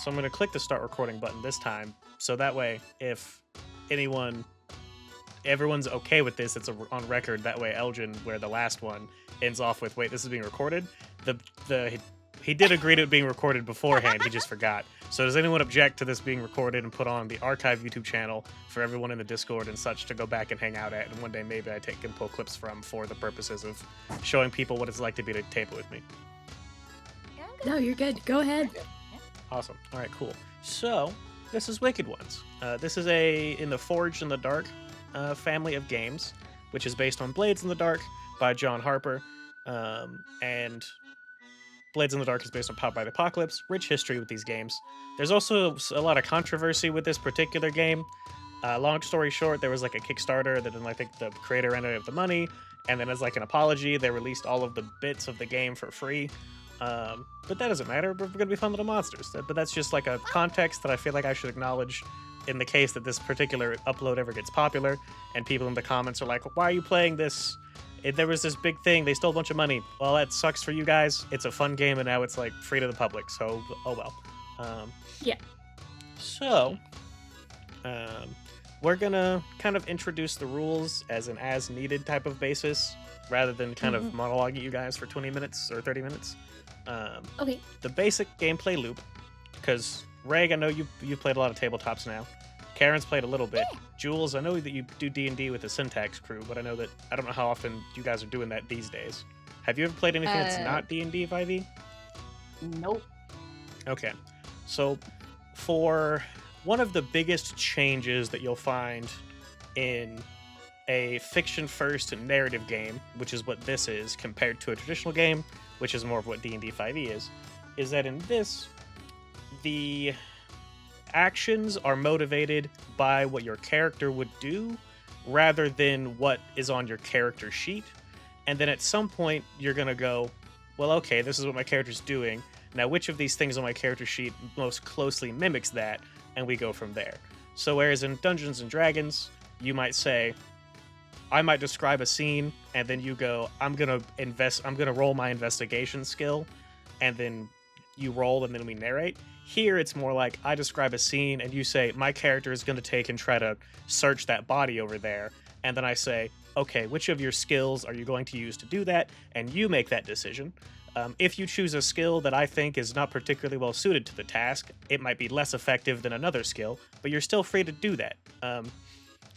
So I'm going to click the start recording button this time. So that way, if everyone's okay with this, it's on record. That way, Elgin, where the last one ends off with, wait, this is being recorded. He did agree to it being recorded beforehand. He just forgot. So does anyone object to this being recorded and put on the archive YouTube channel for everyone in the Discord and such to go back and hang out at? And one day maybe I can pull clips from for the purposes of showing people what it's like to be at a table with me. No, you're good. Go ahead. Awesome. All right, cool. So this is Wicked Ones. This is in the Forged in the Dark family of games, which is based on Blades in the Dark by John Harper. And Blades in the Dark is based on Powered by the Apocalypse. Rich history with these games. There's also a lot of controversy with this particular game. Long story short, there was like a Kickstarter that then I think the creator ended up the money, and then as like an apology, they released all of the bits of the game for free. But that doesn't matter. We're gonna be fun little monsters. But that's just like a context that I feel like I should acknowledge in the case that this particular upload ever gets popular, and people in the comments are like, "Why are you playing this? There was this big thing. They stole a bunch of money. Well, that sucks for you guys. It's a fun game, and now it's like free to the public. So, oh well." Yeah. So, we're gonna kind of introduce the rules as an as-needed type of basis, rather than kind of monologuing you guys for 20 minutes or 30 minutes. Okay. The basic gameplay loop, because Reg, I know you've played a lot of tabletops now. Karen's played a little bit. Yeah. Jules, I know that you do D&D with the Syntax crew, but I don't know how often you guys are doing that these days. Have you ever played anything that's not D&D 5e? Nope. Okay. So for one of the biggest changes that you'll find in a fiction-first narrative game, which is what this is compared to a traditional game, which is more of what D&D 5e is that in this, the actions are motivated by what your character would do rather than what is on your character sheet. And then at some point, you're going to go, well, okay, this is what my character's doing. Now, which of these things on my character sheet most closely mimics that? And we go from there. So whereas in Dungeons and Dragons, you might say, I might describe a scene, and then you go, I'm gonna roll my investigation skill, and then you roll, and then we narrate. Here, it's more like I describe a scene, and you say, my character is gonna take and try to search that body over there, and then I say, okay, which of your skills are you going to use to do that? And you make that decision. If you choose a skill that I think is not particularly well suited to the task, it might be less effective than another skill, but you're still free to do that.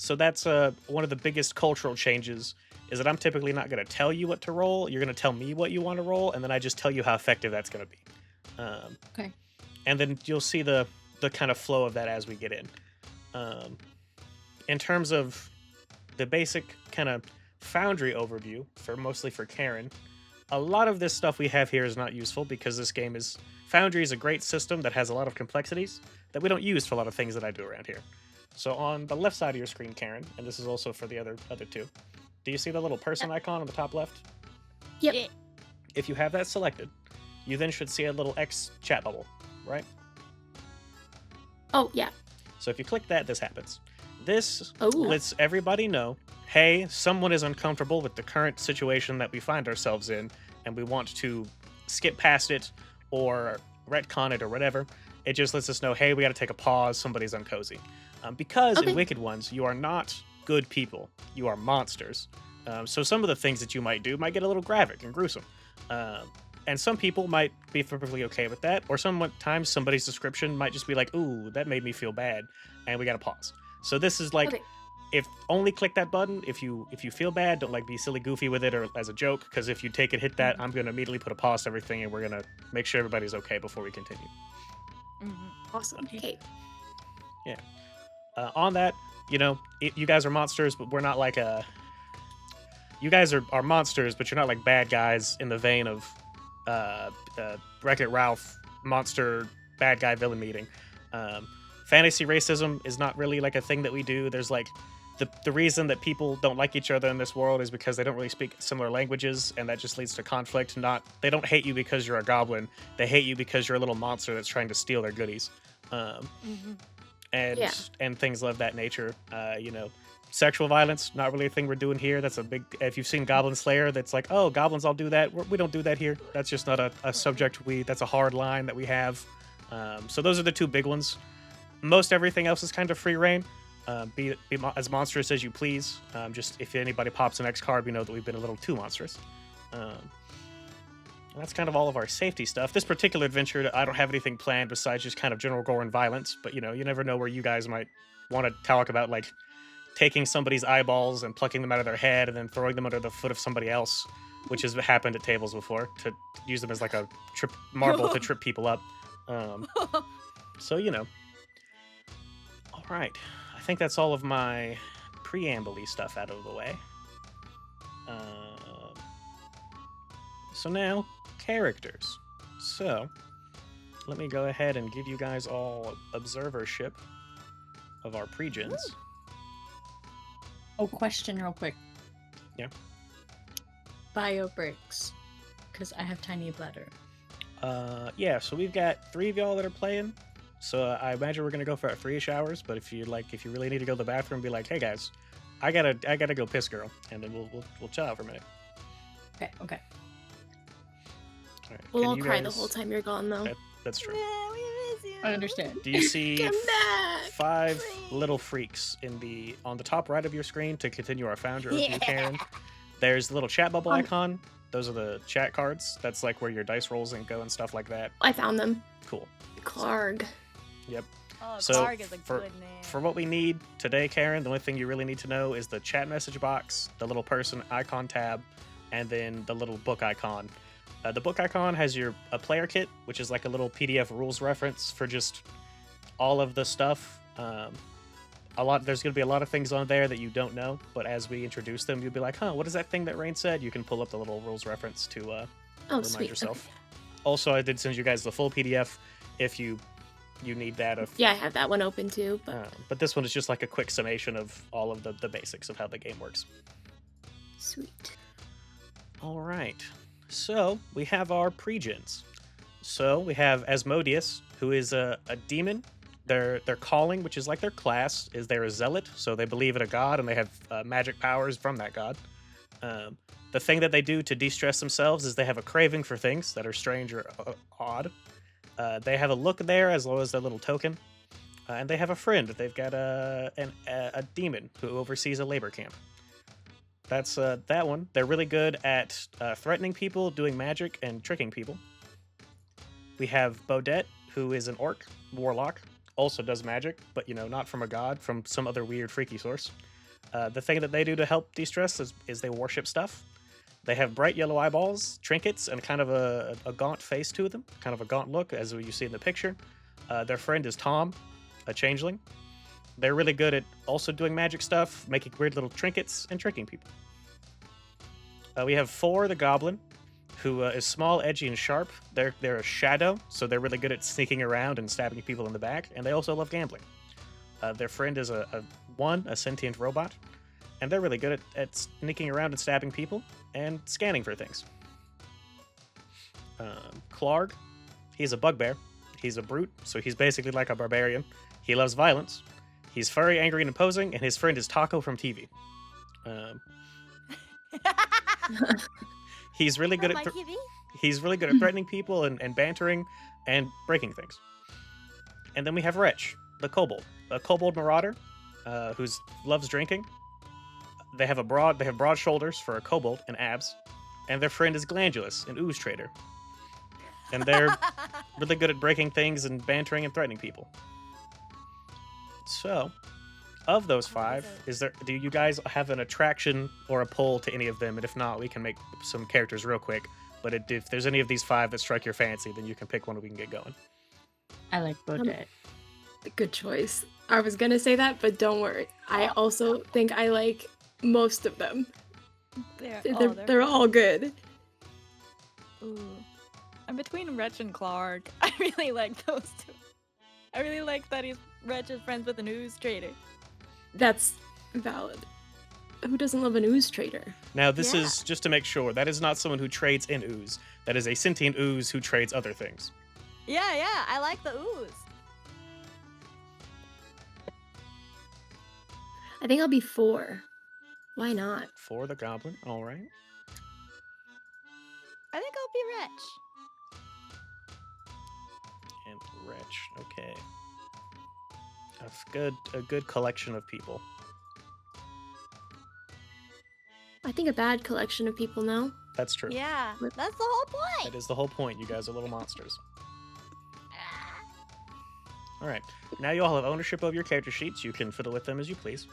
So that's one of the biggest cultural changes, is that I'm typically not going to tell you what to roll. You're going to tell me what you want to roll, and then I just tell you how effective that's going to be. Okay. And then you'll see the kind of flow of that as we get in. In terms of the basic kind of Foundry overview, mostly for Karen, a lot of this stuff we have here is not useful because Foundry is a great system that has a lot of complexities that we don't use for a lot of things that I do around here. So on the left side of your screen, Karen, and this is also for the other two, do you see the little person icon on the top left? Yep. If you have that selected, you then should see a little X chat bubble, right? Oh, yeah. So if you click that, this happens. This Oh. lets everybody know, hey, someone is uncomfortable with the current situation that we find ourselves in, and we want to skip past it or retcon it or whatever. It just lets us know, hey, we got to take a pause. Somebody's uncozy. Because in Wicked Ones, you are not good people. You are monsters. So some of the things that you might do might get a little graphic and gruesome. And some people might be perfectly okay with that. Or sometimes somebody's description might just be like, ooh, that made me feel bad. And we got to pause. So this is like, if only click that button. If you feel bad, don't like be silly goofy with it or as a joke. Because if you take it, hit that, I'm going to immediately put a pause to everything. And we're going to make sure everybody's okay before we continue. Awesome. Okay. Yeah. On that, you guys are monsters, but we're not like you guys are monsters, but you're not like bad guys in the vein of Wreck-It Ralph monster bad guy villain meeting. Fantasy racism is not really like a thing that we do. There's like the reason that people don't like each other in this world is because they don't really speak similar languages, and that just leads to conflict. They don't hate you because you're a goblin. They hate you because you're a little monster that's trying to steal their goodies. And things of that nature. Sexual violence, not really a thing we're doing here. That's a big, if you've seen Goblin Slayer, that's like, oh, goblins all do that. We don't do that here. That's just not a subject that's a hard line that we have. So those are the two big ones. Most everything else is kind of free reign. As monstrous as you please. Just if anybody pops an X card, we know that we've been a little too monstrous. That's kind of all of our safety stuff. This particular adventure, I don't have anything planned besides just kind of general gore and violence. But you never know where you guys might want to talk about like taking somebody's eyeballs and plucking them out of their head and then throwing them under the foot of somebody else, which has happened at tables before, to use them as like a marble to trip people up. So All right. I think that's all of my preamble-y stuff out of the way. So now, characters. So, let me go ahead and give you guys all observership of our pregens. Oh, question real quick. Yeah. Bio breaks, because I have tiny bladder. Yeah, so we've got 3 of y'all that are playing. So I imagine we're gonna go for 3-ish hours. But if you really need to go to the bathroom, be like, hey guys, I gotta go piss, girl, and then we'll chill out for a minute. Okay. All right. We'll all cry the whole time you're gone, though. That's true. Yeah, we miss you. I understand. Do you see Come back! 5 little freaks on the top right of your screen to continue our founder of you, Karen? There's the little chat bubble icon. Those are the chat cards. That's like where your dice rolls and go and stuff like that. I found them. Cool. Clarg. Yep. Oh, So, Clark is a for- good name. For what we need today, Karen, the only thing you really need to know is the chat message box, the little person icon tab, and then the little book icon. The book icon has a player kit, which is like a little PDF rules reference for just all of the stuff. There's going to be a lot of things on there that you don't know, but as we introduce them, you'll be like, huh, what is that thing that Rain said? You can pull up the little rules reference to remind Sweet. yourself. Okay. Also, I did send you guys the full PDF if you need that. Yeah, I have that one open too. But this one is just like a quick summation of all of the basics of how the game works. Sweet. All right. So we have our pregens. So we have Asmodeus, who is a demon. Their calling, which is like their class, is they're a zealot. So they believe in a god and they have magic powers from that god. The thing that they do to de-stress themselves is they have a craving for things that are strange or odd. They have a look there as well as their little token. And they have a friend. They've got a demon who oversees a labor camp. That's that one. They're really good at threatening people, doing magic, and tricking people. We have Bodette, who is an orc warlock. Also does magic, but not from a god, from some other weird freaky source. The thing that they do to help de-stress is they worship stuff. They have bright yellow eyeballs, trinkets, and kind of a gaunt face to them, kind of a gaunt look, as you see in the picture. Their friend is Tom, a changeling. They're really good at also doing magic stuff, making weird little trinkets, and tricking people. We have Four, the goblin, who is small, edgy, and sharp. They're a shadow, so they're really good at sneaking around and stabbing people in the back, and they also love gambling. Their friend is a sentient robot, and they're really good at sneaking around and stabbing people and scanning for things. Clarg, he's a bugbear. He's a brute, so he's basically like a barbarian. He loves violence. He's furry, angry, and imposing, and his friend is Taco from TV. He's really good at threatening people and bantering and breaking things. And then we have Wretch, the kobold, a kobold marauder, who loves drinking. They have broad shoulders for a kobold and abs, and their friend is Glandulus, an ooze trader. And they're really good at breaking things and bantering and threatening people. So, of those 5, do you guys have an attraction or a pull to any of them? And if not, we can make some characters real quick. But if there's any of these 5 that strike your fancy, then you can pick one and we can get going. I like Bodette. Good choice. I was gonna say that, but don't worry. I also think I like most of them. They're all good. Ooh. I'm between Wretch and Clark. I really like those two. I really like that Wretch is friends with an ooze trader. That's valid. Who doesn't love an ooze trader? Now, this is just to make sure, that is not someone who trades in ooze. That is a sentient ooze who trades other things. Yeah, I like the ooze. I think I'll be 4. Why not? 4, the goblin. All right. I think I'll be Wretch. and Wretch. Okay. That's good. A good collection of people. I think a bad collection of people now. That's true. Yeah, that's the whole point. That is the whole point. You guys are little monsters. All right. Now you all have ownership of your character sheets. You can fiddle with them as you please.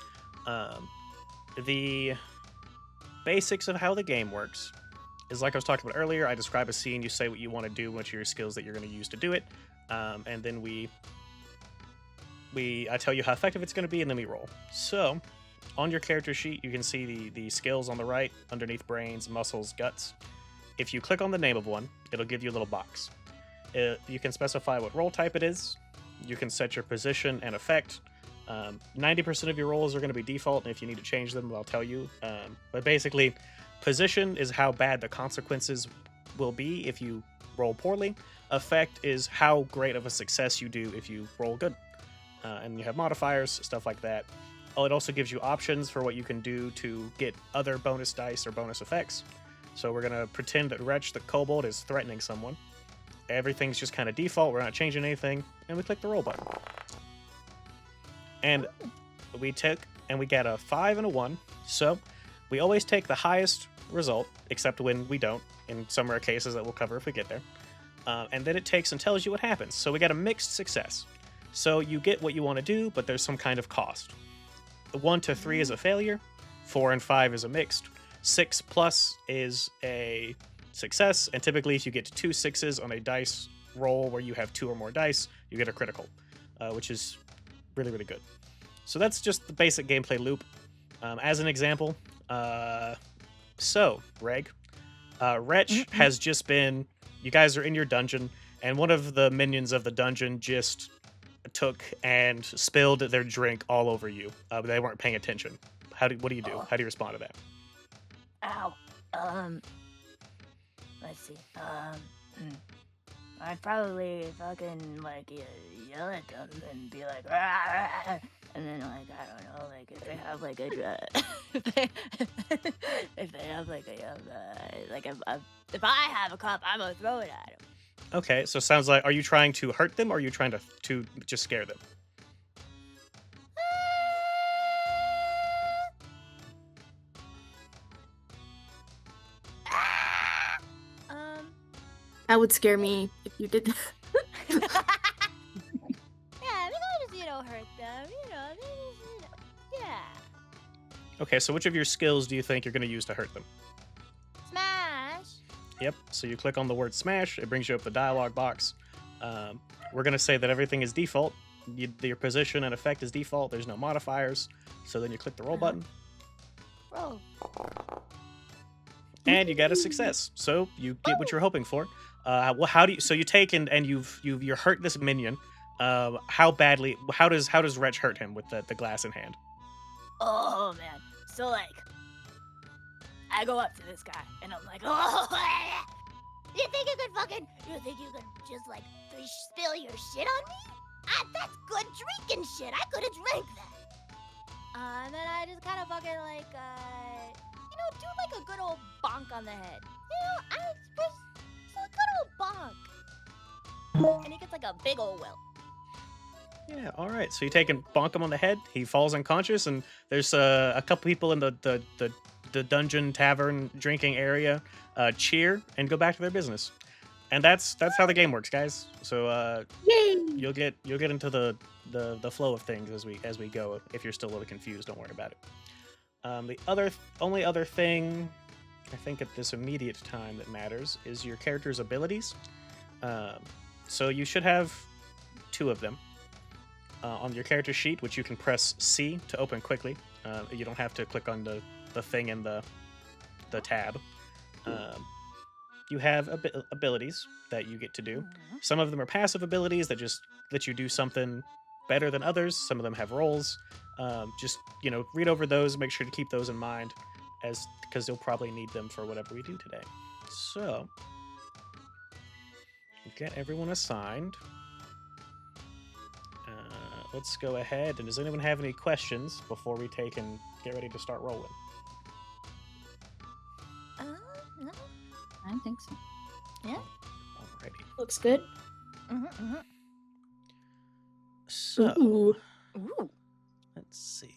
The basics of how the game works is like I was talking about earlier. I describe a scene. You say what you want to do, what are your skills that you're going to use to do it, and then I tell you how effective it's going to be, and then we roll. So, on your character sheet, you can see the skills on the right, underneath brains, muscles, guts. If you click on the name of one, it'll give you a little box. You can specify what role type it is. You can set your position and effect. 90% of your rolls are going to be default, and if you need to change them, I'll tell you. But basically, position is how bad the consequences will be if you roll poorly. Effect is how great of a success you do if you roll good. And you have modifiers, stuff like that. Oh, it also gives you options for what you can do to get other bonus dice or bonus effects. So we're going to pretend that Wretch the Kobold is threatening someone. Everything's just kind of default. We're not changing anything. And we click the roll button. And we get a 5 and a 1. So we always take the highest result, except when we don't. In some rare cases that we'll cover if we get there. And then it takes and tells you what happens. So we got a mixed success. So you get what you want to do, but there's some kind of cost. 1 to 3 is a failure. 4 and 5 is a mixed. 6 plus is a success. And typically if you get 2 6s on a dice roll where you have 2 or more dice, you get a critical, which is really, really good. So that's just the basic gameplay loop. As an example, Reg, Wretch has just been... You guys are in your dungeon, and one of the minions of the dungeon just took and spilled their drink all over you. But they weren't paying attention. What do you do? How do you respond to that? Ow. Let's see. I'd probably fucking yell at them and be like, "Rah!" And then I don't know, if they have if I have a cup, I'm gonna throw it at them. Okay, so it sounds like, are you trying to hurt them or are you trying to just scare them? That would scare me if you did that. Yeah, we gotta just, hurt them, yeah. Okay, so which of your skills do you think you're going to use to hurt them? Smash! Yep, so you click on the word smash, it brings you up the dialog box. We're going to say that everything is default. Your position and effect is default, there's no modifiers. So then you click the roll button. Roll. And you got a success. So you get what you're hoping for. So you take and you're hurt this minion. How does Wretch hurt him with the glass in hand? Oh man. So I go up to this guy and I'm like, oh, you think you could just spill your shit on me? That's good drinking shit. I could have drank that. And then I just kind of fucking do a good old bonk on the head. A good old bonk. And he gets a big old welt. Yeah, all right. So you take and bonk him on the head. He falls unconscious, and there's a couple people in the dungeon tavern drinking area cheer and go back to their business. And that's how the game works, guys. So you'll get into the flow of things as we go. If you're still a little confused, don't worry about it. The only other thing I think at this immediate time that matters is your character's abilities. So you should have 2 of them on your character sheet, which you can press C to open quickly. You don't have to click on the thing in the tab. You have abilities that you get to do. Some of them are passive abilities that just let you do something better than others. Some of them have roles. Just read over those. Make sure to keep those in mind, because you'll probably need them for whatever we do today. So get everyone assigned. Let's go ahead. And does anyone have any questions before we take and get ready to start rolling? I think so. Yeah. Alrighty. Looks good. So, Ooh. Ooh. let's see.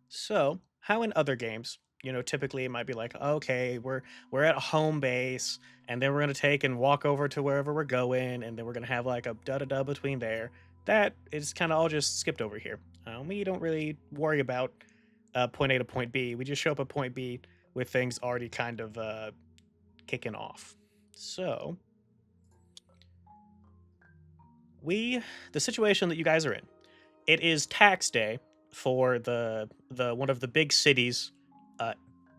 So, how in other games, typically it might be like, okay, we're at a home base, and then we're gonna take and walk over to wherever we're going, and then we're gonna have like a da da da between there. That is kind of all just skipped over here. We don't really worry about point A to point B. We just show up at point B with things already kind of kicking off. So, the situation that you guys are in, it is tax day for the one of the big cities uh,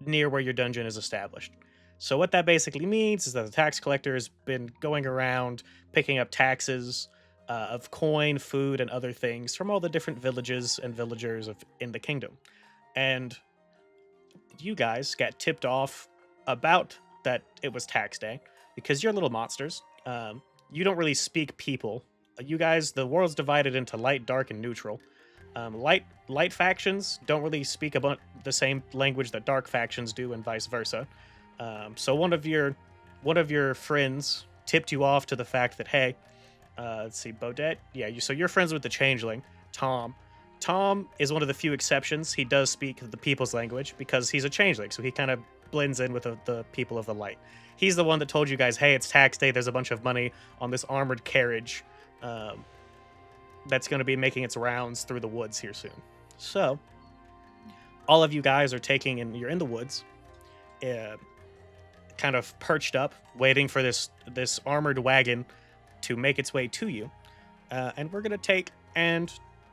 near where your dungeon is established. So what that basically means is that the tax collector has been going around picking up taxes of coin, food, and other things from all the different villages and villagers in the kingdom. And you guys got tipped off about that it was tax day because you're little monsters. You don't really speak people. You guys, the world's divided into light, dark, and neutral. Light factions don't really speak about the same language that dark factions do, and vice versa. So one of your friends tipped you off to the fact that, hey, let's see, Bodette, yeah, so you're friends with the changeling, Tom. Tom is one of the few exceptions. He does speak the people's language because he's a changeling, so he kind of blends in with the people of the light. He's the one that told you guys, hey, it's tax day. There's a bunch of money on this armored carriage that's going to be making its rounds through the woods here soon. So, all of you guys are you're in the woods, kind of perched up, waiting for this armored wagon to make its way to you. And we're going to take and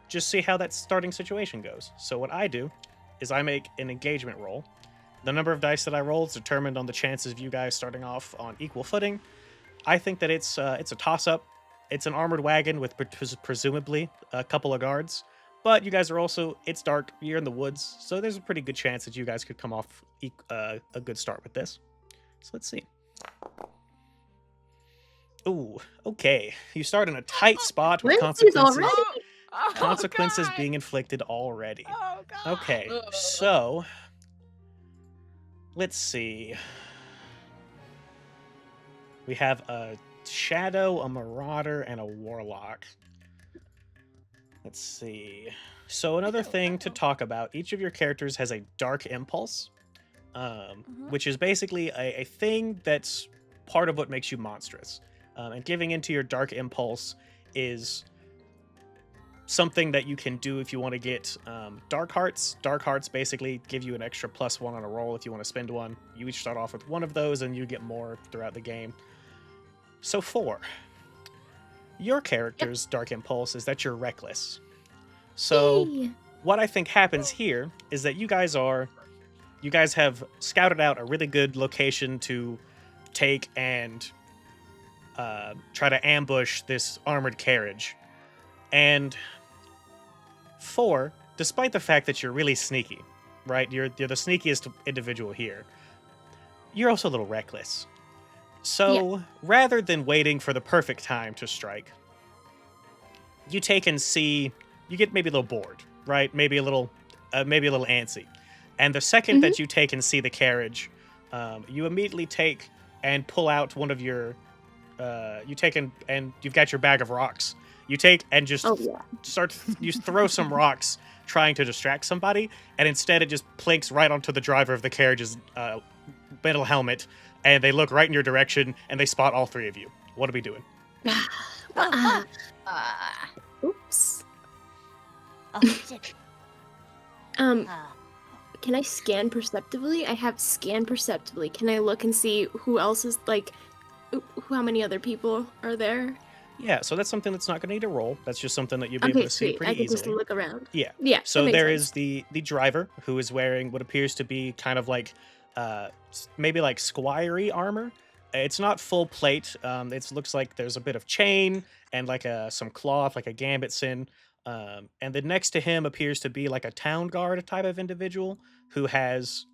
just see how that starting situation goes. So what I do is I make an engagement roll. The number of dice that I roll is determined on the chances of you guys starting off on equal footing. I think that it's a toss-up. It's an armored wagon with presumably a couple of guards. But you guys are also, it's dark, you're in the woods, so there's a pretty good chance that you guys could come off a good start with this. So let's see. Ooh, okay. You start in a tight spot with Twinsies consequences. already? Oh, Consequences God. being inflicted already. Oh, God. Okay, so let's see. We have a shadow, a marauder, and a warlock. Let's see. So another thing to talk about, each of your characters has a dark impulse, which is basically a thing that's part of what makes you monstrous. And giving into your dark impulse is something that you can do if you want to get dark hearts. Dark hearts basically give you an extra +1 on a roll if you want to spend one. You each start off with one of those and you get more throughout the game. So 4. Your character's dark impulse is that you're reckless. So Yay. what I think happens here is that you guys have scouted out a really good location to take and try to ambush this armored carriage. And 4, despite the fact that you're really sneaky, right? You're the sneakiest individual here. You're also a little reckless. So rather than waiting for the perfect time to strike, you take and see, you get maybe a little bored, right? Maybe a little antsy. And the second that you take and see the carriage, you immediately take and pull out one of your, and you've got your bag of rocks. You take and just you throw some rocks trying to distract somebody, and instead it just plinks right onto the driver of the carriage's metal helmet, and they look right in your direction, and they spot all 3 of you. What are we doing? Oops. Oh, shit. Can I scan perceptively? I have scan perceptively. Can I look and see who else is how many other people are there? Yeah, so that's something that's not going to need a roll. That's just something that you'll be able to see sweet. pretty I can easily. just look around. Yeah. Yeah. So that makes there sense. is the driver who is wearing what appears to be kind of like maybe like squirey armor. It's not full plate. It looks like there's a bit of chain and like some cloth, like a gambit sin. And then next to him appears to be like a town guard type of individual who has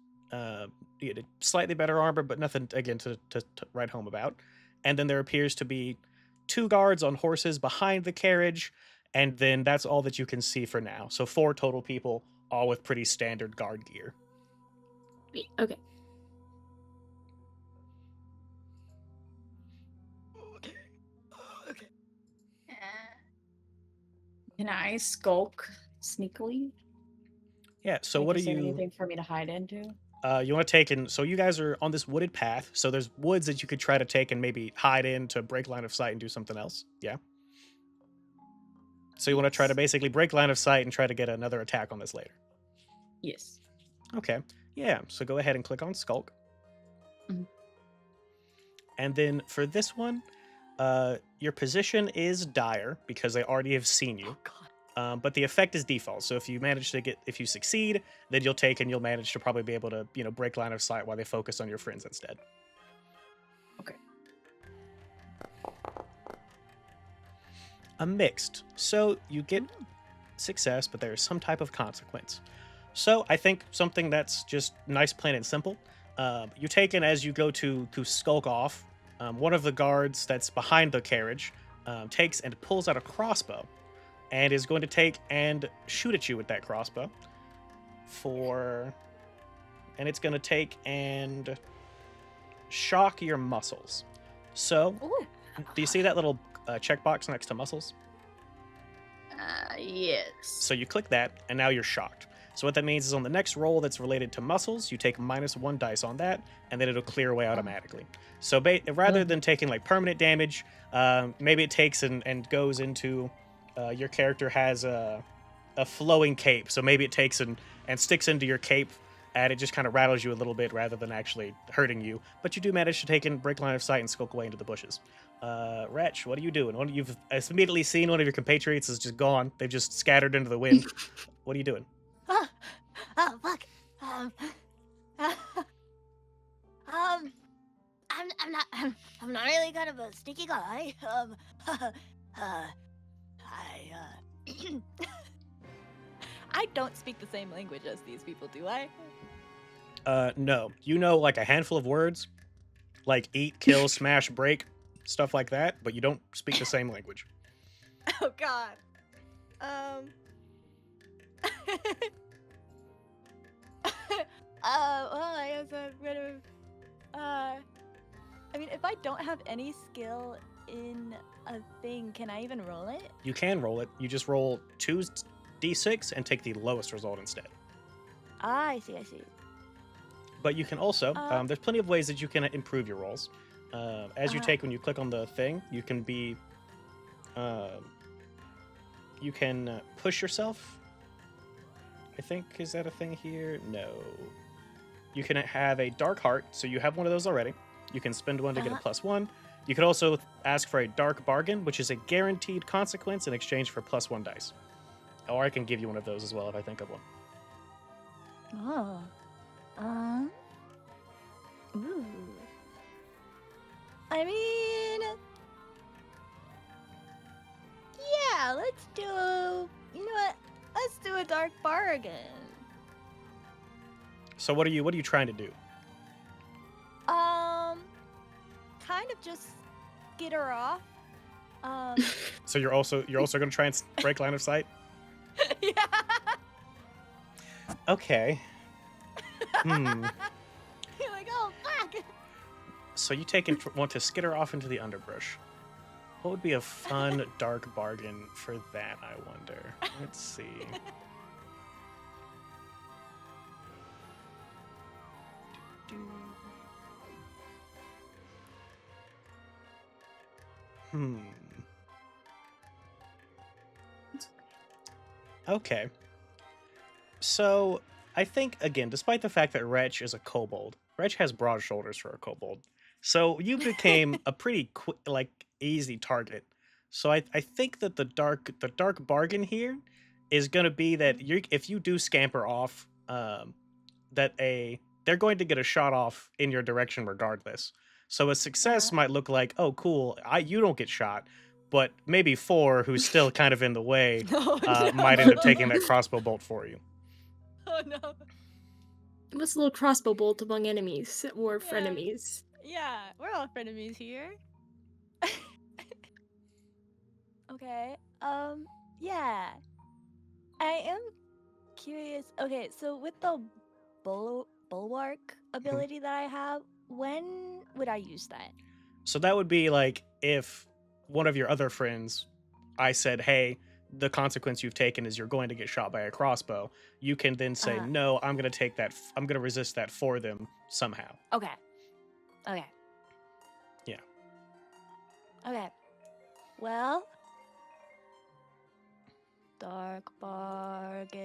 slightly better armor, but nothing again to write home about. And then there appears to be 2 guards on horses behind the carriage, and then that's all that you can see for now. So 4 total people, all with pretty standard guard gear. Okay. Okay. Can I skulk sneakily? Yeah. So Like, what are is there you? anything for me to hide into? You want to take in? So you guys are on this wooded path. So there's woods that you could try to take and maybe hide in to break line of sight and do something else. Yeah. So you want to try to basically break line of sight and try to get another attack on this later. Yes. Okay. Yeah. So go ahead and click on Skulk. Mhm. And then for this one, your position is dire because they already have seen you. Oh god. But the effect is default. So if you succeed, then you'll manage to probably be able to, break line of sight while they focus on your friends instead. Okay. A mixed. So you get success, but there is some type of consequence. So I think something that's just nice, plain and simple. You take in as you go to skulk off. One of the guards that's behind the carriage takes and pulls out a crossbow, and is going to take and shoot at you with that crossbow. And it's going to take and shock your muscles. So, Ooh. do you see that little checkbox next to muscles? Yes. So you click that, and now you're shocked. So what that means is on the next roll that's related to muscles, you take -1 dice on that, and then it'll clear away automatically. So rather than taking like permanent damage, maybe it takes and goes into your character has a flowing cape. So maybe it takes and sticks into your cape, and it just kind of rattles you a little bit rather than actually hurting you. But you do manage to take and break line of sight and skulk away into the bushes. Wretch, what are you doing? You've immediately seen one of your compatriots is just gone. They've just scattered into the wind. What are you doing? Oh fuck. I'm not really kind of a sneaky guy. I don't speak the same language as these people, do I? No. You know like a handful of words, like eat, kill, smash, break, stuff like that, but you don't speak the same language. Oh god. Well, I guess I'm gonna. I mean, if I don't have any skill in a thing, can I even roll it? You can roll it. You just roll 2d6 and take the lowest result instead. Ah, I see. But you can also, there's plenty of ways that you can improve your rolls. As you Uh-huh. take, when you click on the thing, you can push yourself. I think, is that a thing here? No. You can have a dark heart, so you have one of those already. You can spend one to get a +1. You could also ask for a dark bargain, which is a guaranteed consequence in exchange for +1 dice. Or I can give you one of those as well if I think of one. Oh. Ooh. I mean, yeah, let's do. You know what? Let's do a dark bargain. So what are you trying to do? Kind of just get her off. So you're also going to try and break line of sight? Yeah. Okay. You're like, oh fuck. So you take and want to skitter off into the underbrush. What would be a fun dark bargain for that, I wonder? Let's see. Okay. So, I think, again, despite the fact that Wretch is a kobold, Wretch has broad shoulders for a kobold. So, you became a pretty easy target. So, I think that the dark bargain here is going to be that if you do scamper off, they're going to get a shot off in your direction regardless. So, a success might look like, oh, cool, you don't get shot. But maybe 4, who's still kind of in the way, Oh, might end up taking that crossbow bolt for you. Oh no. What's a little crossbow bolt among enemies or Yeah. frenemies? Yeah, we're all frenemies here. Okay. Yeah. I am curious. Okay, so with the bulwark ability that I have, when would I use that? So that would be like if one of your other friends, I said, hey, the consequence you've taken is you're going to get shot by a crossbow, you can then say, Uh-huh. no, I'm going to take that. I'm going to resist that for them somehow. Okay. Okay. Yeah. Okay. Well, dark bargain.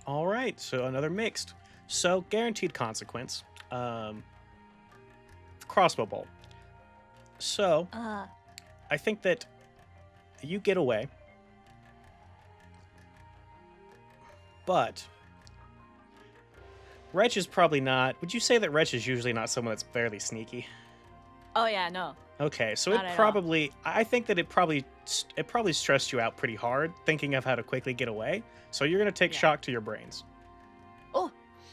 All right, so another mixed. So guaranteed consequence. Crossbow bolt. So I think that you get away, but Wretch is probably not. Would you say that Wretch is usually not someone that's fairly sneaky? Oh yeah, no. Okay, so Not it at all. probably. I think that it probably stressed you out pretty hard thinking of how to quickly get away. So you're gonna take Yeah. shock to your brains. Oh.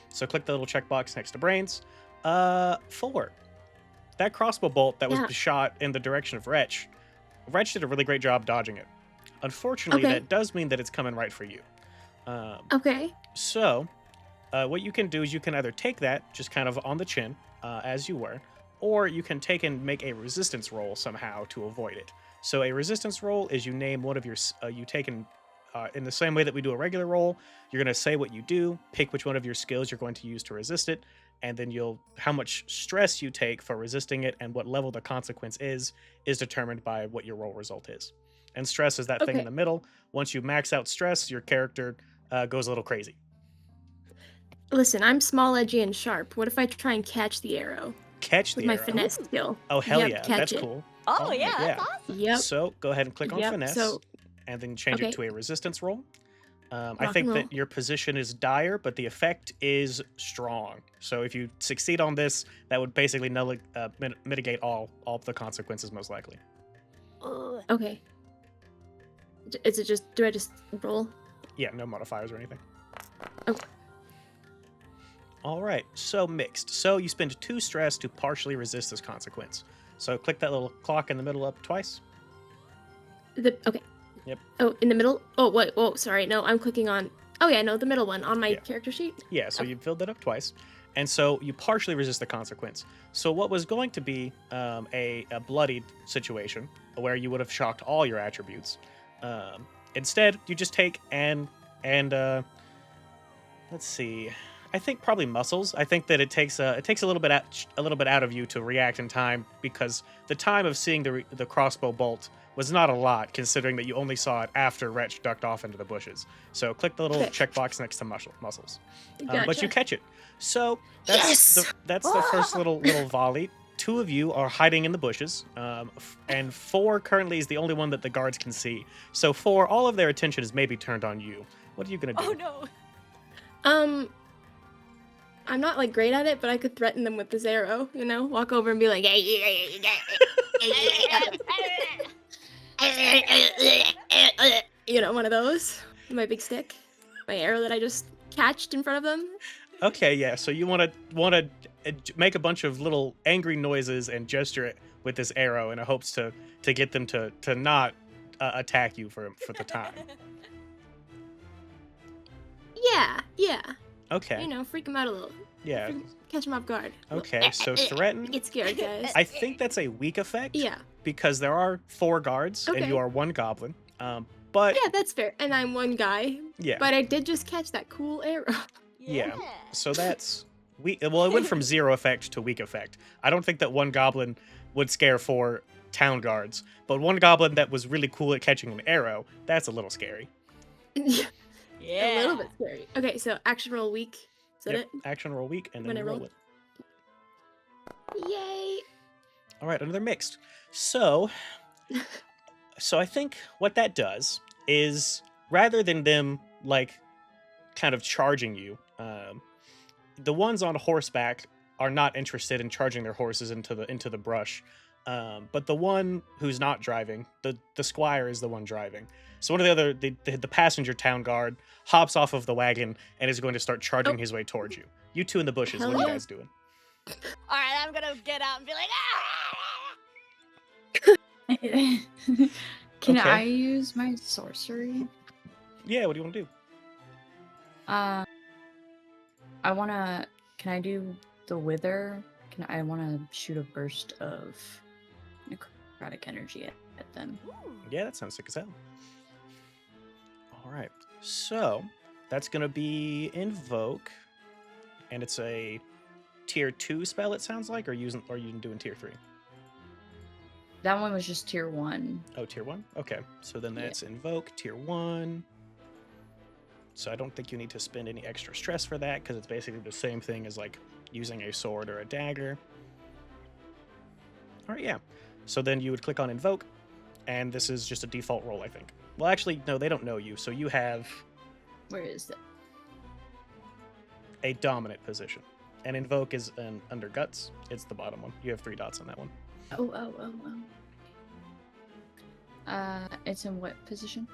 So click the little checkbox next to brains. 4. That crossbow bolt that Yeah. was shot in the direction of Wretch. Wretch did a really great job dodging it. Unfortunately, Okay. that does mean that it's coming right for you. Okay. So, what you can do is you can either take that just kind of on the chin, as you were, or you can take and make a resistance roll somehow to avoid it. So, a resistance roll is you name one of your, you take and, in the same way that we do a regular roll, you're going to say what you do, pick which one of your skills you're going to use to resist it, and then how much stress you take for resisting it and what level the consequence is determined by what your roll result is. And stress is that thing in Okay. the middle. Once you max out stress, your character goes a little crazy. Listen, I'm small, edgy, and sharp. What if I try and catch the arrow Catch with the my arrow. finesse skill? Oh, hell Yep, yeah. catch That's it. cool. Oh Alright, yeah, that's awesome. Yep. So go ahead and click on Yep, finesse so- and then change it Okay. to a resistance roll. I Rock think and that roll. your position is dire, but the effect is strong. So if you succeed on this, that would basically mitigate all of the consequences, most likely. Ooh. Okay. Is it just? Do I just roll? Yeah, no modifiers or anything. Okay. All right, so mixed. So you spend 2 stress to partially resist this consequence. So click that little clock in the middle up twice. Okay. Yep. Oh, in the middle. Oh, wait. Oh, sorry. No, I'm clicking on. Oh yeah, no, the middle one on my Yeah. character sheet. Yeah, so Okay. you filled that up twice. And so you partially resist the consequence. So what was going to be a bloodied situation where you would have shocked all your attributes, instead you just take and let's see, I think probably muscles. I think that it takes a little bit out of you to react in time, because the time of seeing the crossbow bolt was not a lot, considering that you only saw it after Wretch ducked off into the bushes. So click the little Okay. checkbox next to muscles. But Gotcha. you catch it. So that's Yes! that's the first little volley. 2 of you are hiding in the bushes, and 4 currently is the only one that the guards can see. So 4, all of their attention is maybe turned on you. What are you gonna do? Oh no. I'm not like great at it, but I could threaten them with this arrow. You know, walk over and be like, you know, one of those. My big stick, my arrow that I just catched in front of them. Okay, yeah. So you want to make a bunch of little angry noises and gesture it with this arrow in hopes to get them to not attack you for the time. Yeah. Okay. You know, freak them out a little. Yeah. Catch them off guard. Okay. So threaten. Get scared, guys. I think that's a weak effect. Yeah. Because there are 4 guards and Okay. you are 1 goblin. But Yeah, that's fair. And I'm one guy, yeah. but I did just catch that cool arrow. Yeah. So that's weak. Well, it went from 0 effect to weak effect. I don't think that 1 goblin would scare 4 town guards, but 1 goblin that was really cool at catching an arrow, that's a little scary. Yeah. Yeah. A little bit scary. Okay, so action roll weak. Is that Yep. Action roll weak and then When you I roll roll? it. it? Yay! All right, another mixed. So I think what that does is, rather than them like kind of charging you, the ones on horseback are not interested in charging their horses into the brush. But the one who's not driving, the squire is the one driving. So one of the passenger town guard hops off of the wagon and is going to start charging his way towards you. You 2 in the bushes. Hell What are you yeah. guys doing? All right, I'm gonna get out and be like, Can Okay. I use my sorcery? Yeah. What do you want to do? I wanna. Can I do the wither? I wanna shoot a burst of necrotic energy at them. Ooh. Yeah, that sounds sick as hell. All right, so that's gonna be Invoke, and it's a tier 2 spell. It sounds like, or you doing tier 3? That one was just tier 1. Oh, tier 1. Okay, so then Yeah. that's Invoke tier 1. So I don't think you need to spend any extra stress for that because it's basically the same thing as like using a sword or a dagger. All right, yeah. So then you would click on Invoke, and this is just a default roll, I think. Well, actually, no, they don't know you. So you have Where is that? a dominant position. And Invoke is under Guts. It's the bottom one. You have 3 dots on that one. Oh. It's in what position?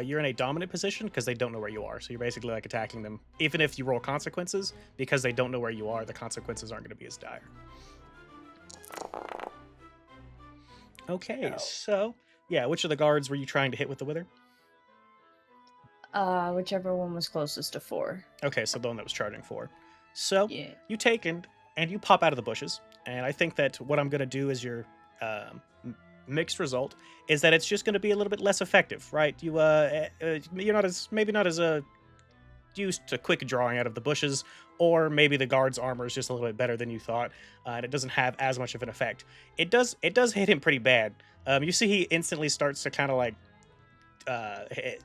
You're in a dominant position because they don't know where you are. So you're basically like attacking them. Even if you roll consequences, because they don't know where you are, the consequences aren't going to be as dire. Okay, so yeah, which of the guards were you trying to hit with the Wither? Whichever one was closest to 4. Okay, so the one that was charging 4. So Yeah. you take and you pop out of the bushes, and I think that what I'm going to do is your mixed result is that it's just going to be a little bit less effective, right? You're not as used to quick drawing out of the bushes, or maybe the guard's armor is just a little bit better than you thought, and it doesn't have as much of an effect. It does hit him pretty bad. You see he instantly starts to kind of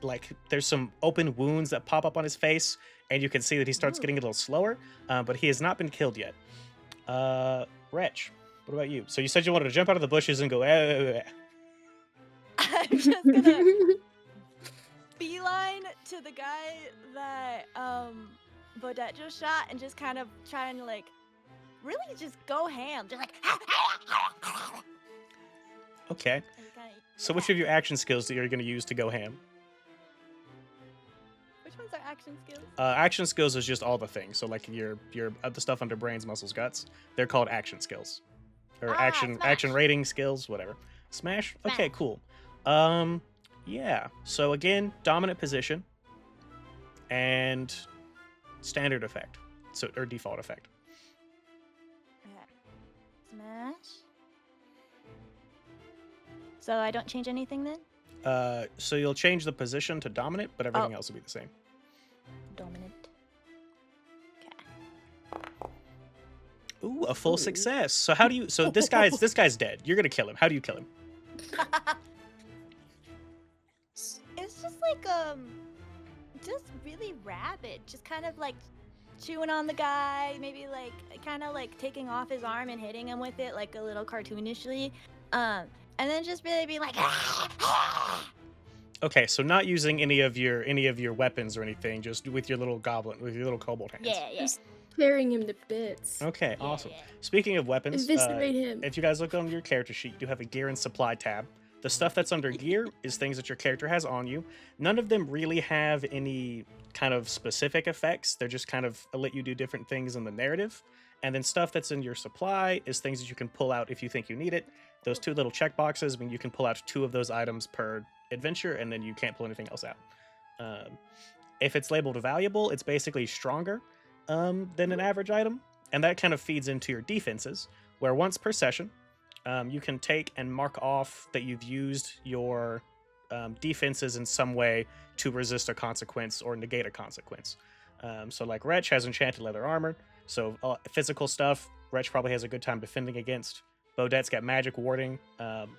like there's some open wounds that pop up on his face, and you can see that he starts getting a little slower, but he has not been killed yet. Wretch, what about you? So you said you wanted to jump out of the bushes and go, I'm just gonna beeline to the guy that Bodette just shot and just kind of try and like really just go ham. Just like Okay. and kinda- So which of your action skills that you're going to use to go ham? Which ones are action skills? Action skills is just all the things. So like your the stuff under brains, muscles, guts. They're called action skills, or action Smash. rating skills, whatever. Smash. Okay, Smash. cool. Yeah. So again, dominant position, and standard effect, so or default effect. Okay. Smash. So I don't change anything then? So you'll change the position to dominant, but everything Oh. else will be the same. Dominant. Ooh, a full Ooh. success. So how do you? So this guy's dead. You're gonna kill him. How do you kill him? It's just like just really rabid, just kind of like chewing on the guy, maybe like kind of like taking off his arm and hitting him with it like a little cartoonishly, and then just really be like Okay, so not using any of your weapons or anything, just with your little kobold hands. yeah. Just tearing him to bits. Okay, Yeah, awesome. yeah. Speaking of weapons, Eviscerate him. if you guys look on your character sheet, you have a gear and supply tab. The stuff that's under gear is things that your character has on you. None of them really have any kind of specific effects. They're just kind of let you do different things in the narrative. And then stuff that's in your supply is things that you can pull out if you think you need it. Those 2 little check boxes mean you can pull out 2 of those items per adventure, and then you can't pull anything else out. If it's labeled valuable, it's basically stronger than an average item, and that kind of feeds into your defenses, where once per session, you can take and mark off that you've used your defenses in some way to resist a consequence or negate a consequence. So like Wretch has enchanted leather armor, so physical stuff, Wretch probably has a good time defending against. Bodette's got magic warding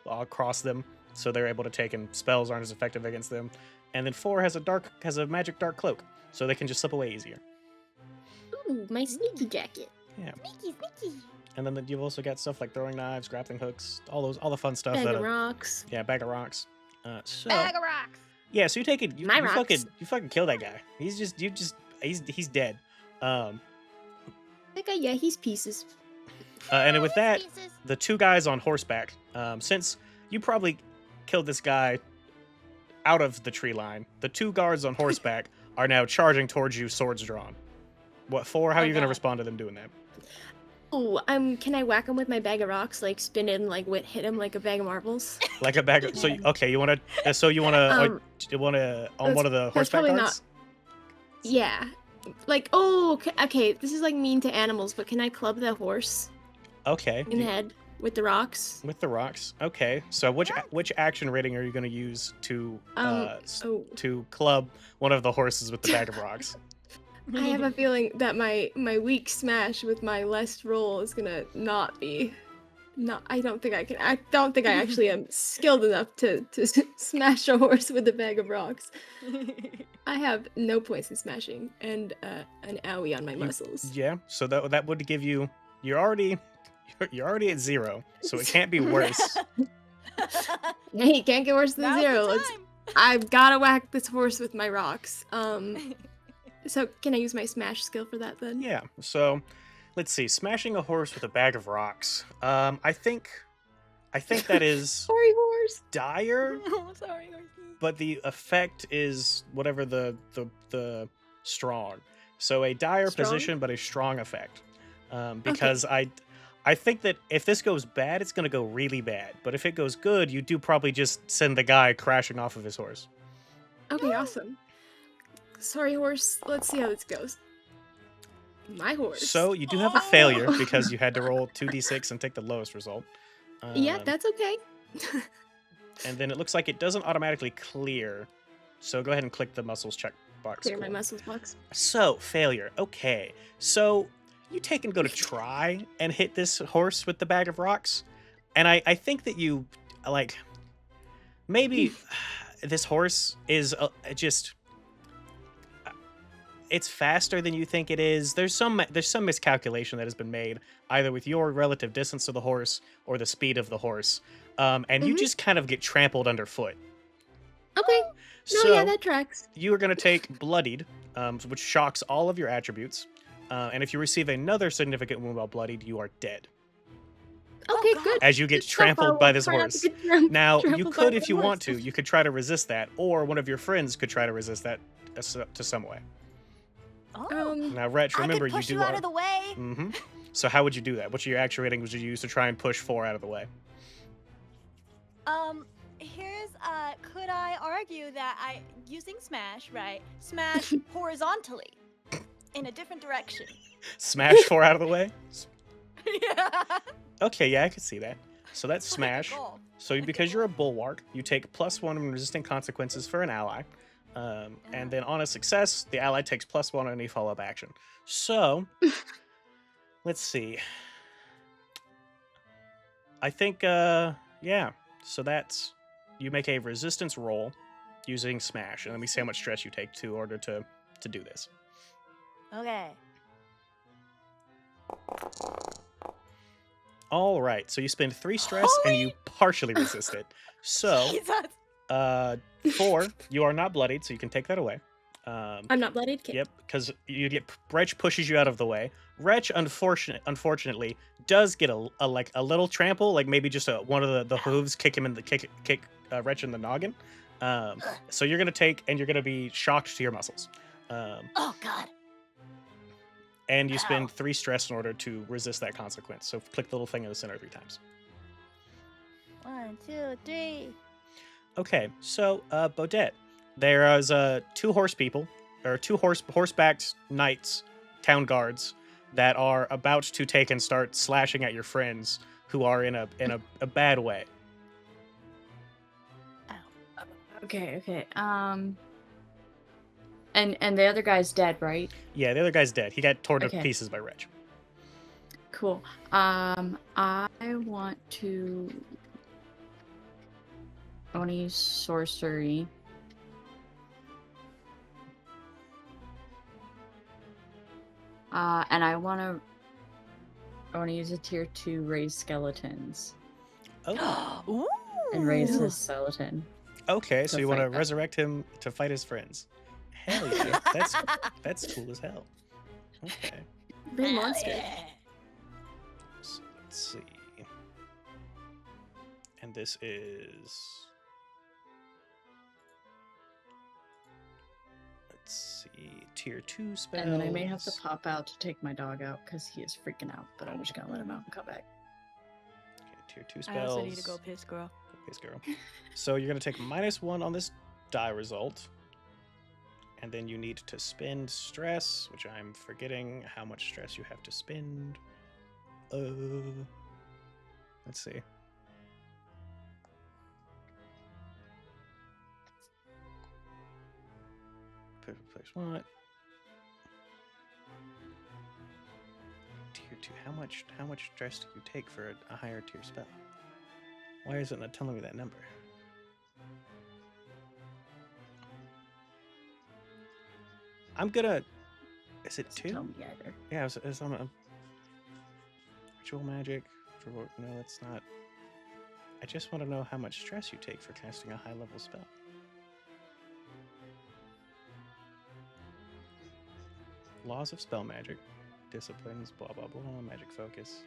across them, so they're able to take and spells aren't as effective against them. And then 4 has a magic dark cloak, so they can just slip away easier. Ooh, my sneaky jacket. Sneaky, sneaky. And then you've also got stuff like throwing knives, grappling hooks, all the fun stuff. Bag that of rocks. Yeah, bag of rocks. So Bag of rocks. yeah, so you take it. You My fucking kill that guy. He's dead. That guy, yeah, he's pieces. And with that, Pieces. the 2 guys on horseback. Since you probably killed this guy out of the tree line, the 2 guards on horseback are now charging towards you, swords drawn. What for? How are you gonna God. respond to them doing that? Oh, can I whack him with my bag of rocks, like spin it and like hit him like a bag of marbles? Like a bag of, so okay, you want to Um, on one of the that's horseback probably guards? Yeah. Like, oh, okay, this is like mean to animals, but can I club the horse Okay. in the head? with the rocks. With the rocks. Okay. So which action rating are you going to use to to club one of the horses with the bag of rocks? I have a feeling that my weak smash with my less roll is gonna not be. No, I don't think I can. I don't think I actually am skilled enough to smash a horse with a bag of rocks. I have no points in smashing and an owie on my muscles. Yeah. So that would give you. You're already at 0, so it can't be worse. Hey, can't get worse than Now's the 0. time. I've gotta whack this horse with my rocks. So can I use my smash skill for that then? Yeah. So let's see. Smashing a horse with a bag of rocks. I think that is Sorry, horse. dire, Oh, sorry, Horsey. but the effect is whatever the strong. So a dire Strong? position, but a strong effect. Because I think that if this goes bad, it's gonna go really bad. But if it goes good, you do probably just send the guy crashing off of his horse. Okay, awesome. Sorry, horse. Let's see how this goes. My horse. So you do have a failure because you had to roll 2d6 and take the lowest result. Yeah, Um, that's okay. And then it looks like it doesn't automatically clear. So go ahead and click the muscles checkbox. Clear my Cool. muscles box. So, failure. Okay. So you take and go to try and hit this horse with the bag of rocks. And I think that you, like, maybe this horse is just... It's faster than you think it is. There's some miscalculation that has been made, either with your relative distance to the horse or the speed of the horse. And you just kind of get trampled underfoot. Okay. No, So yeah, that tracks. you are going to take bloodied, which shocks all of your attributes. And if you receive another significant wound while bloodied, you are dead. Okay, God. good. As you get Good stuff. trampled I'll by this try not horse. to get Now, you trampled by could, the if you want horse. to, you could try to resist that, or one of your friends could try to resist that to some way. Oh, Now, Wretch, remember I could push you you do out of the way. Mm-hmm. So how would you do that? What's your action rating would you use to try and push 4 out of the way? Here's could I argue that I using smash, right? Smash horizontally in a different direction. Smash 4 out of the way? Yeah. Okay, yeah, I could see that. So that's smash. Golf. So because you're a bulwark, you take +1 in resisting consequences for an ally. And then on a success, the ally takes +1 on any follow-up action. So, let's see. I think, yeah. So that's, you make a resistance roll using smash, and let me see how much stress you take in order to do this. Okay. All right, so you spend 3 stress and you partially resist it. So, Jesus. 4, you are not bloodied, so you can take that away. I'm not bloodied. Okay. Yep, because you get Wretch pushes you out of the way. Wretch, unfortunately, does get a little trample, like maybe just one of the hooves kick him in the kick Wretch in the noggin. So you're gonna take and you're gonna be shocked to your muscles. Oh God. And you spend 3 stress in order to resist that consequence. So click the little thing in the center 3 times. 1, 2, 3. Okay, so Bodette, there is 2 horse people, or 2 horsebacked knights, town guards, that are about to take and start slashing at your friends who are in a bad way. Okay. And the other guy's dead, right? Yeah, the other guy's dead. He got torn to Okay. pieces by Wretch. Cool. I want to use sorcery. And I want to use a tier 2 raise skeletons Oh, Ooh. and raise his skeleton. okay. So To you want to fight back. resurrect him to fight his friends? Hell yeah, that's cool as hell. Okay, Big monster. so let's see. And this is. Let's see, tier 2 spells. And then I may have to pop out to take my dog out because he is freaking out. But I'm just gonna let him out and come back. Okay, tier 2 spells. I also need to go piss, girl. Piss girl. So you're gonna take -1 on this die result. And then you need to spend stress, which I'm forgetting how much stress you have to spend. Let's Let's see. Place what? Tier 2. How much stress do you take for a higher tier spell? Why is it not telling me that number? I'm gonna. Is it Doesn't tell 2? me either. Yeah, it's on a ritual magic. No, it's not. I just want to know how much stress you take for casting a high level spell. Laws of spell magic, disciplines, blah blah blah, magic focus.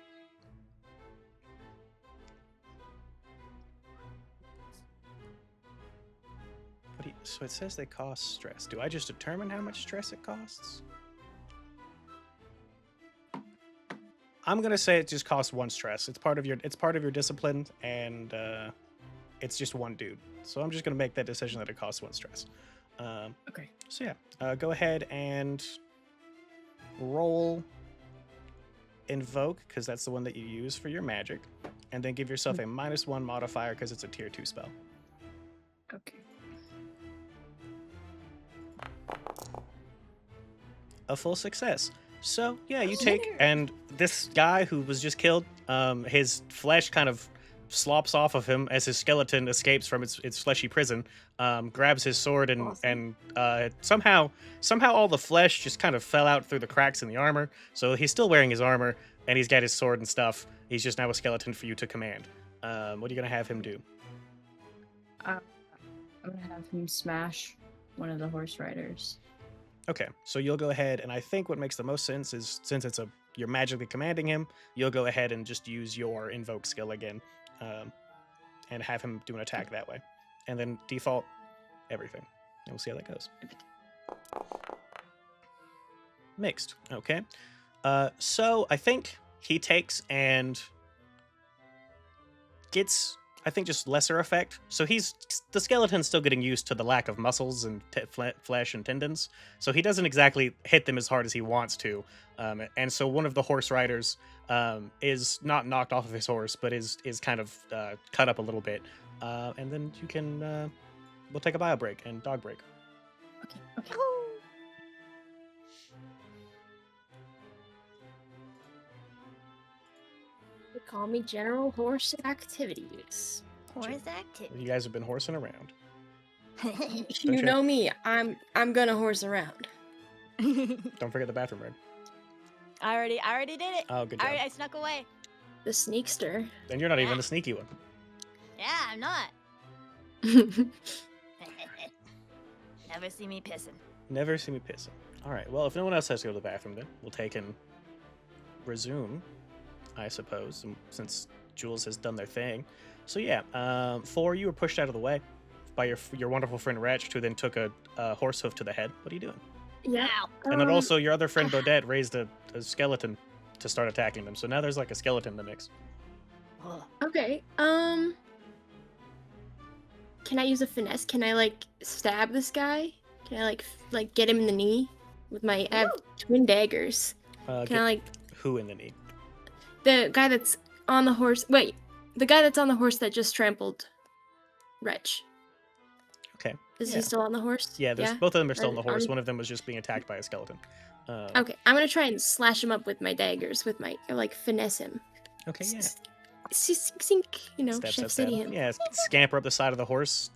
So it says they cost stress. Do I just determine how much stress it costs? I'm gonna say it just costs 1 stress. It's part of your discipline, and it's just 1 dude. So I'm just gonna make that decision that it costs 1 stress. Okay. So yeah, go ahead and roll invoke, because that's the one that you use for your magic, and then give yourself a -1 modifier because it's a tier 2 spell. Okay. A full success. So yeah, you take, and this guy who was just killed, his flesh kind of slops off of him as his skeleton escapes from its fleshy prison, grabs his sword, and somehow all the flesh just kind of fell out through the cracks in the armor. So he's still wearing his armor, and he's got his sword and stuff. He's just now a skeleton for you to command. What are you gonna have him do? I'm gonna have him smash one of the horse riders. Okay, so you'll go ahead, and I think what makes the most sense is, since you're magically commanding him, you'll go ahead and just use your invoke skill again, and have him do an attack that way, and then default everything, and we'll see how that goes. Mixed. Okay, so I think he takes and gets, I think, just lesser effect. So the skeleton's still getting used to the lack of muscles and flesh and tendons. So he doesn't exactly hit them as hard as he wants to. And so one of the horse riders is not knocked off of his horse, but is kind of cut up a little bit. And then you can, we'll take a bio break and dog break. Okay. Okay. They call me General Horse Activities. Horse activity. You guys have been horsing around. You you- know me. I'm gonna horse around. Don't forget the bathroom break. I already did it. Oh, good job. I snuck away. The sneakster. And you're not even the sneaky one. Yeah, I'm not. Never see me pissing. Never see me pissing. All right. Well, if no one else has to go to the bathroom, then we'll take and resume, I suppose, since Jules has done their thing. So yeah, 4, you were pushed out of the way by your wonderful friend Wretch, who then took a horse hoof to the head. What are you doing? Yeah. Ow. And then also your other friend Bodette raised a skeleton to start attacking them. So now there's like a skeleton in the mix. Ugh. Okay. Can I use a finesse? Can I like stab this guy? Can I like get him in the knee with my? I have twin daggers. Can Get I like who in the knee? the guy that's on the horse? Wait, the guy that's on the horse that just trampled Wretch. Okay. Is Yeah. he still on the horse? Yeah, both of them are still on the Are- horse. are- One of them was just being attacked by a skeleton. Okay, I'm gonna try and slash him up with my daggers, with my or like finesse him. Okay, yeah. Sink, you know, Stab, Chef stab, stab. City him. Yeah, scamper up the side of the horse,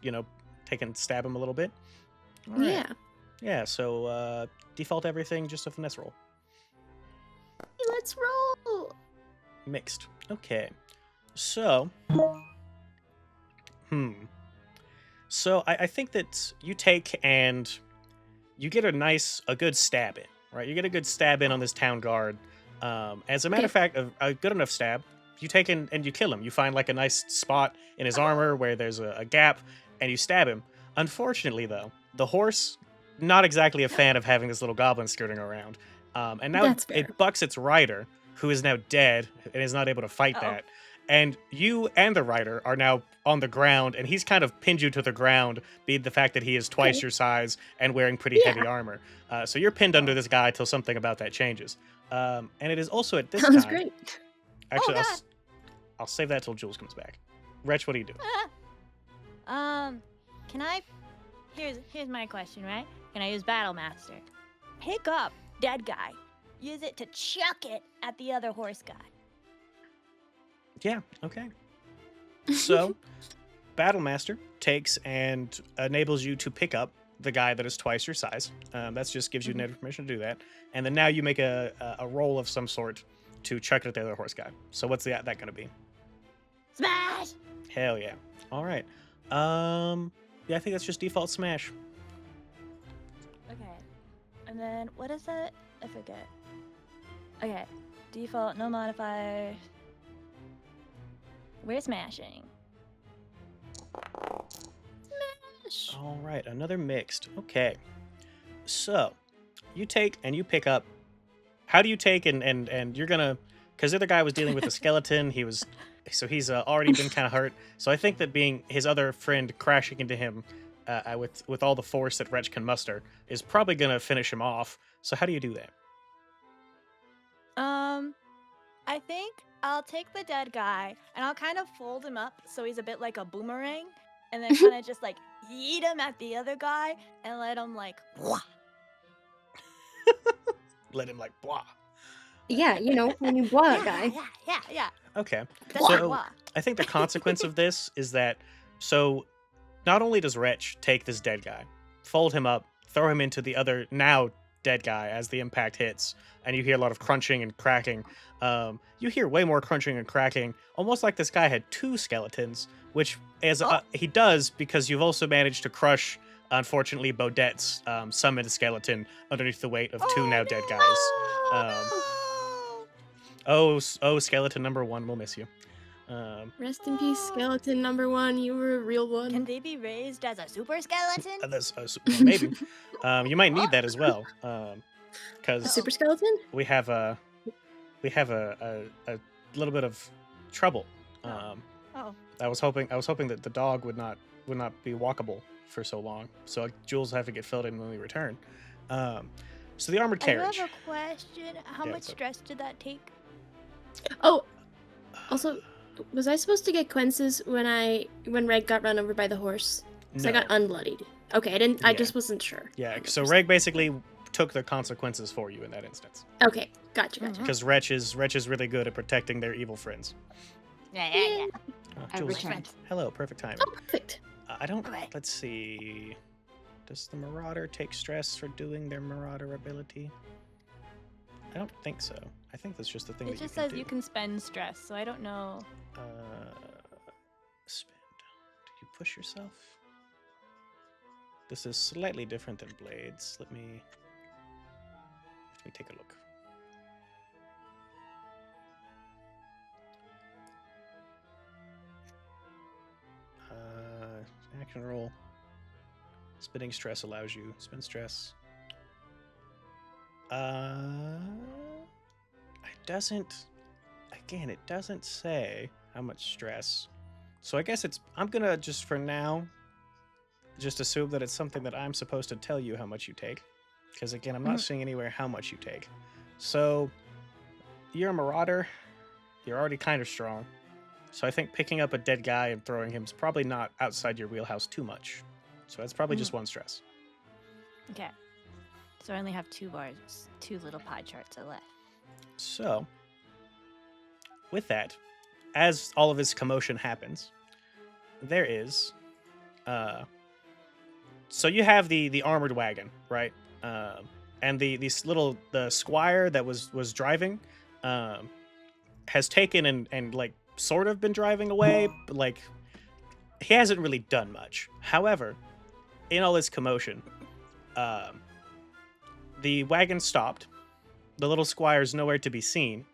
stab him a little bit. All right. Yeah. Yeah, so default everything, just a finesse roll. Let's roll. Mixed. Okay. So, So I think that you take and you get a good stab in, right? You get a good stab in on this town guard. As a matter of fact, a good enough stab, you take in and you kill him. You find like a nice spot in his armor where there's a gap, and you stab him. Unfortunately, though, the horse, not exactly a fan of having this little goblin skirting around. And now That's fair. it bucks its rider, who is now dead and is not able to fight Uh-oh. that. And you and the rider are now on the ground, and he's kind of pinned you to the ground, being the fact that he is twice Okay. your size and wearing pretty Yeah. heavy armor. So you're pinned under this guy till something about that changes. And it is also at this Sounds time. great. Actually, Oh, I'll God. I'll save that till Jules comes back. Wretch, what do you do? Can I? Here's my question, right? Can I use Battle Master? Pick up dead guy, use it to chuck it at the other horse guy. Yeah, okay. So, Battle Master takes and enables you to pick up the guy that is twice your size. That just gives you net permission to do that. And then now you make a roll of some sort to chuck it at the other horse guy. So what's that going to be? Smash! Hell yeah. All right. Yeah, I think that's just default smash. Okay. And then what is that? I forget. Okay. Default, no modifier. We're smashing. All right, another mixed. Okay. So, you take and you pick up. How do you take and you're gonna, because the other guy was dealing with a skeleton. He's already been kind of hurt. So I think that being his other friend crashing into him with all the force that Wretch can muster is probably gonna finish him off. So how do you do that? I think I'll take the dead guy and I'll kind of fold him up so he's a bit like a boomerang, and then kind of just like yeet him at the other guy and let him like. Wah. Let him like blah. Yeah, you know, when you blow a guy. Yeah. Okay. That's So wah. I think the consequence of this is that not only does Wretch take this dead guy, fold him up, throw him into the other now dead guy as the impact hits, and you hear a lot of crunching and cracking. You hear way more crunching and cracking, almost like this guy had two skeletons, which he does because you've also managed to crush, unfortunately, Bodette's summoned skeleton underneath the weight of two now dead guys. Oh, skeleton number one, we'll miss you. Rest in peace, skeleton number one. You were a real one. Can they be raised as a super skeleton? Maybe. You might need that as well, A because super skeleton? we have a little bit of trouble. Oh. I was hoping that the dog would not be walkable for so long. So Jules will have to get filled in when we return. So the armored carriage. I have a question. How Yeah, much what's up? stress did that take? Oh, also, was I supposed to get Quences when Reg got run over by the horse? Because I No. got unbloodied. Okay, I didn't. I Yeah. just wasn't sure. Yeah. So Reg basically took the consequences for you in that instance, Okay, gotcha. because Wretch is really good at protecting their evil friends. Yeah. I Jules, returned. hello, perfect timing. Oh, perfect. I don't. Okay. Let's see. Does the Marauder take stress for doing their Marauder ability? I don't think so. I think that's just the thing It that just you can says you do. can spend stress, so I don't know. Spend. Did you push yourself? This is slightly different than Blades. Let me take a look. Action roll. Spinning stress allows you spin stress. It doesn't. Again, it doesn't say how much stress. So I guess I'm gonna just for now, just assume that it's something that I'm supposed to tell you how much you take, because again, I'm not seeing anywhere how much you take. So you're a Marauder. You're already kind of strong. So I think picking up a dead guy and throwing him is probably not outside your wheelhouse too much. So that's probably just one stress. Okay. So I only have 2 bars, 2 little pie charts are left. So, with that, as all of this commotion happens, there is, so you have the armored wagon, right? And the squire that was driving, has taken and like sort of been driving away, but like he hasn't really done much. However, in all this commotion, the wagon stopped. The little squire's nowhere to be seen.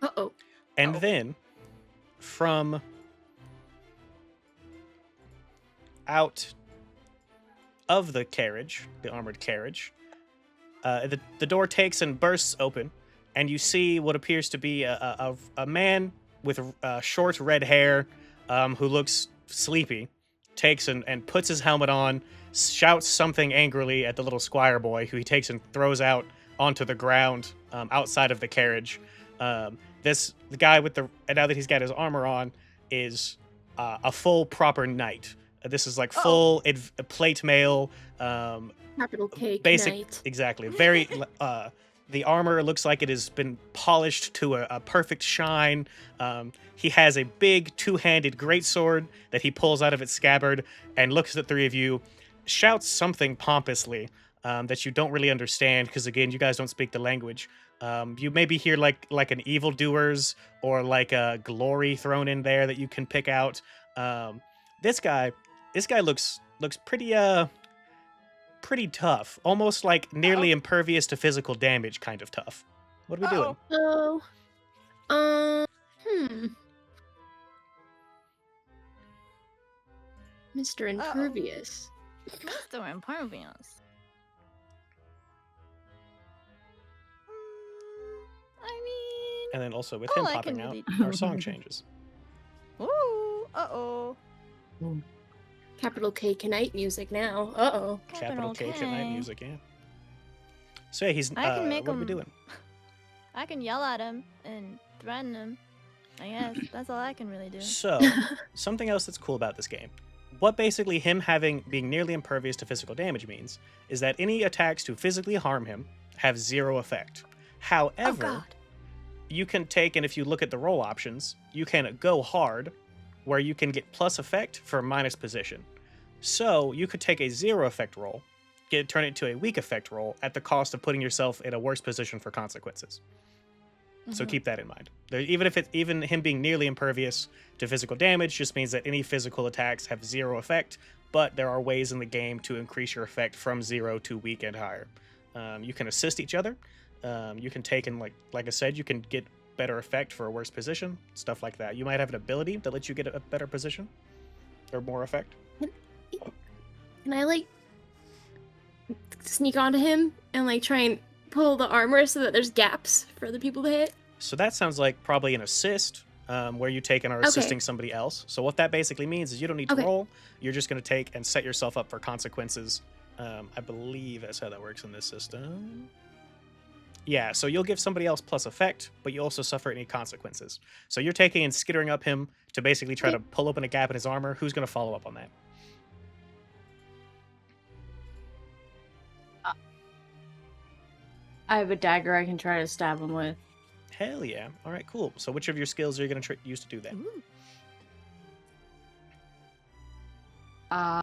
Uh-oh. And then, from out of the carriage, the armored carriage, the door takes and bursts open, and you see what appears to be a man with short red hair, who looks sleepy, takes and puts his helmet on, shouts something angrily at the little squire boy, who he takes and throws out onto the ground outside of the carriage. the guy with and now that he's got his armor on, is a full proper knight. This is like full plate mail, Capital K basic, Knight. exactly. Very, the armor looks like it has been polished to a perfect shine. He has a big two-handed greatsword that he pulls out of its scabbard and looks at the three of you, shouts something pompously that you don't really understand because, again, you guys don't speak the language. You maybe hear like an evildoers or like a glory thrown in there that you can pick out. This guy looks pretty tough, almost like nearly impervious to physical damage kind of tough. What are we doing? So, Mr. Impervious. Mr. Impervious. I mean, And then also with all him I popping can out, really our song changes. ooh, uh-oh. Capital K Knight music now. Uh-oh. Capital K Night music, yeah. So yeah, he's. I can make what are we him- doing? I can yell at him and threaten him. I guess that's all I can really do. So something else that's cool about this game. What basically him being nearly impervious to physical damage means is that any attacks to physically harm him have 0 effect. However, God. you can take, and if you look at the roll options, you can go hard, where you can get plus effect for minus position. So you could take a 0 effect roll, turn it to a weak effect roll at the cost of putting yourself in a worse position for consequences. So keep that in mind. Even him being nearly impervious to physical damage just means that any physical attacks have 0 effect, but there are ways in the game to increase your effect from 0 to weak and higher. You can assist each other. You can take and like I said, you can get better effect for a worse position, stuff like that. You might have an ability that lets you get a better position or more effect. Can I like sneak onto him and like try and pull the armor so that there's gaps for other people to hit? So that sounds like probably an assist, where you take and are assisting somebody else. So what that basically means is you don't need to roll. You're just going to take and set yourself up for consequences. I believe that's how that works in this system. Yeah, so you'll give somebody else plus effect, but you also suffer any consequences. So you're taking and skittering up him to basically try to pull open a gap in his armor. Who's going to follow up on that? I have a dagger I can try to stab him with. Hell yeah. All right, cool. So which of your skills are you going to use to do that? Ooh. I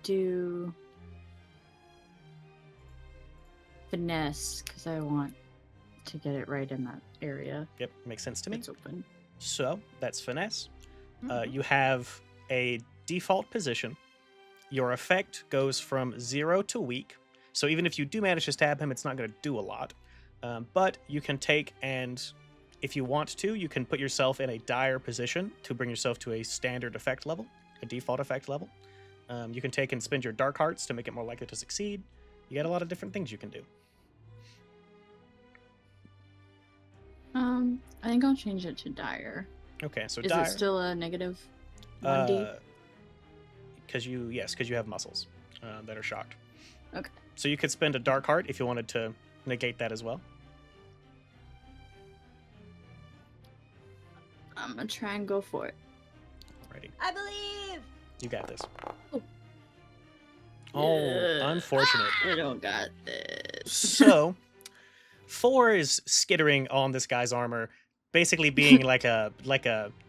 do finesse because I want to get it right in that area. Yep, makes sense to me. It's open. So that's finesse. Mhm. You have a default position. Your effect goes from 0 to weak. So even if you do manage to stab him, it's not going to do a lot. But you can take and, if you want to, you can put yourself in a dire position to bring yourself to a standard effect level, a default effect level. You can take and spend your dark hearts to make it more likely to succeed. You got a lot of different things you can do. I think I'll change it to dire. Okay, so Is dire. it still a negative 1d? Because you have muscles that are shocked. Okay. So you could spend a dark heart if you wanted to negate that as well. I'm gonna try and go for it. Righty, I believe. you got this. Oh. Oh, Yeah. unfortunate. I don't got this. So, 4 is skittering on this guy's armor, basically being like a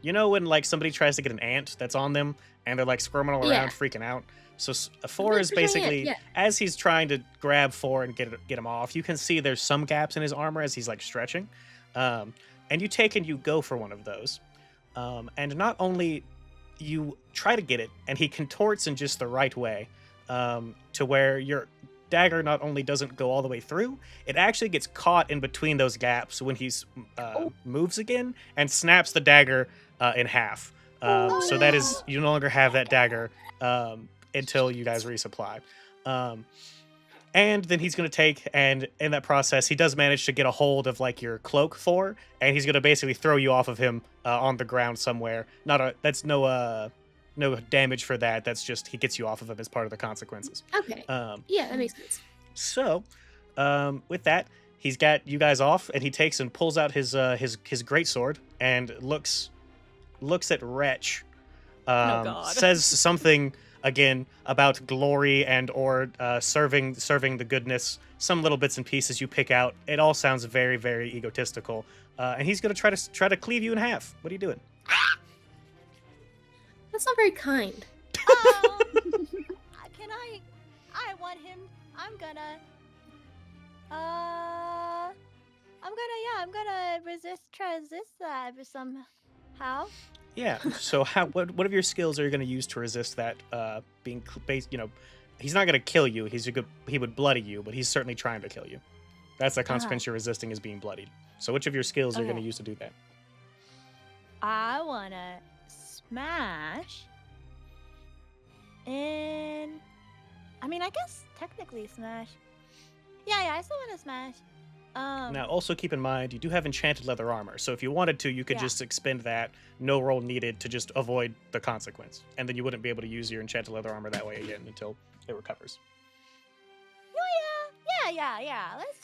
you know when like somebody tries to get an ant that's on them and they're like squirming all around, Yeah. freaking out. So 4 is Like a giant, basically yeah. as he's trying to grab 4 and get him off. You can see there's some gaps in his armor as he's like stretching, and you take and you go for one of those, and not only you try to get it, and he contorts in just the right way, to where your dagger not only doesn't go all the way through, it actually gets caught in between those gaps when he's moves again and snaps the dagger in half. So that is, you no longer have that dagger until you guys resupply. And then he's going to take, and in that process, he does manage to get a hold of like your cloak 4, and he's going to basically throw you off of him on the ground somewhere. That's no damage for that. That's just he gets you off of him as part of the consequences. Okay. Um, Yeah, that makes sense. so, with that, he's got you guys off, and he takes and pulls out his greatsword and looks at Wretch. God. Says something again about glory and or serving the goodness. Some little bits and pieces you pick out. It all sounds very, very egotistical. And he's gonna try to cleave you in half. What are you doing? That's not very kind. Can I want him. I'm gonna try to resist that somehow. Yeah. So what of your skills are you gonna use to resist that? Being based, he's not gonna kill you. He would bloody you, but he's certainly trying to kill you. That's the consequence you're resisting, is being bloodied. So which of your skills are you gonna use to do that? I wanna smash. And I mean, I guess technically smash. Yeah, I still wanna smash. Now, also keep in mind, you do have enchanted leather armor, so if you wanted to, you could Yeah. just expend that, no roll needed, to just avoid the consequence. And then you wouldn't be able to use your enchanted leather armor that way again until it recovers. Oh yeah. Let's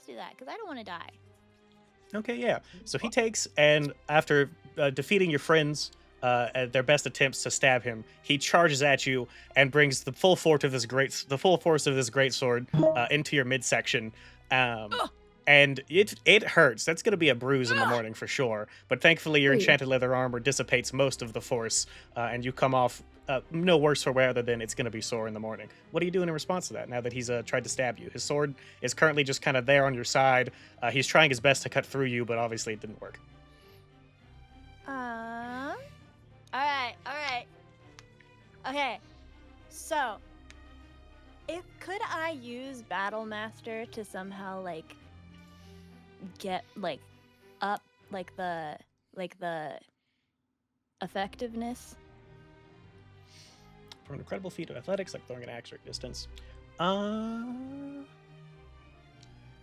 do that, because I don't want to die. Okay, yeah. So he takes, and after defeating your friends at their best attempts to stab him, he charges at you and brings the full force of this great sword into your midsection. And it hurts. That's going to be a bruise in the morning for sure. But thankfully, your Ooh. enchanted leather armor dissipates most of the force, and you come off no worse for wear other than it's going to be sore in the morning. What are you doing in response to that now that he's tried to stab you? His sword is currently just kind of there on your side. He's trying his best to cut through you, but obviously it didn't work. All right. Okay, so Could I use Battle Master to somehow get up the effectiveness? For an incredible feat of athletics, like throwing an axe at distance.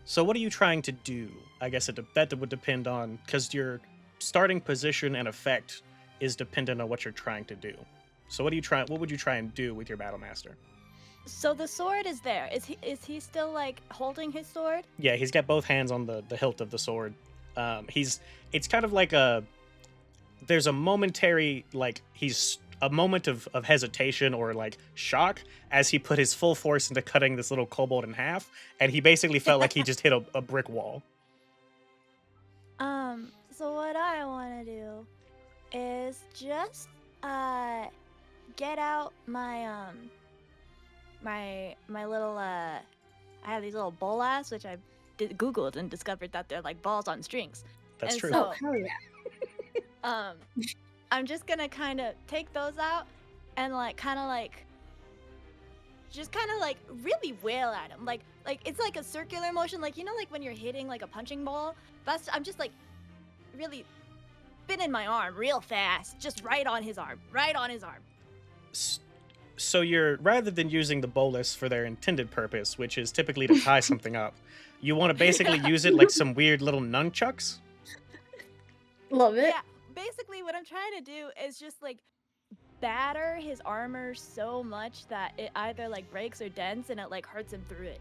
So what are you trying to do? I guess that would depend on, because your starting position and effect is dependent on what you're trying to do. So what would you try and do with your Battle Master? So the sword is there. Is he still holding his sword? Yeah, he's got both hands on the hilt of the sword. It's kind of like there's a momentary, he's a moment of hesitation or shock as he put his full force into cutting this little kobold in half, and he basically felt like he just hit a brick wall. So what I want to do is just get out my my little I have these little bolas, which I googled and discovered that they're like balls on strings. That's And true. so- Hell yeah. I'm just gonna kind of take those out and just kind of really wail at him. Like it's like a circular motion, like when you're hitting a punching ball. I'm just really spinning my arm real fast, just right on his arm. So you're, rather than using the bolus for their intended purpose, which is typically to tie something up, you want to basically use it like some weird little nunchucks? Love it. Yeah, basically what I'm trying to do is just batter his armor so much that it either breaks or dents and it hurts him through it.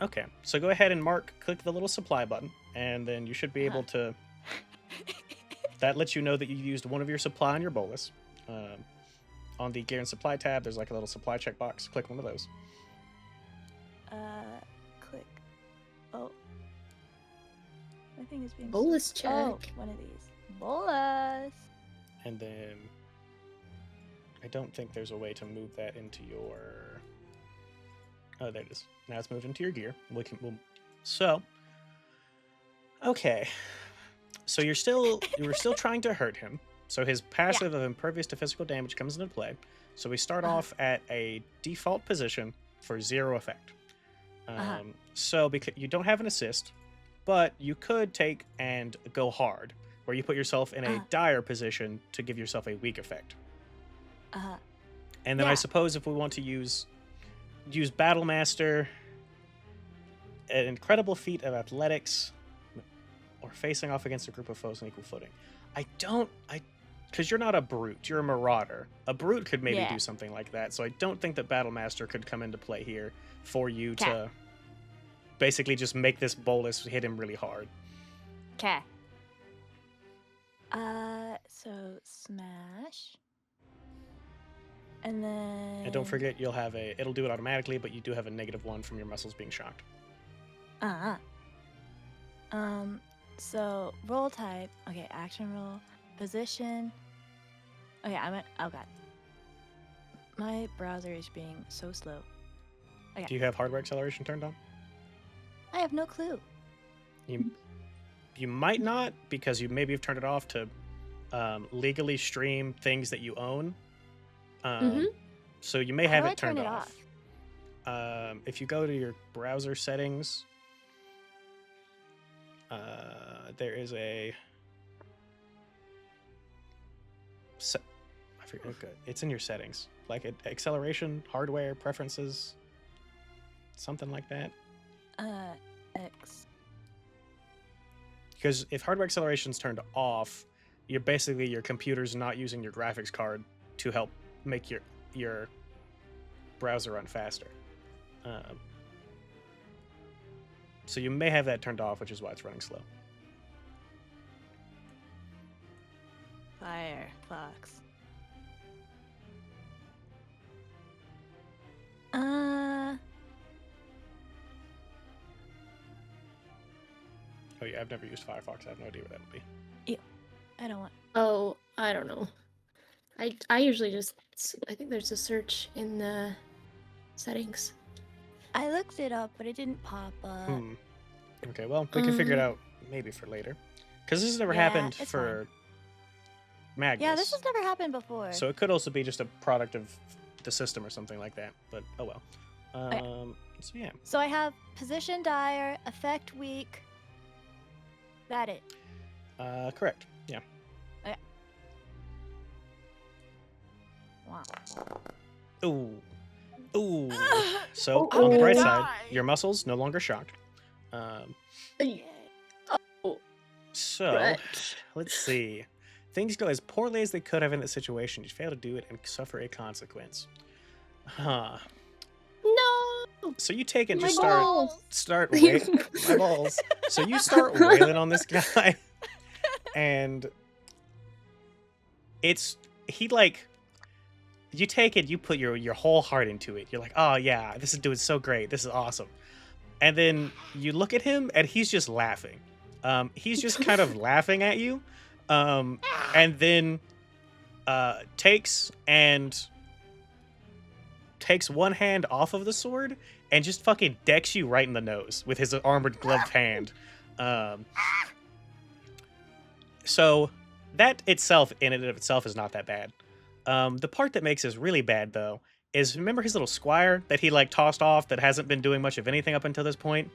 Okay, so go ahead and click the little supply button, and then you should be able to, that lets you know that you used one of your supply on your bolus. On the gear and supply tab, there's a little supply checkbox. Click one of those. Click. Oh. My thing is being Bolus check. Oh, one of these. Bolus. And then I don't think there's a way to move that into your... Oh, there it is. Now it's moved into your gear. So, okay. So you were still trying to hurt him. So his passive of impervious to physical damage comes into play. So we start off at a default position for 0 effect. So because you don't have an assist, but you could take and go hard, where you put yourself in a dire position to give yourself a weak effect. And then I Yeah. suppose if we want to use Battle Master, an incredible feat of athletics, or facing off against a group of foes on equal footing. because you're not a brute, you're a marauder. A brute could maybe Yeah. do something like that. So I don't think that Battlemaster could come into play here for you Okay. to basically just make this bolus hit him really hard. Okay. So smash. And then. And don't forget, you'll have it'll do it automatically, but you do have a -1 from your muscles being shocked. So roll type. Okay, action roll. Position. Okay, oh god. My browser is being so slow. Okay. Do you have hardware acceleration turned on? I have no clue. You might not, because you maybe have turned it off to legally stream things that you own. So you may How have do it I turn turned it off. If you go to your browser settings, there is a. I forget. Okay, it's in your settings, like acceleration, hardware preferences, something like that. X. Because if hardware acceleration's turned off, you're basically your computer's not using your graphics card to help make your browser run faster. So you may have that turned off, which is why it's running slow. Firefox. Oh yeah, I've never used Firefox. I have no idea what that would be. I don't want. Oh, I don't know. I usually just I think there's a search in the settings. I looked it up, but it didn't pop up. Okay, well, we can figure it out maybe for later. Because this has never Yeah, happened it's for Magnus. Yeah, this has never happened before. So it could also be just a product of the system or something like that. But oh well. So yeah. So I have position dire, effect weak. That it. Correct. Yeah. Wow. Ooh. Ooh. So Oh, on the oh, bright oh. side, your muscles no longer shocked. So Right. let's see. Things go as poorly as they could have in that situation. You fail to do it and suffer a consequence. Huh. No. So you take and My just balls. start my balls. So you start wailing on this guy, and he like. You take it, you put your whole heart into it. You're like, oh yeah, this is doing so great. This is awesome. And then you look at him, and he's just laughing. He's just kind of laughing at you, and then takes one hand off of the sword and just fucking decks you right in the nose with his armored gloved hand. So that itself, in and of itself, is not that bad. The part that makes this really bad, though, is remember his little squire that he like tossed off that hasn't been doing much of anything up until this point?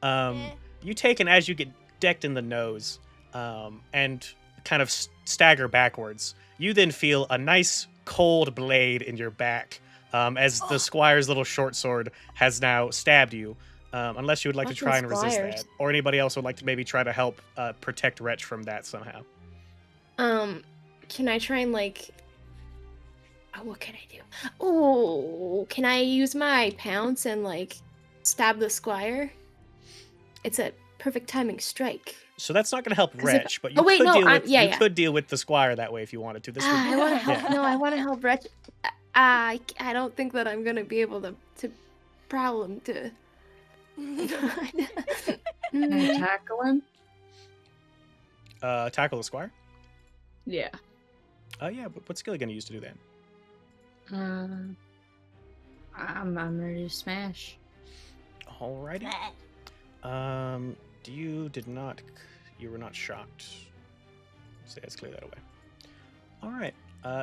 You take and as you get decked in the nose and kind of stagger backwards, you then feel a nice cold blade in your back as the squire's little short sword has now stabbed you. Unless you would like to Fucking try and resist squires. that, or anybody else would like to maybe try to help protect Wretch from that somehow. Can I try and like? Oh, what can I do? Oh, can I use my pounce and like stab the squire? It's a perfect timing strike. So that's not going to help 'Cause if- Wretch, but you Oh, wait, could no, deal I'm- with yeah, you yeah. could deal with the squire that way if you wanted to. This would I want to help. Yeah. No, I want to help Wretch. I don't think that I'm gonna be able to problem to. Can I tackle him? tackle the squire. Yeah. Yeah. What skill are you going to use to do that? I'm ready to smash. Alrighty. You were not shocked. So let's clear that away. All right.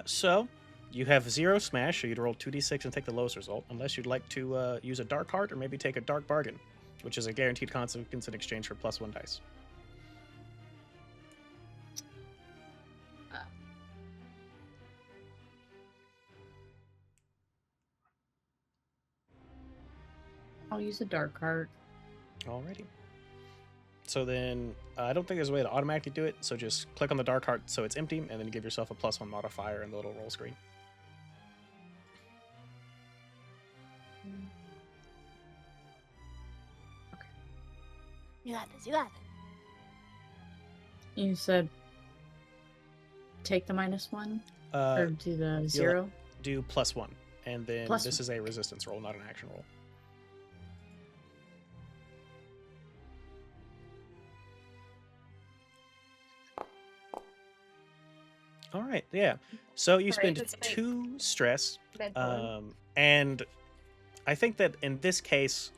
So you have 0 smash, so you'd roll 2d6 and take the lowest result, unless you'd like to use a dark heart or maybe take a dark bargain, which is a guaranteed consequence in exchange for +1 dice. I'll use a dark heart. Alrighty. So then I don't think there's a way to automatically do it. So just click on the dark heart so it's empty, and then give yourself a +1 modifier in the little roll screen. You got this. You got this. You said take the -1 or Uh, do the 0. do +1, and then +1. this is a resistance roll, not an action roll. All right, yeah. So you All right, spend that's nice. 2 stress, Bed pollen. and I think that in this case,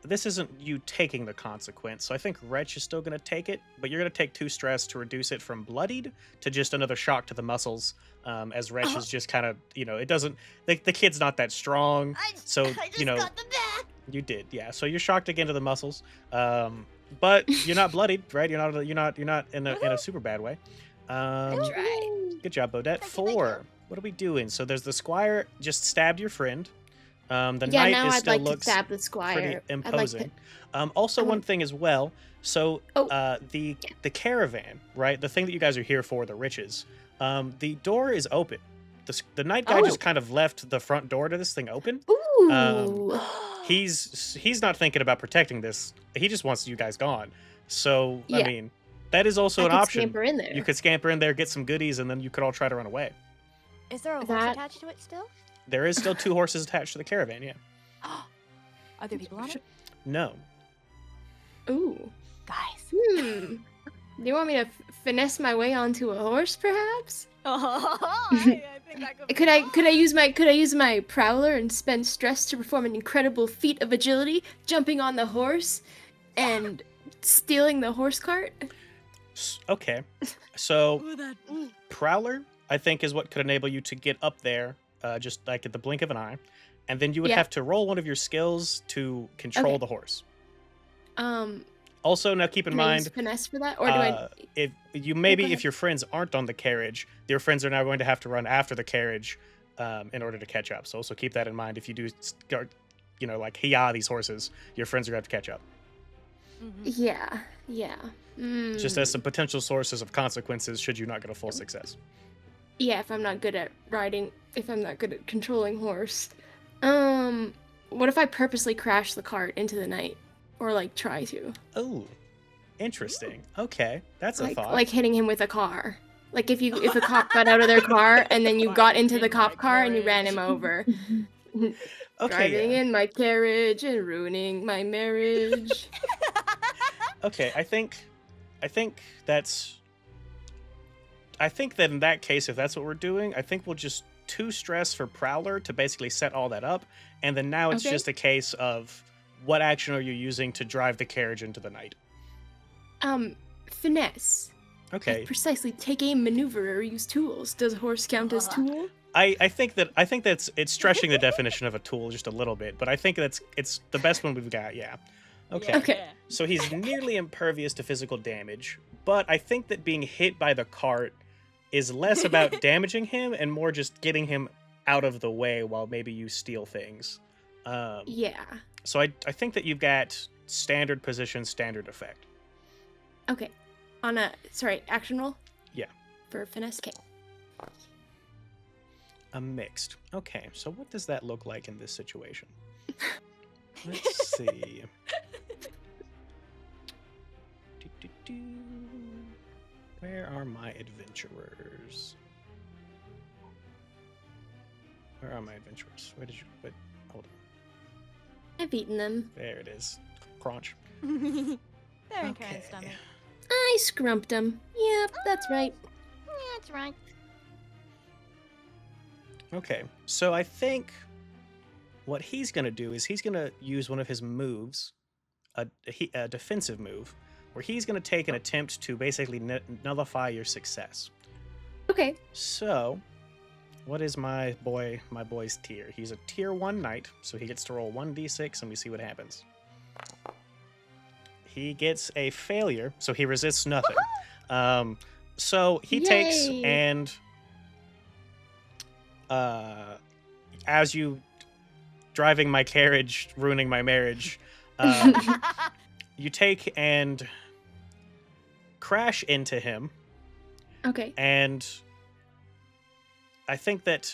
this isn't you taking the consequence. So I think Wretch is still going to take it, but you're going to take 2 stress to reduce it from bloodied to just another shock to the muscles. As Wretch is just kind of, it doesn't. The kid's not that strong, so I just got the back. you did, yeah. So you're shocked again to the muscles, but you're not bloodied, right? You're not in a super bad way. That's right. Good job, Bodette. Thank you, 4. What are we doing? So there's the squire just stabbed your friend. The Yeah, knight now is I'd still like to looks stab the pretty squire. I'd like imposing. to. Also, I one want- thing as well. So Oh. the caravan, right? The thing that you guys are here for, the riches. The door is open. The night guy just Oh. kind of left the front door to this thing open. Ooh. He's not thinking about protecting this. He just wants you guys gone. So I Yeah. mean, that is also I an could option. scamper in there. You could scamper in there, get some goodies, and then you could all try to run away. Is there a horse That- attached to it still? There is still 2 horses attached to the caravan. Yeah. Are there people on it? No. Ooh. Guys. Do you want me to finesse my way onto a horse, perhaps? I think that could be Could I use my prowler and spend stress to perform an incredible feat of agility, jumping on the horse and stealing the horse cart? Okay. So Ooh, that. Ooh. Prowler, I think, is what could enable you to get up there, just like at the blink of an eye, and then you would Yeah. have to roll one of your skills to control Okay. the horse. Um, Also, now keep in can I use mind, finesse for that, or do I? if you go maybe ahead. if your friends aren't on the carriage, your friends are now going to have to run after the carriage in order to catch up. So also keep that in mind. If you do start, like these horses, your friends are going to have to catch up. Yeah, yeah. Just as some potential sources of consequences should you not get a full success. Yeah, if I'm not good at riding, if I'm not good at controlling horse. What if I purposely crash the cart into the night, or like try to, Oh, interesting. Okay, that's a like thought. like hitting him with a car? Like if a cop got out of their car and then you got into the cop car and you ran him over, okay, driving yeah. in my carriage and ruining my marriage. Okay, I think that's. I think that in that case, if that's what we're doing, I think we'll just 2 stress for Prowler to basically set all that up, and then now it's Okay. just a case of what action are you using to drive the carriage into the night. Finesse. Okay, Precisely. Take aim, maneuver, or use tools. Does horse count as tool? I think that's it's stretching the definition of a tool just a little bit, but I think it's the best one we've got. Yeah. Okay. Okay. So he's nearly impervious to physical damage, but I think that being hit by the cart is less about damaging him and more just getting him out of the way while maybe you steal things. Yeah. So I think that you've got standard position, standard effect. Okay. Action roll? Yeah. For finesse. Okay. A mixed. Okay, so what does that look like in this situation? Let's see. Do-do-do. Where are my adventurers? Where are my adventurers? Hold on. I've eaten them. There it is. Crunch. They're in Okay. Karen's stomach. I scrumped them. Yep, that's right. Yeah, that's right. Okay, so I think what he's going to do is he's going to use one of his moves, a defensive move, where he's going to take an attempt to basically nullify your success. Okay. So, what is my boy's tier? He's a tier 1 knight, so he gets to roll 1d6 and we see what happens. He gets a failure, so he resists nothing. So he takes Yay. and as you driving my carriage, ruining my marriage, you take and crash into him, Okay. and I think that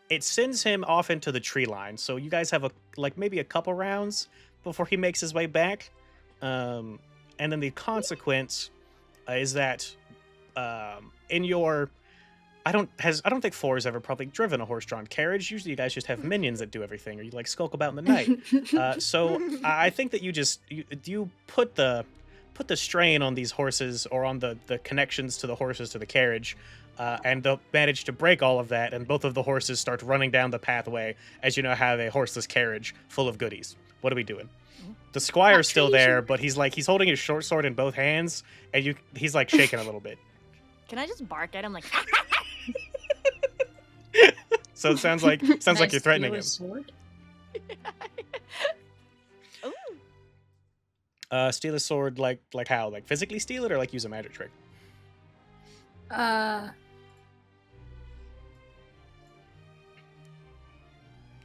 it sends him off into the tree line. So you guys have maybe a couple rounds before he makes his way back. And then the consequence is that in your I don't think Four has ever probably driven a horse-drawn carriage. Usually you guys just have minions that do everything, or you like skulk about in the night. So I think that you put the strain on these horses, or on the connections to the horses to the carriage, and they'll manage to break all of that, and both of the horses start running down the pathway as you now have a horseless carriage full of goodies. What are we doing? The squire's still there, but he's holding his short sword in both hands, and he's like shaking a little bit. Can I just bark at him like? So it sounds like you're threatening him. Sword? Ooh. Steal a sword like how? Like physically steal it, or like use a magic trick? I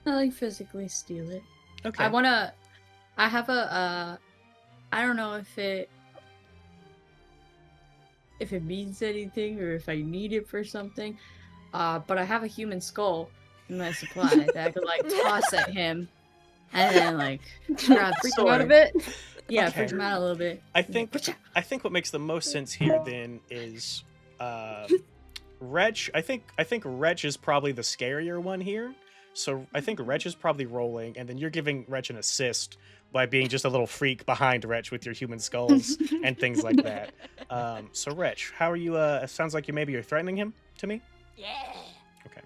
like physically steal it. Okay. I have a I don't know if it means anything or if I need it for something. But I have a human skull in my supply that I could like toss at him and then like grab the Freaking sword. out a bit. Yeah, Okay. freak him out a little bit. I think what makes the most sense here then is Wretch. I think Wretch is probably the scarier one here. So I think Wretch is probably rolling, and then you're giving Wretch an assist by being just a little freak behind Wretch with your human skulls and things like that. So Wretch, how are you? It sounds like you're threatening him to me. Yeah. Okay.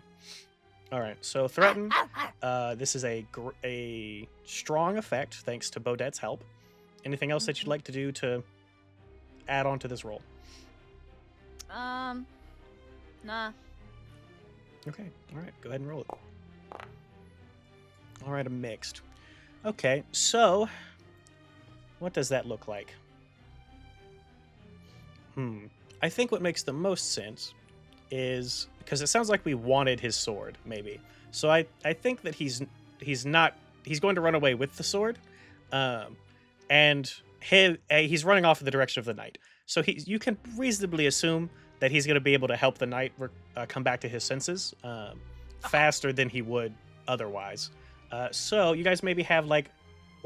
All right. So threaten. Ow, ow, ow. This is a strong effect thanks to Bodette's help. Anything else that you'd like to do to add on to this roll? Nah. Okay. All right. Go ahead and roll it. All right. A mixed. Okay. So, what does that look like? I think what makes the most sense is because it sounds like we wanted his sword, maybe. So I think that he's going to run away with the sword, and he's running off in the direction of the knight. So you can reasonably assume that he's going to be able to help the knight come back to his senses faster than he would otherwise. So you guys maybe have like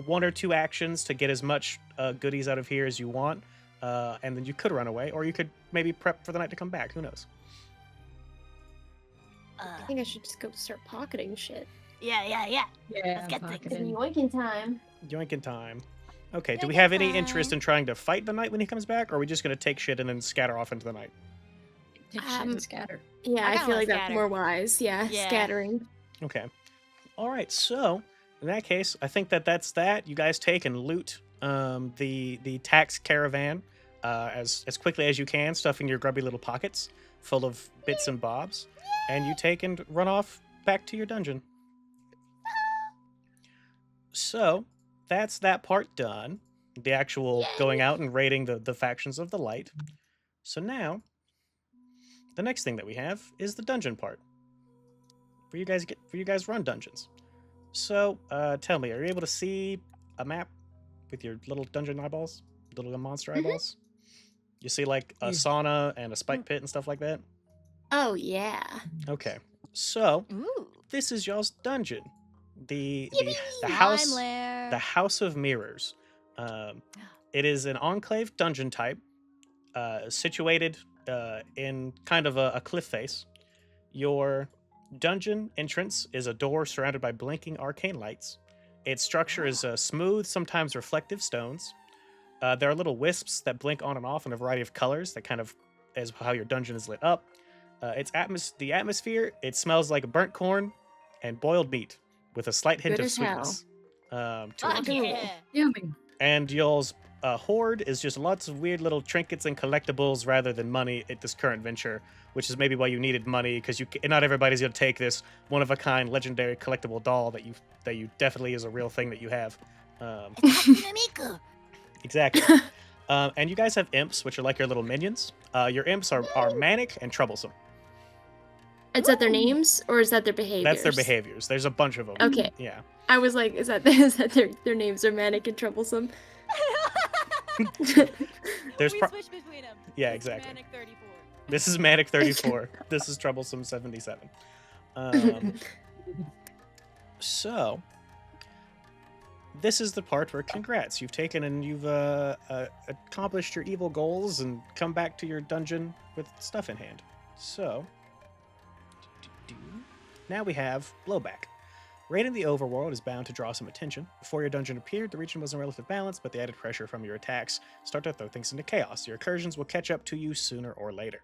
1 or 2 actions to get as much goodies out of here as you want, and then you could run away, or you could maybe prep for the knight to come back. Who knows? I think I should just go start pocketing shit. Yeah. Yeah, Let's get fuck things. it. yoinking time. Yoinking time. Okay, do we Yoinking have any interest time. in trying to fight the knight when he comes back, or are we just going to take shit and then scatter off into the night? Take shit and scatter. Yeah, I I kinda feel wanna like that's scatter. more wise. Yeah, Yeah. scattering. Okay. All right, so in that case, I think that's that. You guys take and loot the tax caravan as quickly as you can, stuffing your grubby little pockets full of bits and bobs, and you take and run off back to your dungeon. So that's that part done. The actual going out and raiding the factions of the light. So now, the next thing that we have is the dungeon part. For you guys run dungeons. So tell me, are you able to see a map with your little dungeon eyeballs, little monster eyeballs? You see like a sauna and a spike pit and stuff like that. Oh yeah. Okay, so Ooh. this is y'all's dungeon. The Time house. lair. The House of Mirrors. It is an enclave dungeon type, situated in kind of a cliff face. Your dungeon entrance is a door surrounded by blinking arcane lights. Its structure is smooth, sometimes reflective stones. There are little wisps that blink on and off in a variety of colors. That kind of is how your dungeon is lit up. The atmosphere, it smells like burnt corn and boiled meat with a slight hint Good of as hell. sweetness to Fuck it. yeah. Yummy. And y'all's hoard is just lots of weird little trinkets and collectibles rather than money at this current venture, which is maybe why you needed money, because not everybody's going to take this one-of-a-kind legendary collectible doll that you definitely is a real thing that you have. It's Hatsune Miku. Exactly. And you guys have imps, which are like your little minions. Your imps are manic and troublesome. Is that their names or is that their behaviors? That's their behaviors. There's a bunch of them. Okay. Yeah. I was like, is that their names are manic and troublesome? There's we pro- switch between them. Yeah, This is exactly. Manic 34. This is Manic 34. This is Troublesome 77. So, this is the part where congrats, you've taken and you've accomplished your evil goals and come back to your dungeon with stuff in hand. So, now we have Blowback. Raid in the overworld is bound to draw some attention. Before your dungeon appeared, the region was in relative balance, but the added pressure from your attacks start to throw things into chaos. Your incursions will catch up to you sooner or later.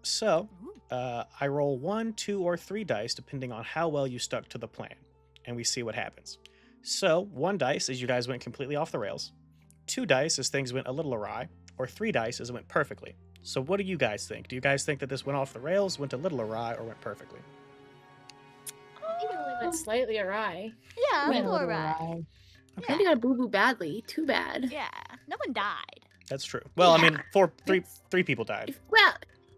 So, I roll 1, 2, or 3 dice depending on how well you stuck to the plan, and we see what happens. So, 1 dice is you guys went completely off the rails, 2 dice is things went a little awry, or 3 dice is it went perfectly. So, what do you guys think? Do you guys think that this went off the rails, went a little awry, or went perfectly? I think it only went slightly awry. Yeah, Went I'm a all little right. awry. I think I boo boo badly. Too bad. Yeah, no one died. That's true. Well, I mean, It's- 3 people died. Well,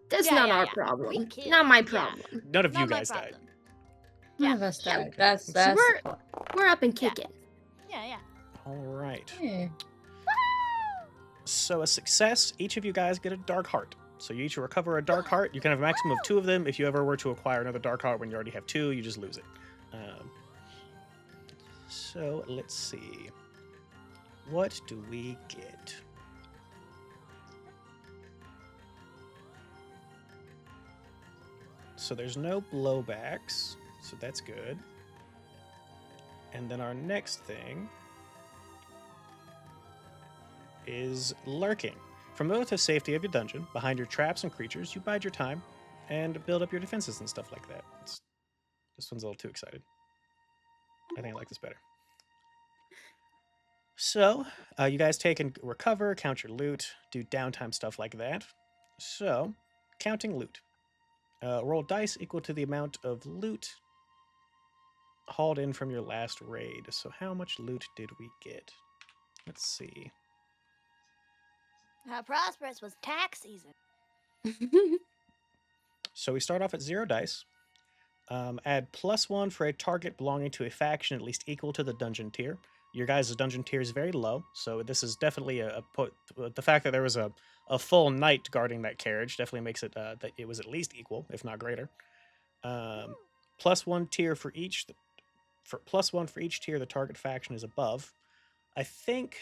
that's Yeah, not yeah, our yeah. problem. We killed. Not my Yeah. problem. None of Not you my guys died. problem. None Yeah. of us Yeah. died. That's So we're- the point. We're up and kicking. Yeah. All right. Yeah. So a success, each of you guys get a dark heart. So you each recover a dark heart. You can have a maximum of 2 of them. If you ever were to acquire another dark heart when you already have 2, you just lose it. So let's see. What do we get? So there's no blowbacks, so that's good. And then our next thing is lurking. From the relative safety of your dungeon, behind your traps and creatures, you bide your time and build up your defenses and stuff like that. This one's a little too excited. I think I like this better. So, you guys take and recover, count your loot, do downtime stuff like that. So, counting loot. Roll dice equal to the amount of loot hauled in from your last raid. So, how much loot did we get? Let's see. How prosperous was tax season? So we start off at 0 dice. Add +1 for a target belonging to a faction at least equal to the dungeon tier. Your guys' dungeon tier is very low, so this is definitely the fact that there was a full knight guarding that carriage definitely makes it that it was at least equal, if not greater. +1 tier for each. For +1 for each tier the target faction is above. I think,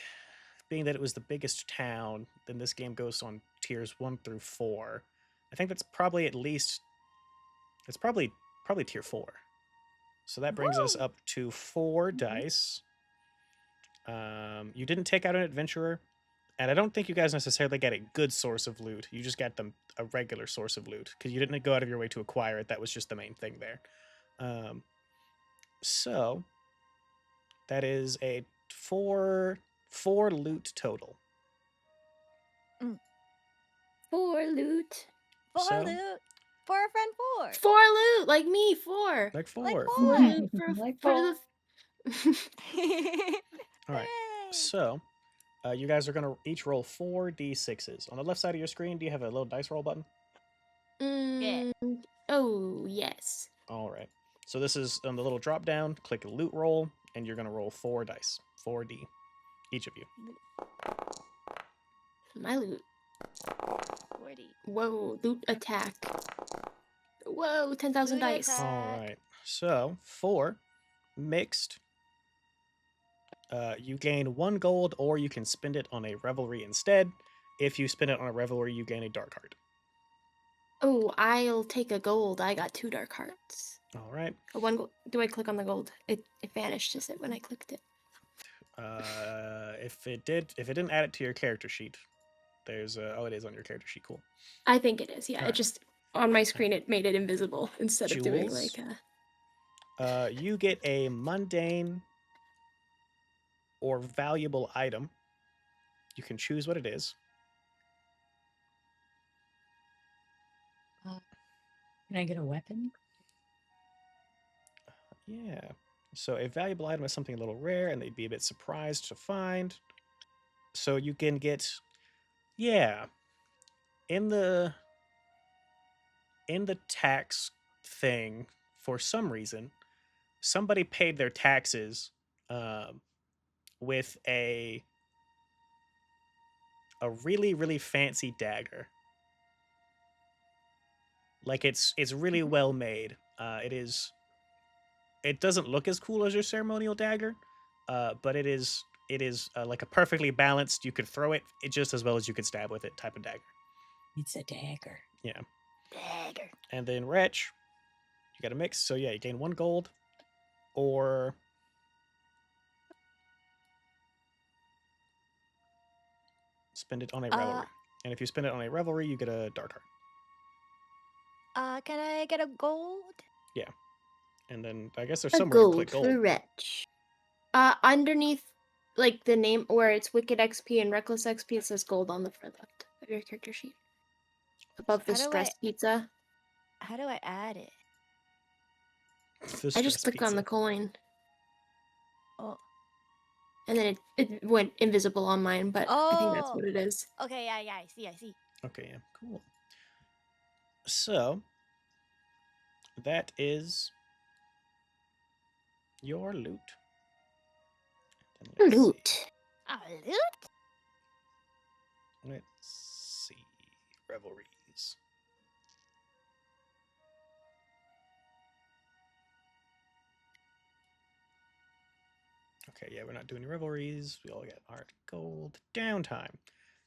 being that it was the biggest town, then this game goes on tiers 1 through 4. I think that's probably at least. It's probably tier 4. So that brings us up to 4 dice. You didn't take out an adventurer, and I don't think you guys necessarily got a good source of loot. You just got them a regular source of loot because you didn't go out of your way to acquire it. That was just the main thing there. So that is a 4 loot total. 4 loot. For So? loot. For a friend 4. 4 loot, like me. 4. Like 4. Like 4 4. loot for, Like for four. the. All right. So, you guys are going to each roll 4d6s. On the left side of your screen, do you have a little dice roll button? Mm, oh yes. All right. So this is on the little drop down. Click loot roll, and you're going to roll 4 dice. 4d. Each of you. My loot. 40. Whoa, loot attack. Whoa, 10,000 Loot dice. attack. All right. So, 4 mixed. You gain 1 gold, or you can spend it on a revelry instead. If you spend it on a revelry, you gain a dark heart. Oh, I'll take a gold. I got 2 dark hearts. All right. One gold. Do I click on the gold? It vanished, is it, when I clicked it? If it didn't add it to your character sheet, there's it is on your character sheet. Cool. I think it is, yeah. It Alright. just, on my screen, it made it invisible instead of doing Jewels? like You get a mundane or valuable item. You can choose what it is. Can I get a weapon? Yeah. So a valuable item is something a little rare, and they'd be a bit surprised to find. So you can get, yeah, in the tax thing, for some reason, somebody paid their taxes with a a really, really fancy dagger. Like it's really well made. It doesn't look as cool as your ceremonial dagger, but it is like a perfectly balanced. You could throw it just as well as you could stab with it type of dagger. It's a dagger. Yeah. Dagger. And then Wretch, you got a mix. So yeah, you gain 1 gold, or spend it on a revelry. And if you spend it on a revelry, you get a dart heart. Can I get a gold? And then I guess there's A somewhere you gold click for gold. Wretch. Underneath, like the name where it's Wicked XP and Reckless XP, it says gold on the far left of your character sheet, above the How do stress pizza. How do I add it? The I just stress clicked on the pizza. coin, Oh, and then it went invisible on mine, but I think that's Oh. what it is. Okay, yeah, I see. Okay, yeah, cool. So that is your loot. Then let's Loot. see. A loot? Let's see. Revelries. Okay, yeah, we're not doing revelries. We all get art gold. Downtime.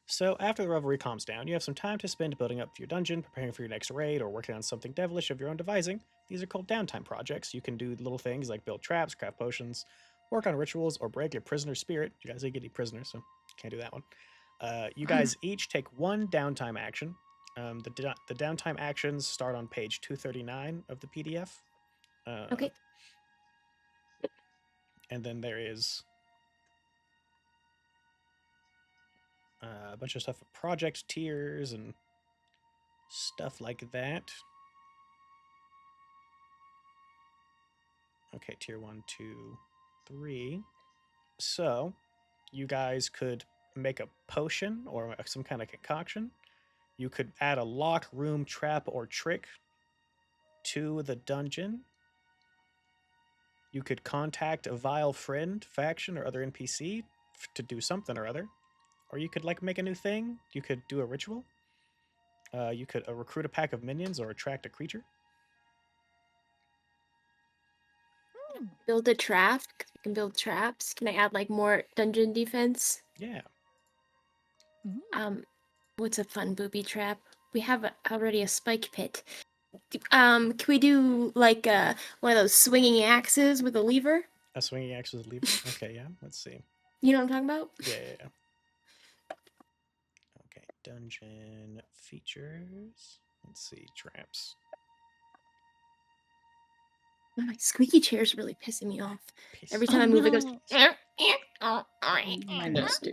So after the revelry calms down, you have some time to spend building up your dungeon, preparing for your next raid, or working on something devilish of your own devising. These are called downtime projects. You can do little things like build traps, craft potions, work on rituals, or break your prisoner's spirit. You guys didn't get any prisoners, so can't do that one. You guys each take 1 downtime action. The downtime actions start on page 239 of the PDF. Okay. And then there is a bunch of stuff for project tiers and stuff like that. Okay, tier 1, 2, 3. So you guys could make a potion or some kind of concoction. You could add a lock, room, trap, or trick to the dungeon. You could contact a vile friend, faction, or other NPC to do something or other. Or you could like make a new thing. You could do a ritual. You could recruit a pack of minions or attract a creature. Build a trap. I can build traps. Can I add like more dungeon defense? Yeah. What's a fun booby trap? We have already a spike pit. Can we do like one of those swinging axes with a lever? A swinging axe with a lever. Okay, yeah. Let's see. You know what I'm talking about? Yeah. Okay, dungeon features. Let's see, traps. Oh, my squeaky chair is really pissing me off. Every time I move, it goes.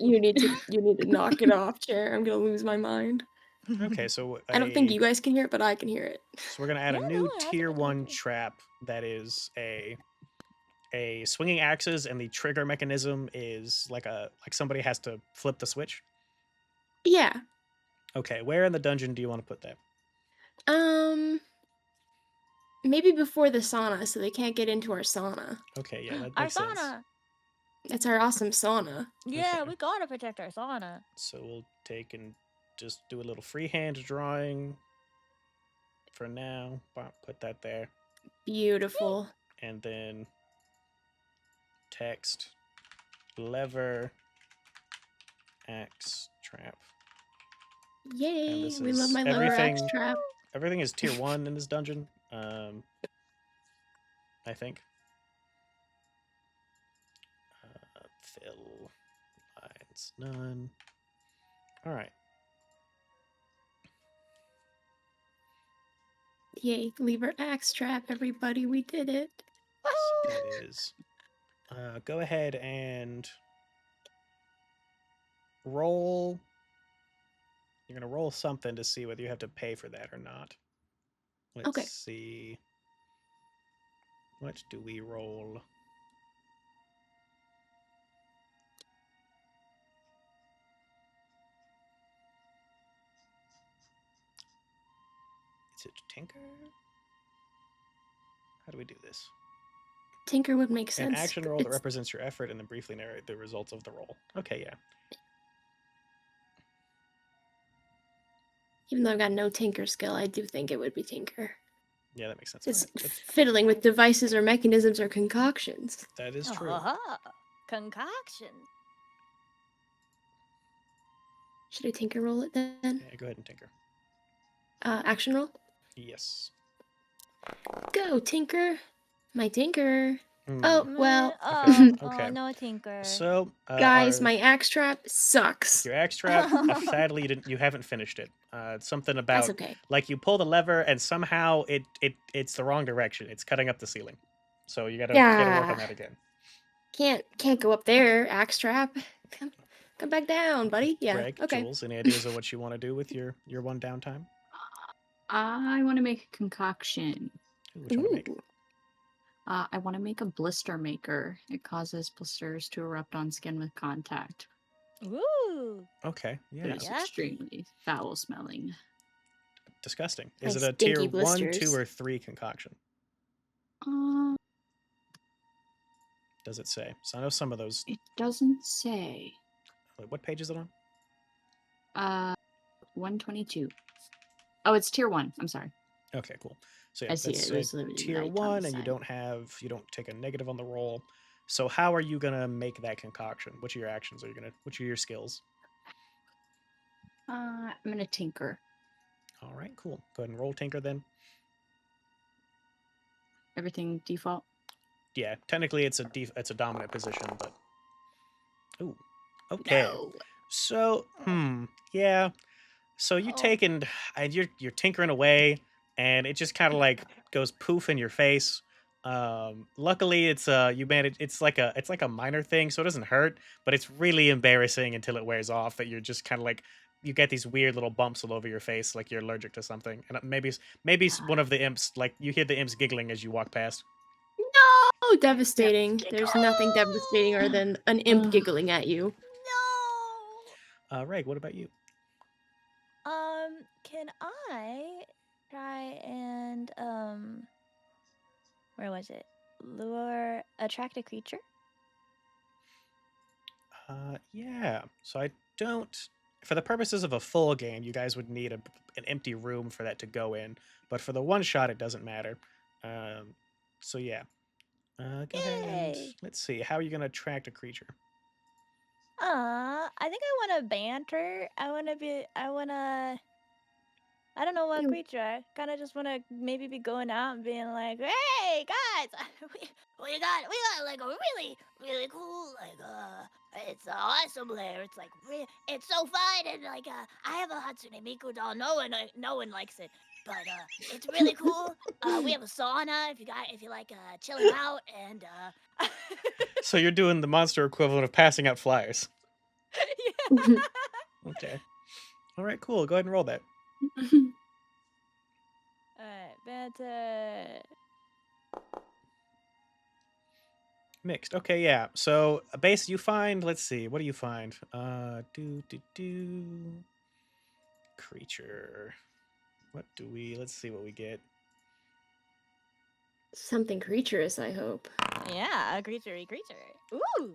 You need to knock it off, chair. I'm gonna lose my mind. Okay, so I don't think you guys can hear it, but I can hear it. So we're gonna add Yeah, a new no, that's tier okay, 1 okay. trap that is a swinging axes, and the trigger mechanism is like somebody has to flip the switch. Yeah. Okay, where in the dungeon do you want to put that? Maybe before the sauna, so they can't get into our sauna. Okay, yeah, that Our makes sense. sauna. That's our awesome sauna. Yeah, Okay. we gotta protect our sauna. So we'll take and just do a little freehand drawing for now. Put that there. Beautiful. And then text lever axe trap. Yay! this We love is my lever axe everything- trap. Everything is tier 1 in this dungeon. I think. Fill lines none. All right. Yay! Lever axe trap, everybody! We did it. So it is. Go ahead and roll. You're gonna roll something to see whether you have to pay for that or not. Let's Okay. see. What do we roll? Is it Tinker? How do we do this? Tinker would make sense. An action roll that It's- represents your effort and then briefly narrate the results of the roll. Okay, yeah. Even though I've got no tinker skill, I do think it would be tinker. Yeah, that makes sense. It's Alright, fiddling with devices or mechanisms or concoctions. that is true. Concoction. Should I tinker roll it then? Yeah, go ahead and tinker. Action roll? Yes. Go, tinker. My tinker. Hmm. Oh, well. Okay. no tinker. So, Guys, our- my axe trap sucks. your axe trap. Sadly, you haven't finished it. Something about That's okay. like you pull the lever and somehow it's the wrong direction. It's cutting up the ceiling. So you gotta work on Yeah. that again. Can't go up there, axe trap. Come back down, buddy. Yeah. Greg, Okay. Jules, any ideas of what you want to do with your one downtime? I want to make a concoction. Ooh, what you want to make? Ooh. I want to make a blister maker. It causes blisters to erupt on skin with contact. Ooh. Okay, But yeah, it's Yuck. extremely foul smelling. disgusting. Is Like it a tier stinky 1, 2, blisters. or 3 concoction? Uh, Does it say? So I know some of those. it doesn't say. Wait, what page is it on? 122. Oh, it's tier 1. I'm sorry. Okay, cool. So yeah, I see that's it. It was literally tier right on 1, the and you side. don't take a negative on the roll. So how are you gonna make that concoction? Which of your actions are you gonna? Which are your skills? I'm gonna tinker. All right, cool. Go ahead and roll tinker then. Everything default. Yeah, technically it's a dominant position, but ooh, okay. No. So yeah. So you Oh. take and you're tinkering away, and it just kind of like goes poof in your face. Luckily it's you manage. It's like a minor thing, so it doesn't hurt, but it's really embarrassing until it wears off. That you're just kind of like you get these weird little bumps all over your face, like you're allergic to something, and maybe one of the imps, like you hear the imps giggling as you walk past. No, devastating. There's nothing devastating than an imp Ugh. giggling at you. No. Reg, what about you? Can I try and where was it? Attract a creature? Yeah. So I don't. For the purposes of a full game, you guys would need an empty room for that to go in. But for the one shot, it doesn't matter. So yeah. Go ahead and Yay. let's see. How are you gonna attract a creature? I think I want to banter. I don't know what You- creature. I kind of just want to maybe be going out and being like, "Hey guys, we got like a really, really cool, it's awesome lair. It's like, it's so fun, and like, I have a Hatsune Miku doll. No one likes it, but it's really cool. We have a sauna if you like chilling out, and So you're doing the monster equivalent of passing out flyers. yeah. Okay. All right. Cool. Go ahead and roll that. Alright, banter. Mixed. Okay. Yeah. So base you find. Let's see. What do you find? Creature. What do we? Let's see what we get. Something creaturous, I hope. Yeah, a creature. Ooh.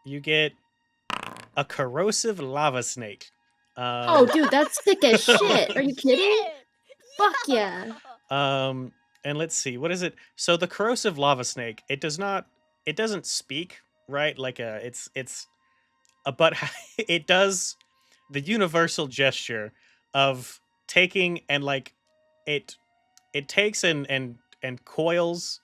You get a corrosive lava snake. Oh, dude, that's sick as shit. Are you kidding? Fuck yeah. And let's see, what is it? So the corrosive lava snake, it doesn't speak, right? Like but it does the universal gesture of taking and like it takes and coils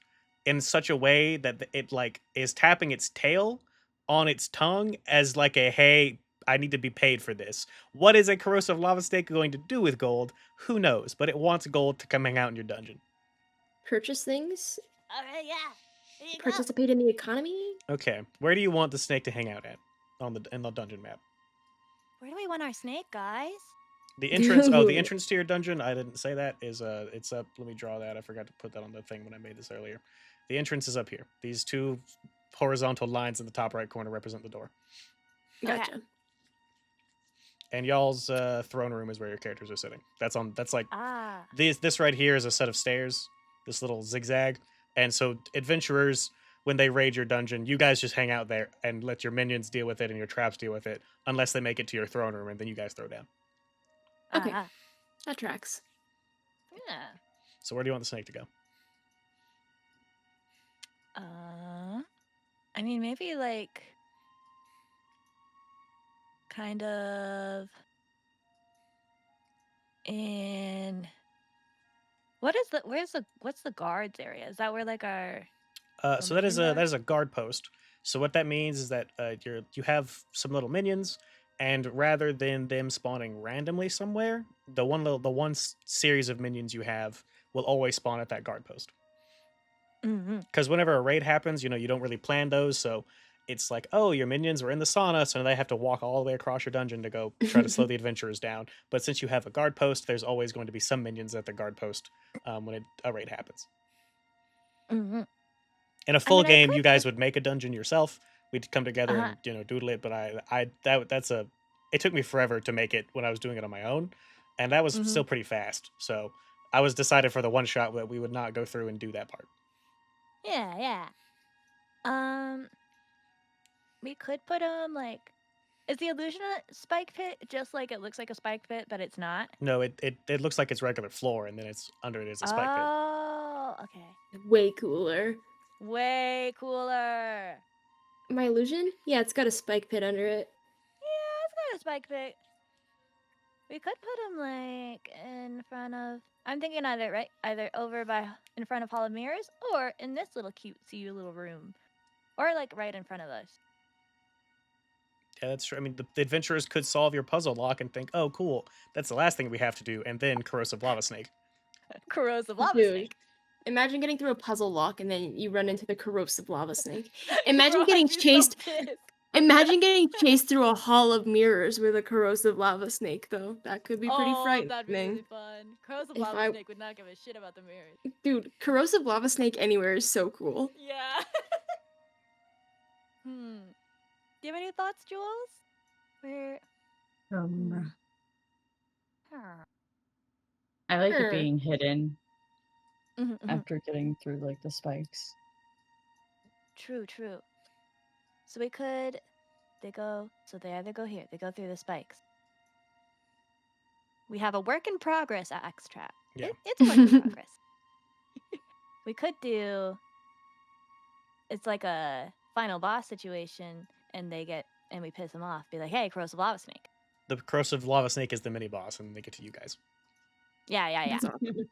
in such a way that it like is tapping its tail on its tongue as like a hey, I need to be paid for this. What is a corrosive lava snake going to do with gold? Who knows? But it wants gold to come hang out in your dungeon. Purchase things? all right, yeah. Here you go. Participate in the economy? Okay, where do you want the snake to hang out at in the dungeon map? Where do we want our snake, guys? The entrance. Oh, the Dude. entrance to your dungeon. I didn't say that. It's up. Let me draw that. I forgot to put that on the thing when I made this earlier. The entrance is up here. These two horizontal lines in the top right corner represent the door. Okay. Gotcha. And y'all's throne room is where your characters are sitting. That's like Ah. this right here is a set of stairs. This little zigzag. And so adventurers, when they raid your dungeon, you guys just hang out there and let your minions deal with it and your traps deal with it, unless they make it to your throne room, and then you guys throw down. Okay. Ah. That tracks. Yeah. So where do you want the snake to go? I mean, maybe like kind of in what's the guards area? Is that where like our So that is minions are? a guard post. So what that means is that you have some little minions, and rather than them spawning randomly somewhere, the one series of minions you have will always spawn at that guard post. Mm-hmm. Because whenever a raid happens, you don't really plan those, so it's like, oh, your minions were in the sauna, so they have to walk all the way across your dungeon to go try to slow the adventurers down. But since you have a guard post, there's always going to be some minions at the guard post when a raid happens. Mm-hmm. In a full I game, could you guys just- would make a dungeon yourself. We'd come together Uh-huh. and doodle it. But it took me forever to make it when I was doing it on my own, and that was Mhm. still pretty fast. So I was decided for the one shot that we would not go through and do that part. Yeah. We could put like, is the illusion a spike pit just like it looks like a spike pit, but it's not? No, it looks like it's regular floor, and then it's under it is a spike pit. Oh, okay. Way cooler. Way cooler. My illusion? Yeah, it's got a spike pit under it. Yeah, it's got a spike pit. We could put him like in front of. I'm thinking either over in front of Hall of Mirrors, or in this little cutesy little room, or like right in front of us. Yeah, that's true. I mean, the adventurers could solve your puzzle lock and think, oh, cool, that's the last thing we have to do, and then corrosive lava snake. Corrosive lava Dude, snake. Imagine getting through a puzzle lock and then you run into the corrosive lava snake. Imagine Bro, getting I'd be so chased. pissed. Imagine getting chased through a hall of mirrors with a corrosive lava snake, though. That could be pretty frightening. That'd be really fun. Corrosive If lava I- snake would not give a shit about the mirrors. Dude, corrosive lava snake anywhere is so cool. Yeah. Do you have any thoughts, Jules? Where? I like Sure. it being hidden Mhm. after getting through like the spikes. True. So we could. They either go here. They go through the spikes. We have a work in progress axe trap. Yeah. It's a work in progress. We could do. It's like a final boss situation, and we piss them off. Be like, hey, corrosive lava snake. The corrosive lava snake is the mini boss, and they get to you guys. Yeah. That's awesome.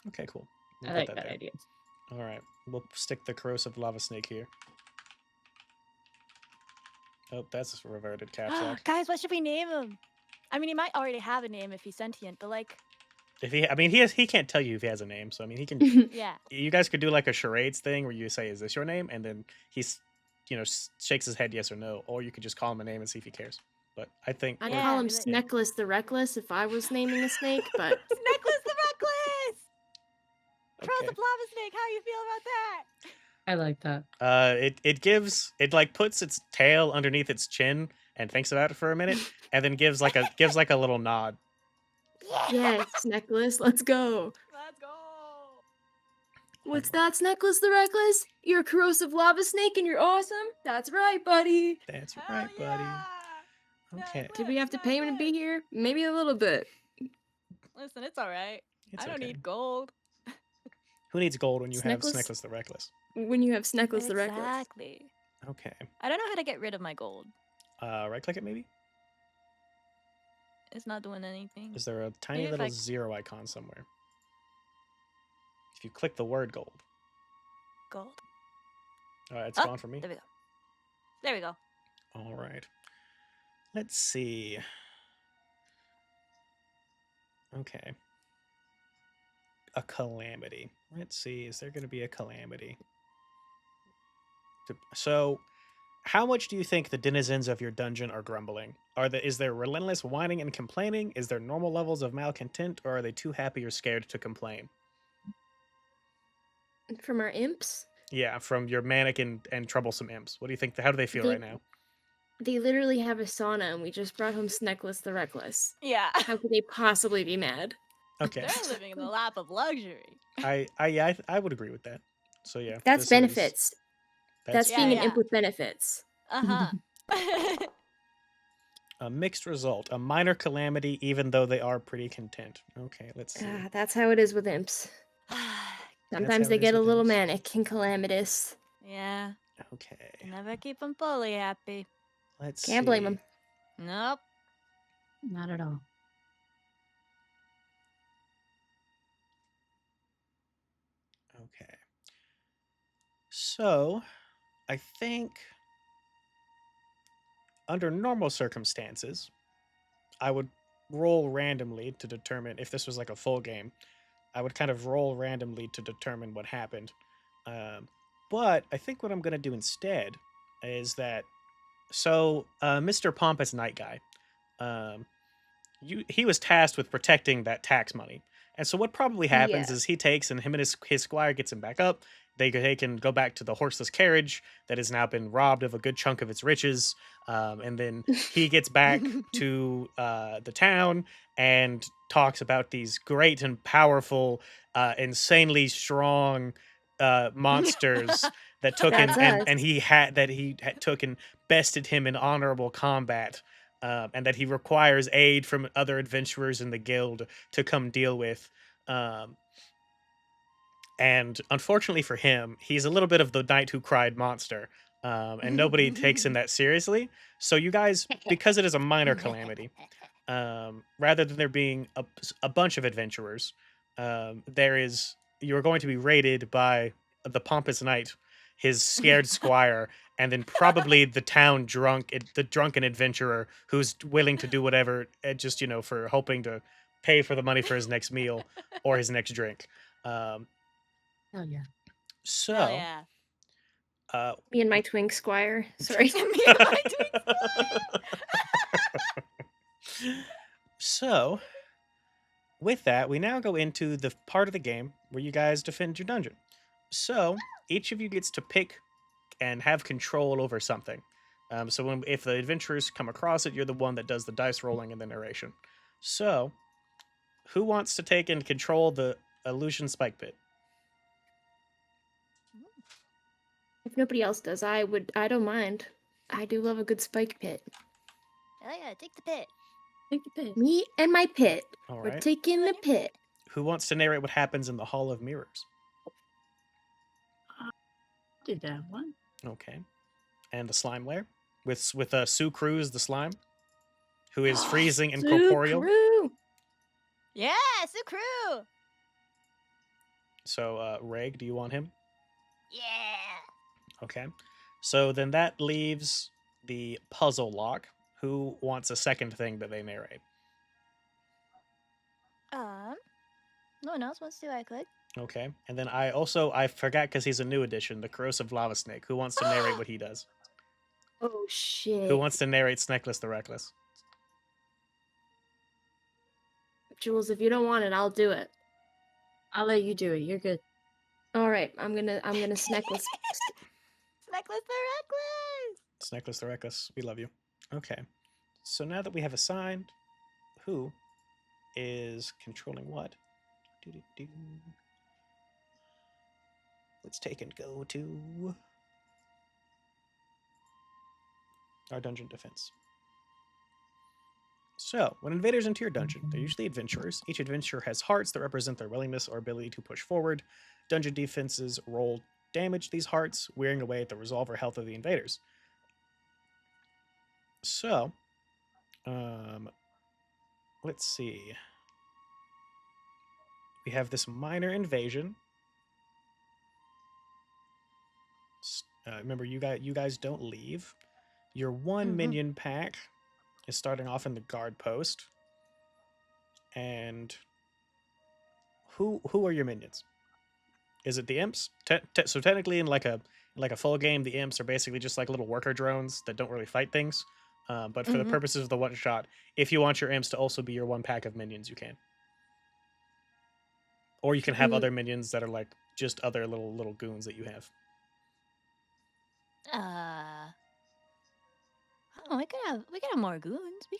Okay, cool. We'll I put like that there. idea. All right, we'll stick the corrosive lava snake here. Oh, that's reverted caps lock. Guys, what should we name him? I mean, he might already have a name if he's sentient, but like, If he can't tell you if he has a name, so I mean, he can. yeah. You guys could do like a charades thing where you say, "Is this your name?" and then he's, shakes his head yes or no, or you could just call him a name and see if he cares. But I think I'd Yeah, call him be like- Sneckless the Reckless if I was naming a snake, but Necklace the Reckless! okay. Corrosive lava snake, how you feel about that? I like that. It like puts its tail underneath its chin and thinks about it for a minute, and then gives like a little nod. yes, Sneckless, let's go. Let's go! What's that, Sneckless the Reckless? You're a corrosive lava snake and you're awesome? That's right, buddy. That's Hell right, buddy. yeah! Okay. Did we have to pay him to be here? Maybe a little bit. Listen, it's alright. It's I don't okay. need gold. Who needs gold when you have Sneckless? Sneckless the Reckless? When you have Sneckless the Reckless. Exactly. Okay. I don't know how to get rid of my gold. Right click it maybe. It's not doing anything. Is there a tiny Maybe if little I- zero icon somewhere? If you click the word gold. Gold. All right, it's Oh, gone for me. There we go. There we go. All right. Let's see. Okay. A calamity. Let's see. Is there going to be a calamity? So, how much do you think the denizens of your dungeon are grumbling? Is there relentless whining and complaining? Is there normal levels of malcontent, or are they too happy or scared to complain? From our imps? Yeah, from your manic and troublesome imps. What do you think? How do they feel They- right now? They literally have a sauna and we just brought home Sneckless the Reckless. Yeah. How could they possibly be mad? Okay, They're living in the lap of luxury. I would agree with that. So yeah, That's this is- benefits. That's Yeah, being an yeah. imp with benefits. Uh huh. A mixed result. A minor calamity, even though they are pretty content. Okay, let's see. That's how it is with imps. Sometimes how they it is get a with little imps. manic and calamitous. Yeah, Okay, never keep them fully happy. let's see. Can't blame 'em. Nope. Not at all. Okay. So, I think under normal circumstances, I would roll randomly to determine if this was like a full game. I would kind of roll randomly to determine what happened. But I think what I'm going to do instead is that Mr. Pompous Night Guy, um, he was tasked with protecting that tax money. And so what probably happens Yeah. is he takes and him and his squire gets him back up. They can go back to the horseless carriage that has now been robbed of a good chunk of its riches. And then he gets back to the town and talks about these great and powerful, insanely strong monsters that took That's and, us. and he took and bested him in honorable combat. And that he requires aid from other adventurers in the guild to come deal with. And unfortunately for him, he's a little bit of the knight who cried monster, and nobody takes him that seriously. So you guys, because it is a minor calamity, rather than there being a bunch of adventurers, you're going to be raided by the pompous knight, his scared squire, and then probably the the drunken adventurer who's willing to do whatever, just for hoping to pay for the money for his next meal or his next drink. Um, Oh yeah. so, Hell yeah. Me and my twink squire. Sorry. Me and my twin so with that, we now go into the part of the game where you guys defend your dungeon. So each of you gets to pick and have control over something. So if the adventurers come across it, you're the one that does the dice rolling and the narration. So, who wants to take and control the illusion spike pit? If nobody else does, I would. I don't mind. I do love a good spike pit. Hell yeah, take the pit. Take the piss. Me and my pit. All We're right. taking the pit. Who wants to narrate what happens in the Hall of Mirrors? Did that one. Okay. And the slime lair with Sue Cruz, the slime, who is freezing and corporeal. Sucru! Yeah, so crew. So, Reg, do you want him? Yeah. Okay. So then that leaves the puzzle lock. Who wants a second thing that they narrate? No one else wants to. I could. Okay. And then I forgot because he's a new addition, the corrosive lava snake. Who wants to narrate what he does? Oh shit. Who wants to narrate Sneckless the Reckless? Jules, if you don't want it, I'll do it. I'll let you do it. You're good. All right, I'm gonna Sneckless. Necklace the reckless. Sneckless the Reckless, we love you. Okay. So now that we have assigned who is controlling what, doo-doo-doo. Let's take and go to our dungeon defense. So, when invaders enter your dungeon, they're usually adventurers. Each adventurer has hearts that represent their willingness or ability to push forward. Dungeon defenses roll damage these hearts, wearing away at the resolve or health of the invaders. So, let's see. We have this minor invasion. Remember, you guys don't leave. Your one minion pack is starting off in the guard post. And who are your minions? Is it the imps? So technically, in like a full game, the imps are basically just like little worker drones that don't really fight things. But for the purposes of the one shot, if you want your imps to also be your one pack of minions, you can. Or you can have other minions that are like just other little goons that you have. Oh, we could have more goons. We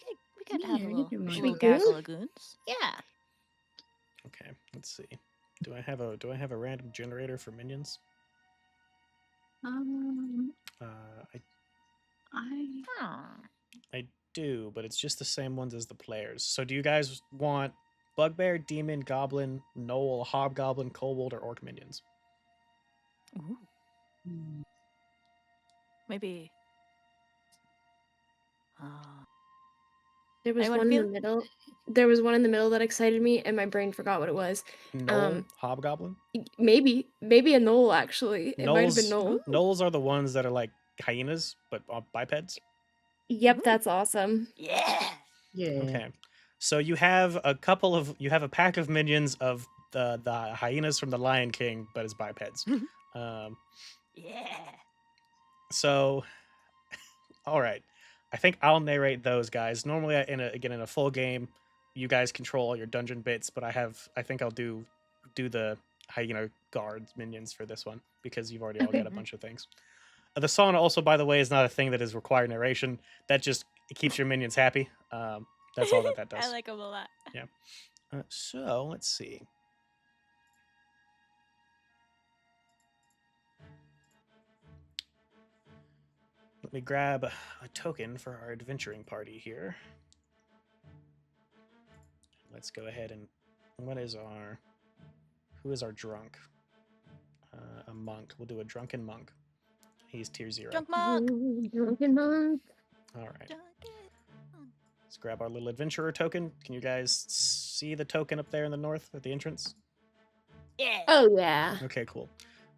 could Yeah, have a we little, could do more little goons. gaggle of goons. Yeah. Okay, let's see. Do I have a random generator for minions? Um, I I Hmm. do, but it's just the same ones as the players. So do you guys want bugbear, demon, goblin, gnoll, hobgoblin, kobold, or orc minions? Ooh, Hmm. maybe. There was Anyone one in feel- the middle. There was one in the middle that excited me, and my brain forgot what it was. Gnoll, hobgoblin? Maybe a knoll actually. It might have been Gnolls, knoll. gnolls are the ones that are like hyenas, but bipeds. Yep, Ooh. that's awesome. Yeah. Yeah. Okay. So you have a pack of minions of the hyenas from the Lion King, but as bipeds. um, Yeah. so, all right. I think I'll narrate those guys. Normally, in a full game, you guys control all your dungeon bits, but I think I'll do the hyena guards minions for this one because you've already all Okay. got a bunch of things. The sauna also, by the way, is not a thing that is required narration. That just keeps your minions happy. That's all that does. I like them a lot. So let's see. Let me grab a token for our adventuring party here. Let's go ahead and who is our drunk? A monk. We'll do a drunken monk. He's tier 0. Drunk monk. Ooh, drunken monk. All right. Drunken. Let's grab our little adventurer token. Can you guys see the token up there in the north at the entrance? Yeah. Oh yeah. Okay, cool.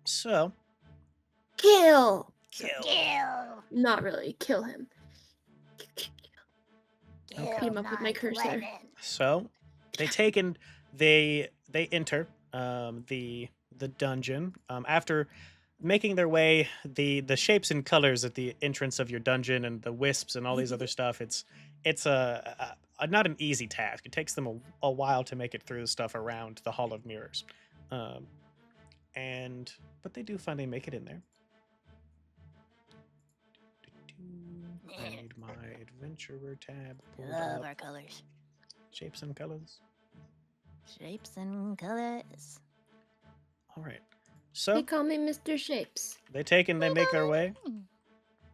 So, Kill. Kill. Not really. Kill him. Kill Okay. Beat him up with my cursor. they enter the dungeon after making their way the shapes and colors at the entrance of your dungeon and the wisps and all these other stuff. It's a not an easy task. It takes them a while to make it through the stuff around the Hall of Mirrors, but they do finally make it in there. I need my adventurer tab pulled Love up. our colors. Shapes and colors. Shapes and colors. All right. They So call me Mr. Shapes. they make their way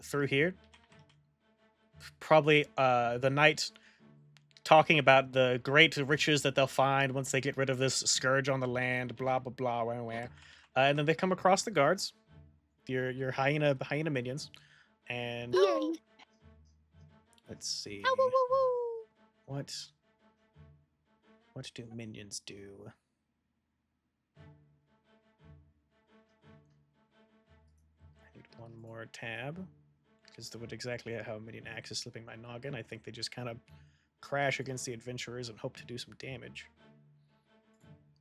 through here. Probably the knight talking about the great riches that they'll find once they get rid of this scourge on the land, blah blah blah, where. And then they come across the guards, your hyena minions, and Yay. let's see. Ah, woo, woo, woo. What do minions do? I need one more tab because that would exactly how a minion acts is slipping my noggin. I think they just kind of crash against the adventurers and hope to do some damage.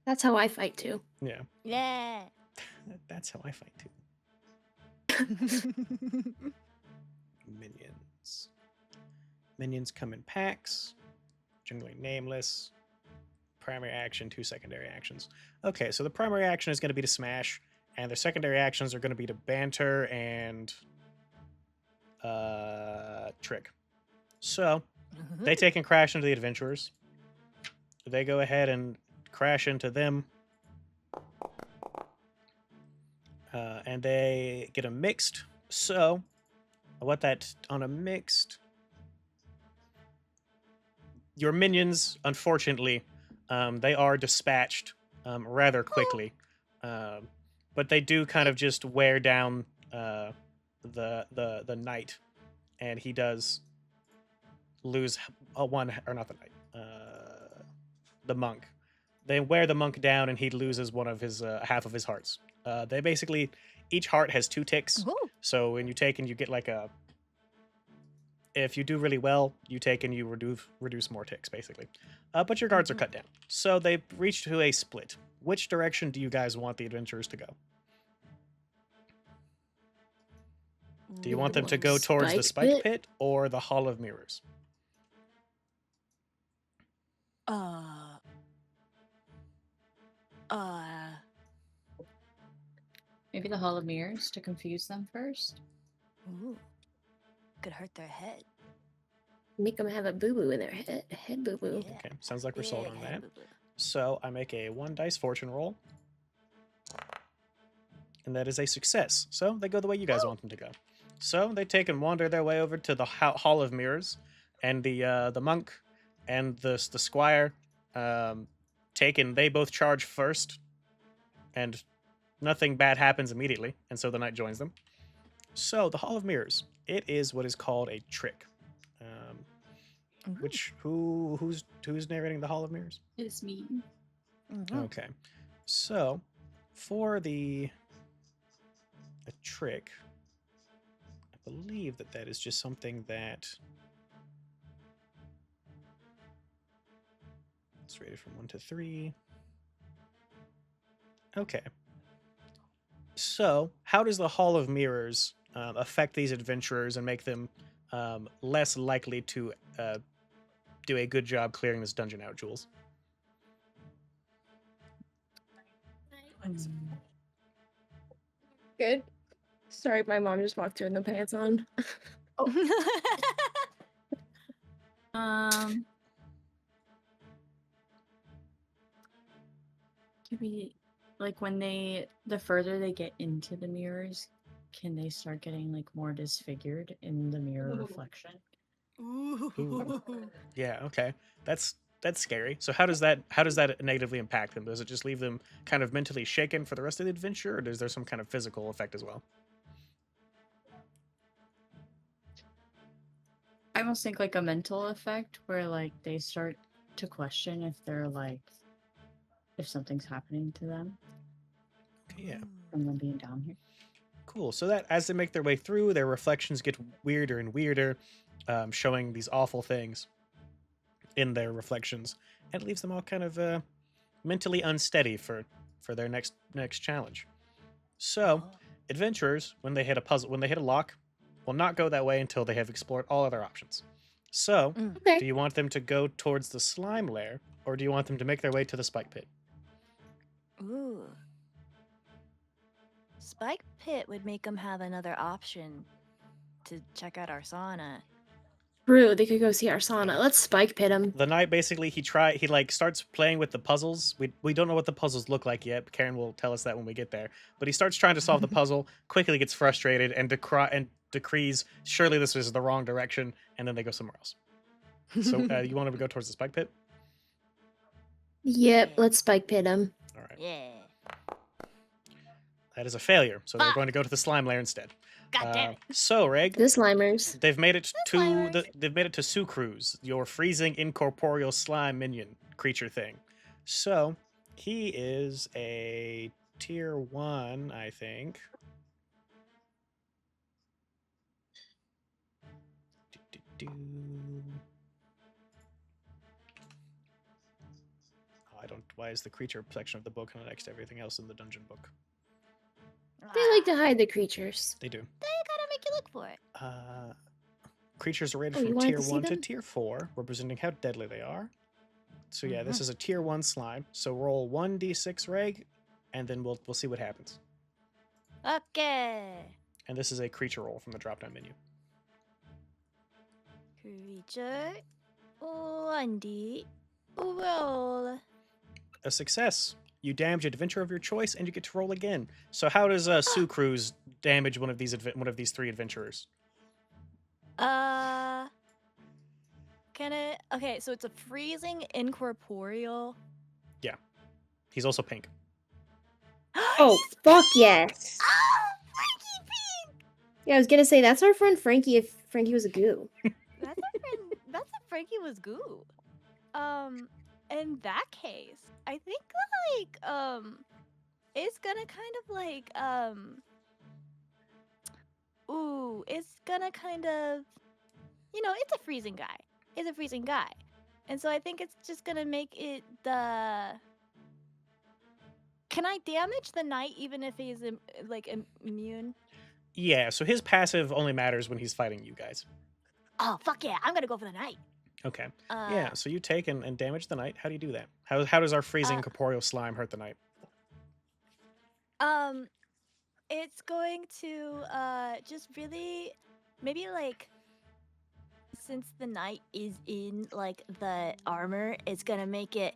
That's how I fight too. Yeah, Yeah. that's how I fight too. Minions. Minions come in packs, generally nameless. Primary action, 2 secondary actions. Okay, so the primary action is going to be to smash, and the secondary actions are going to be to banter and trick. So they take and crash into the adventurers. They go ahead and crash into them. And they get a mixed. So on a mixed, your minions, unfortunately, they are dispatched rather quickly. But they do kind of just wear down the knight, and he does lose one, or not the knight, the monk. They wear the monk down, and he loses one of his half of his hearts. They basically, each heart has 2 ticks. Ooh. So when you take and you get like if you do really well, you take and you reduce more ticks, basically. But your guards are cut down. So they've reached to a split. Which direction do you guys want the adventurers to go? Do you want them to go towards the spike pit or the Hall of Mirrors? Maybe the Hall of Mirrors to confuse them first. Ooh. Could hurt their head. Make them have a boo boo in their head. A head boo boo. Yeah. Okay, sounds like we're sold on Big that. head boo-boo. So I make a 1 dice fortune roll. And that is a success. So they go the way you guys want them to go. So they take and wander their way over to the Hall of Mirrors. and the monk and the squire taken. They both charge first, and nothing bad happens immediately, and so the knight joins them. So the Hall of Mirrors, it is what is called a trick. Who's narrating the Hall of Mirrors? It's me. Okay, so for a trick, I believe that is just something that it's rated from 1 to 3. Okay. So, how does the Hall of Mirrors affect these adventurers and make them less likely to do a good job clearing this dungeon out, Jules? Good. Sorry, my mom just walked through with no pants on. Could be like when the further they get into the mirrors, can they start getting like more disfigured in the mirror reflection? Ooh. Yeah, okay. That's scary. So how does that negatively impact them? Does it just leave them kind of mentally shaken for the rest of the adventure, or is there some kind of physical effect as well? I almost think like a mental effect where like they start to question if they're like if something's happening to them Okay, yeah. from them being down here. Cool. So that as they make their way through, their reflections get weirder and weirder, showing these awful things in their reflections, and it leaves them all kind of mentally unsteady for their next challenge. So, adventurers, when they hit a lock, will not go that way until they have explored all other options. So, Okay. do you want them to go towards the slime lair, or do you want them to make their way to the spike pit? Ooh. Spike Pit would make them have another option to check out our sauna. True, they could go see our sauna. Let's spike pit him. The knight basically he like starts playing with the puzzles. We don't know what the puzzles look like yet. Karen will tell us that when we get there. But he starts trying to solve the puzzle, quickly gets frustrated and decrees surely this is the wrong direction, and then they go somewhere else. So you want him to go towards the spike pit? Yep, let's spike pit him. All right. Yeah. That is a failure. So they're Fuck. going to go to the slime lair instead. God damn it. So Reg, The Slimers. they've made it to Slimers. they've made it to Sucruz, your freezing incorporeal slime minion creature thing. So he is a tier 1, I think. Oh, I don't. Why is the creature section of the book next to everything else in the dungeon book? They like to hide the creatures. They do. They gotta make you look for it. Creatures are rated Oh, you from wanted tier to see 1 to them? tier 4, representing how deadly they are. So yeah, this is a tier 1 slime. So roll 1d6 Reg, and then we'll see what happens. Okay. And this is a creature roll from the drop-down menu. Creature. 1D. Roll. A success. You damage an adventure of your choice, and you get to roll again. So how does Sucruz damage one of these 3 adventurers? Can it? Okay, so it's a freezing incorporeal. He's also pink. Oh, fuck yes. Oh, Frankie Pink! Yeah, I was gonna say that's our friend Frankie if Frankie was a goo. That's if Frankie was goo. In that case, I think like it's gonna kind of like it's gonna kind of, it's a freezing guy. It's a freezing guy, and so I think it's just gonna make it the. Can I damage the knight even if he's immune? Yeah, so his passive only matters when he's fighting you guys. Oh, fuck yeah. I'm gonna go for the night. Okay. Yeah, so you take and damage the knight. How do you do that? How does our freezing corporeal slime hurt the knight? It's going to just really maybe like, since the knight is in like the armor, it's gonna make it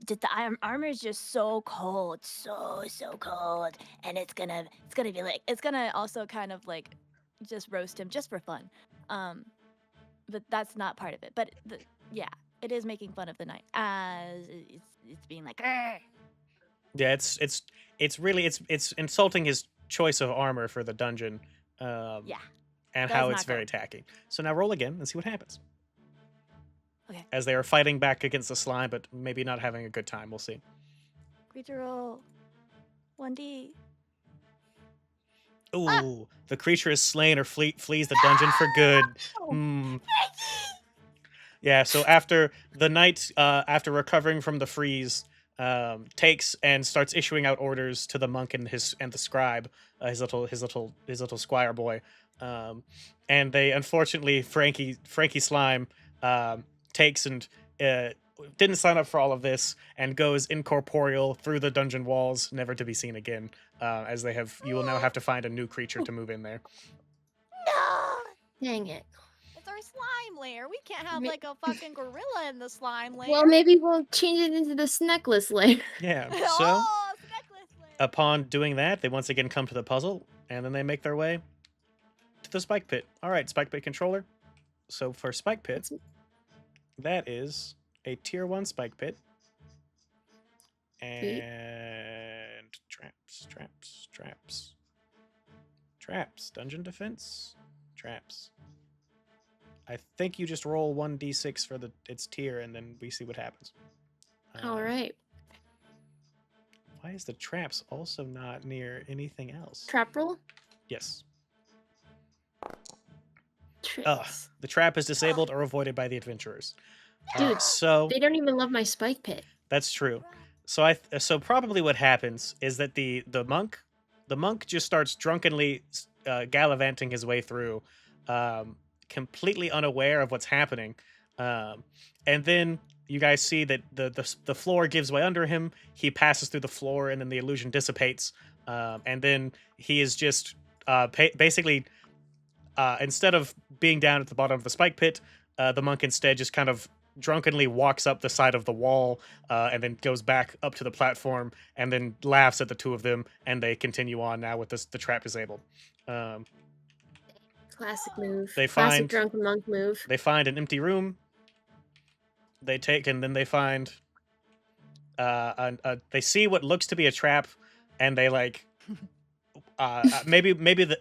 the armor is just so cold, so cold, and it's gonna be like, it's gonna also kind of like just roast him just for fun. but that's not part of it. But yeah, it is making fun of the knight as it's being like, "Arr." Yeah, it's really it's insulting his choice of armor for the dungeon. Yeah. And That's how not it's very good. attacking. So now roll again and see what happens. Okay. As they are fighting back against the slime, but maybe not having a good time. We'll see. Creature roll 1d. Ooh, the creature is slain or flees the dungeon for good. Hmm. Yeah, so after the knight, after recovering from the freeze, takes and starts issuing out orders to the monk and the scribe, his little squire boy, and they unfortunately Frankie Slime takes and didn't sign up for all of this and goes incorporeal through the dungeon walls, never to be seen again. As you will now have to find a new creature to move in there. No! Dang it. It's our slime lair. We can't have Me- like a fucking gorilla in the slime lair. Well, maybe we'll change it into the Sneckless layer. Yeah. So Oh, speckless lair. upon doing that, they once again come to the puzzle, and then they make their way to the spike pit. All right, spike pit controller. So for spike pit, that is a tier 1 spike pit. And traps. Dungeon defense, traps. I think you just roll 1d6 for its tier, and then we see what happens. All right. Why is the traps also not near anything else? Trap roll. Yes. Tricks. The trap is disabled or avoided by the adventurers. Dude, So They don't even love my spike pit. that's true. So probably what happens is that the monk just starts drunkenly gallivanting his way through, completely unaware of what's happening, and then you guys see that the floor gives way under him. He passes through the floor, and then the illusion dissipates, and then he is just basically instead of being down at the bottom of the spike pit, the monk instead just kind of drunkenly walks up the side of the wall, and then goes back up to the platform, and then laughs at the two of them, and they continue on now with the trap disabled. Classic move. They Classic find- drunken monk move. They find an empty room. They take, and then they find they see what looks to be a trap, and they like maybe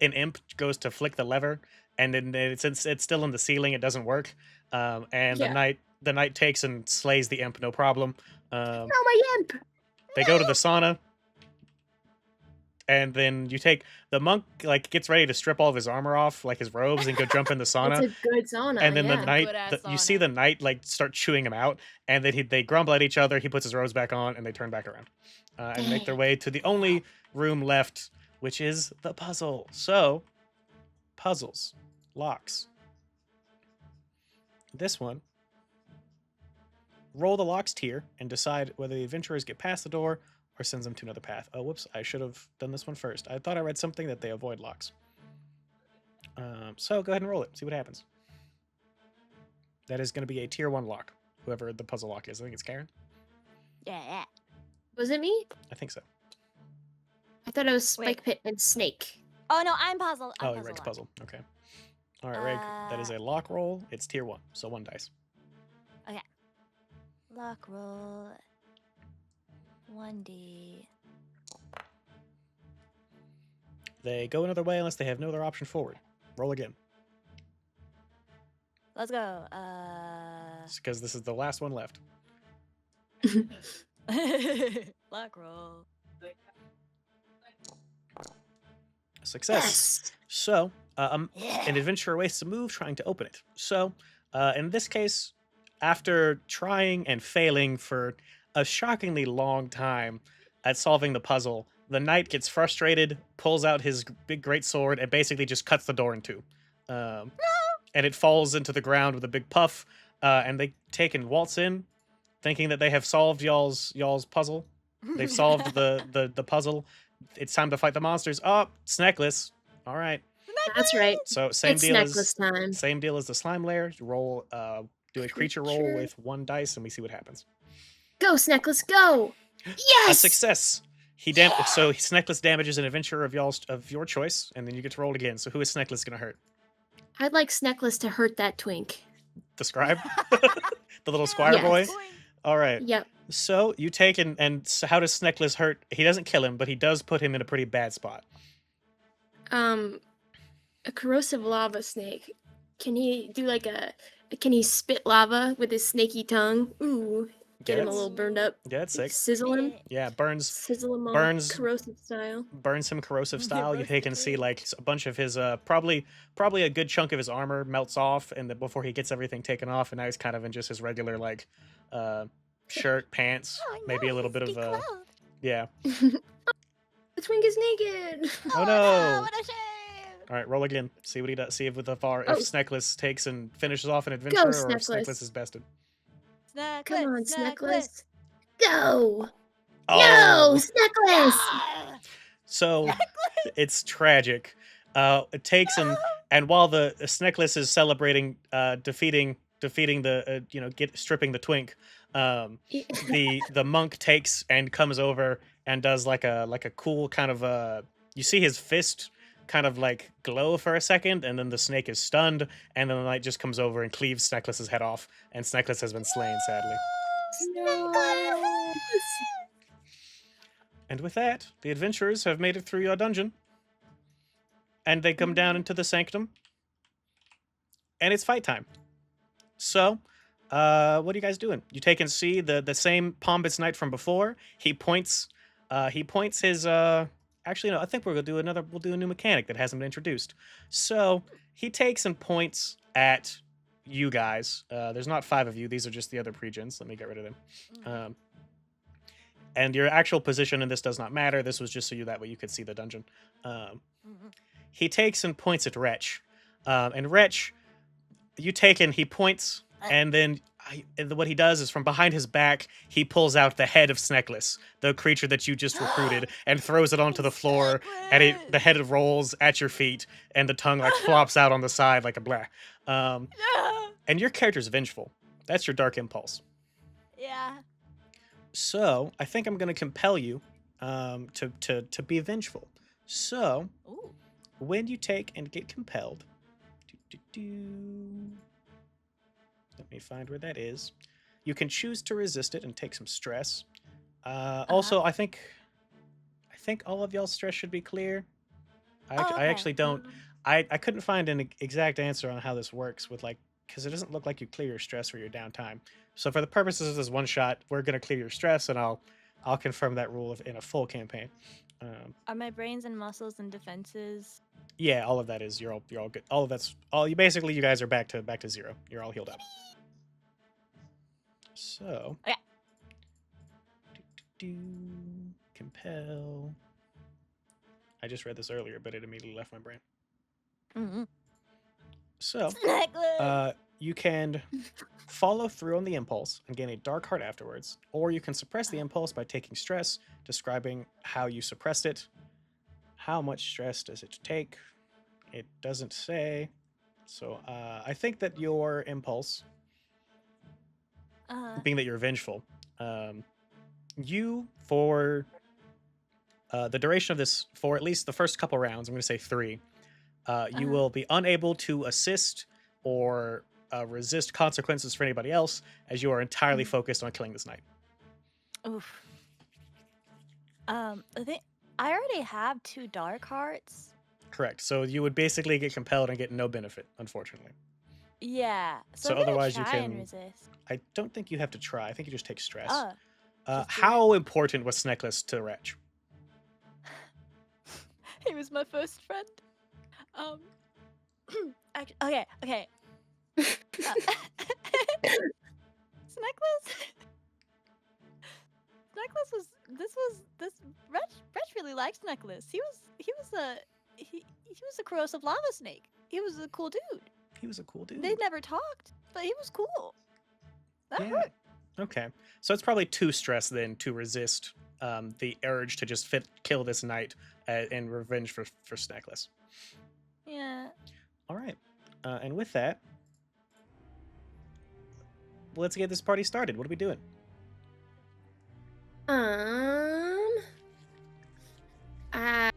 an imp goes to flick the lever, and then it's still in the ceiling, it doesn't work, and Yeah. the knight takes and slays the imp, no problem. Oh, my imp! They go to the sauna, and then the monk like gets ready to strip all of his armor off, like his robes, and go jump in the sauna. It's a good sauna. And then yeah. the knight, Good-ass you see sauna. the knight like start chewing him out, and then they grumble at each other. He puts his robes back on, and they turn back around, and make their way to the only room left, which is the puzzle. So, puzzles, locks. This one, roll the locks tier and decide whether the adventurers get past the door or sends them to another path. Oh, whoops! I should have done this one first. I thought I read something that they avoid locks. So go ahead and roll it. See what happens. That is going to be a tier 1 lock. Whoever the puzzle lock is. I think it's Karen. Yeah. Was it me? I think so. I thought it was Wait. spike pit and snake. Oh no, I'm puzzle. I'm Oh, puzzle Reg's lock. puzzle. Okay. All right, Reg. That is a lock roll. It's tier 1, so 1 dice. Lock roll 1d. They go another way unless they have no other option forward. Roll again, Let's go. because this is the last one left. Lock roll. Success. Yes. So, Yeah. an adventurer wastes a move trying to open it. So, in this case, after trying and failing for a shockingly long time at solving the puzzle, the knight gets frustrated, pulls out his big great sword, and basically just cuts the door in two. And it falls into the ground with a big puff, and they take and waltz in, thinking that they have solved y'all's puzzle. They've solved the puzzle. It's time to fight the monsters. Oh, Sneckless. All right. That's right. So same It's deal necklace as time. same deal as the slime lair. You roll, do a creature roll Creature. with 1 dice, and we see what happens. Go, Sneckless, go! A Yes! success. So Sneckless damages an adventurer of your choice, and then you get to roll again. So who is Sneckless gonna hurt? I'd like Sneckless to hurt that twink. describe? The little squire boy? Yes. All right. Yep. So you take and so how does Sneckless hurt? He doesn't kill him, but he does put him in a pretty bad spot. A corrosive lava snake. Can he do like a? Can he spit lava with his snaky tongue? Ooh, get him a Yes. little burned up. Yeah, that's sick. Sizzle him. Yeah, burns Sizzle him on burns- corrosive style. him corrosive style. You take and see Roasted. like a bunch of his probably a good chunk of his armor melts off, and then before he gets everything taken off, and now he's kind of in just his regular like shirt, pants, Oh, maybe a no, little he's bit of declothed. yeah. The twink is naked. Oh no! What a shame! All right, roll again. See what he does. See if with the far Oh. if Sneckless takes and finishes off an adventure, or if Sneckless. Sneckless is bested. Sneckless, Come on, Sneckless. Sneckless. Go! Oh, No, Sneckless! Ah! so it's tragic. It takes him, and while the Sneckless is celebrating, defeating the stripping the twink, the monk takes and comes over and does like a cool kind of you see his fist kind of like glow for a second, and then the snake is stunned, and then the knight just comes over and cleaves Sneckless's head off, and Sneckless has been slain, sadly. No. And with that, the adventurers have made it through your dungeon, and they come down into the sanctum, and it's fight time. So, what are you guys doing? You take and see the same Pombitz knight from before. He points his actually no, I think we'll do a new mechanic that hasn't been introduced. So he takes and points at you guys. There's not 5 of you, these are just the other pregens. Let me get rid of them. And your actual position in this does not matter. This was just so that way you could see the dungeon. He takes and points at Wretch. And Wretch, you take and he points, and then what he does is from behind his back, he pulls out the head of Sneckless, the creature that you just recruited, and throws it onto the floor, and the head rolls at your feet, and the tongue like flops out on the side like a blah. And your character's vengeful. That's your dark impulse. Yeah. So I think I'm going to compel you to be vengeful. So Ooh. when you take and get compelled, let me find where that is. You can choose to resist it and take some stress. Also, I think all of y'all's stress should be clear. I actually don't. I couldn't find an exact answer on how this works with like, because it doesn't look like you clear your stress for your downtime. So for the purposes of this one shot, we're gonna clear your stress, and I'll confirm that rule in a full campaign. Are my brains and muscles and defenses? Yeah, all of that is you're all good. All of that's all. You basically you guys are back to 0. You're all healed up. So. Okay. Compel. I just read this earlier, but it immediately left my brain. Mm-hmm. So, Sneckless. you can follow through on the impulse and gain a dark heart afterwards, or you can suppress the impulse by taking stress, describing how you suppressed it. How much stress does it take? It doesn't say. So, I think that your impulse, being that you're vengeful, you for the duration of this, for at least the first couple rounds, I'm going to say 3, you will be unable to assist or resist consequences for anybody else, as you are entirely focused on killing this knight. Oof. I think I already have 2 dark hearts. Correct. So you would basically get compelled and get no benefit, unfortunately. Yeah. So I'm gonna otherwise you try and can- resist. I don't think you have to try. I think you just take stress. Oh. just do How important was Sneckless to Wretch? He was my first friend. Okay. Sneckless was Wretch really likes Sneckless. He was a corrosive lava snake. He was a cool dude. He was a cool dude. They never talked, but he was cool. That Yeah. hurt. Okay. So it's probably too stress then to resist the urge to just kill this knight in revenge for Sneckless. Yeah. All right. And with that, let's get this party started. What are we doing?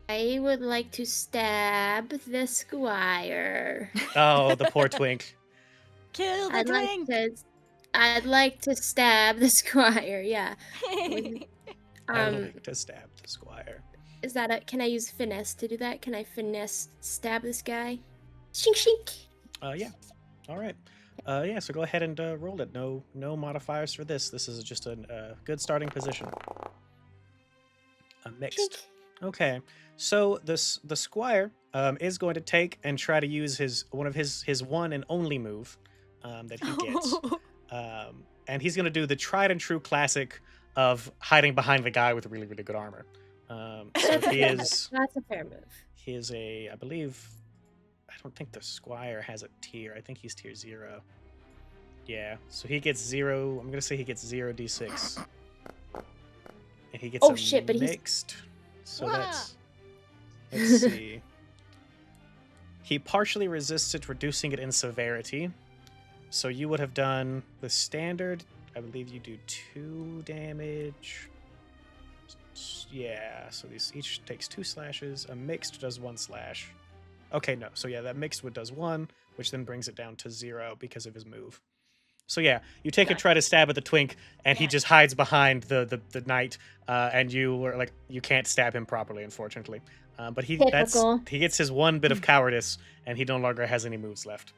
I would like to stab the squire. Oh, the poor twink. Kill the I'd like twink. I'd like to stab the squire. Yeah. I Um, like to stab the squire. is that a? Can I use finesse to do that? Can I finesse stab this guy? Shink shink. Yeah. All right. Yeah. So go ahead and roll it. No modifiers for this. This is just a good starting position. A mixed. Shink. Okay. So the squire is going to take and try to use his one and only move that he gets. And he's going to do the tried and true classic of hiding behind the guy with really, really good armor. So he is That's a fair move. he is I believe, I don't think the squire has a tier. I think he's tier 0. Yeah, so he gets 0. I'm going to say he gets 0d6. And he gets Oh, a shit, but he's- mixed. So Wow. let's see. He partially resists it, reducing it in severity. So you would have done the standard. I believe you do 2 damage. Yeah, so these each takes 2 slashes. A mixed does 1 slash. Okay, no. So yeah, that mixed would does 1, which then brings it down to 0 because of his move. So yeah, you take and try to stab at the twink, and he just hides behind the knight, and you were like, you can't stab him properly, unfortunately. But he Typical. he gets his one bit of cowardice, and he no longer has any moves left.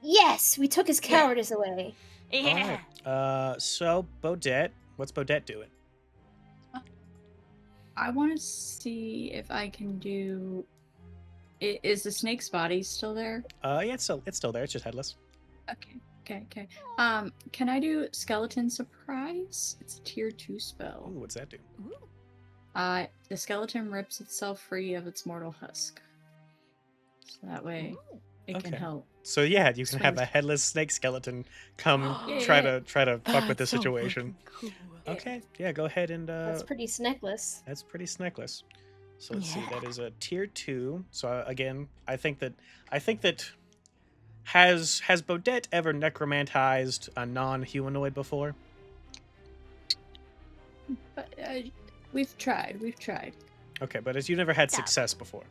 Yes, we took his cowardice away. Yeah. Alright. So Bodette, what's Bodette doing? I want to see if I can do. Is the snake's body still there? Yeah, it's still there. It's just headless. Okay. Can I do skeleton surprise? It's a tier 2 spell. Ooh, what's that do? The skeleton rips itself free of its mortal husk. So that way it can Okay. help. So yeah, you can have Sweet. a headless snake skeleton come Yeah. try to fuck with the That's so situation. fucking cool. Okay, yeah, go ahead and That's pretty sneckless. that's pretty sneckless. So let's see, that Yeah. is a tier 2. So again, I think that has Bodette ever necromantized a non-humanoid before? But we've tried. Okay, but as you never had Yeah. success before.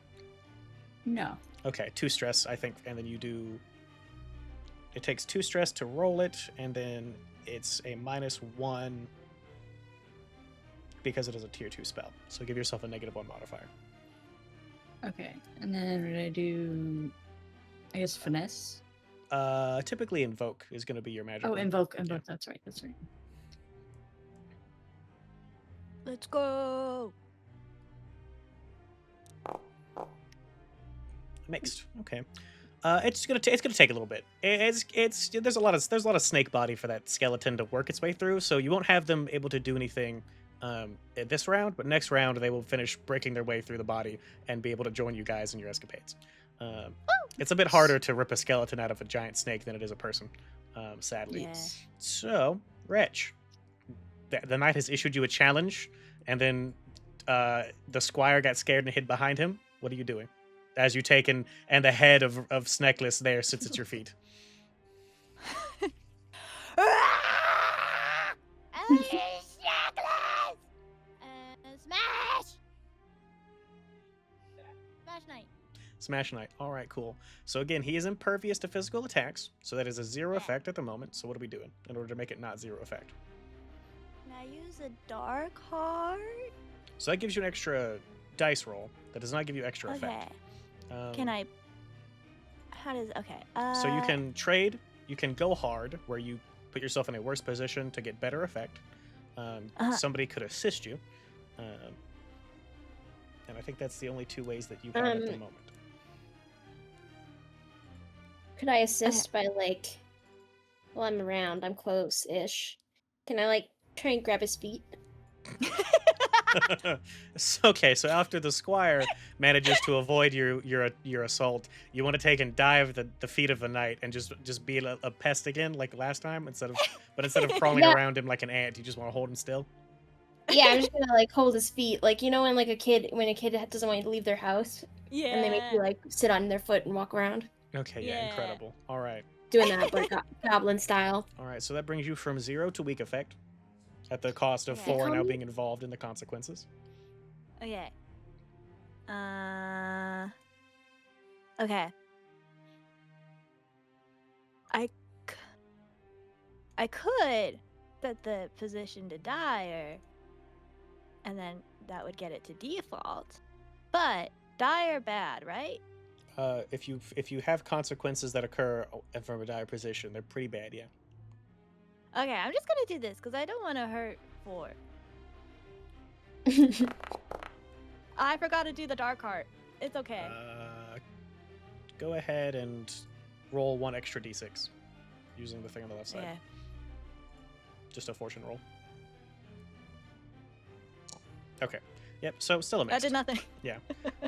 No. Okay, 2 stress, I think, and then you do. It takes 2 stress to roll it, and then it's a -1 because it is a tier 2 spell. So give yourself a -1 modifier. Okay. And then what I do? I guess finesse. Typically invoke is going to be your magic. Oh, one. invoke. Yeah. That's right. Let's go. Mixed. Okay. It's gonna take a little bit. It's there's a lot of snake body for that skeleton to work its way through. So you won't have them able to do anything this round, but next round they will finish breaking their way through the body and be able to join you guys in your escapades. It's a bit harder to rip a skeleton out of a giant snake than it is a person, sadly. Yeah. So, Wretch, the knight has issued you a challenge, and then the squire got scared and hid behind him. What are you doing? As you take and the head of Sneckless there sits at your feet. Smash! Smash Knight. Smash Knight. All right, cool. So again, he is impervious to physical attacks, so that is a 0 effect at the moment. So what are we doing in order to make it not 0 effect? Can I use a dark heart? So that gives you an extra dice roll. That does not give you extra Okay. effect. Can I? How does? Okay. So you can trade. You can go hard, where you put yourself in a worse position to get better effect. Somebody could assist you, and I think that's the only 2 ways that you have at the moment. Could I assist by like? Well, I'm around. I'm close-ish. Can I like try and grab his feet? Okay, so after the squire manages to avoid your assault, you want to take and dive the feet of the knight and just be a pest again like last time instead of crawling Yeah. around him like an ant, you just want to hold him still. Yeah, I'm just gonna like hold his feet, like you know when a kid doesn't want to leave their house Yeah. and they make you like sit on their foot and walk around, Okay, yeah, Yeah. incredible. All right, doing that like goblin style. so that brings you from 0 to weak effect, at the cost of Okay. 4 now Come- being involved in the consequences. Okay. Okay. I I could set the position to dire, and then that would get it to default. But dire bad, right? If you have consequences that occur from a dire position, they're pretty bad. Yeah. Okay, I'm just gonna do this because I don't want to hurt 4. I forgot to do the dark heart. It's okay. Go ahead and roll 1 extra d6 using the thing on the left side. Yeah. Just a fortune roll. Okay. Yep. So still a miss. I did nothing.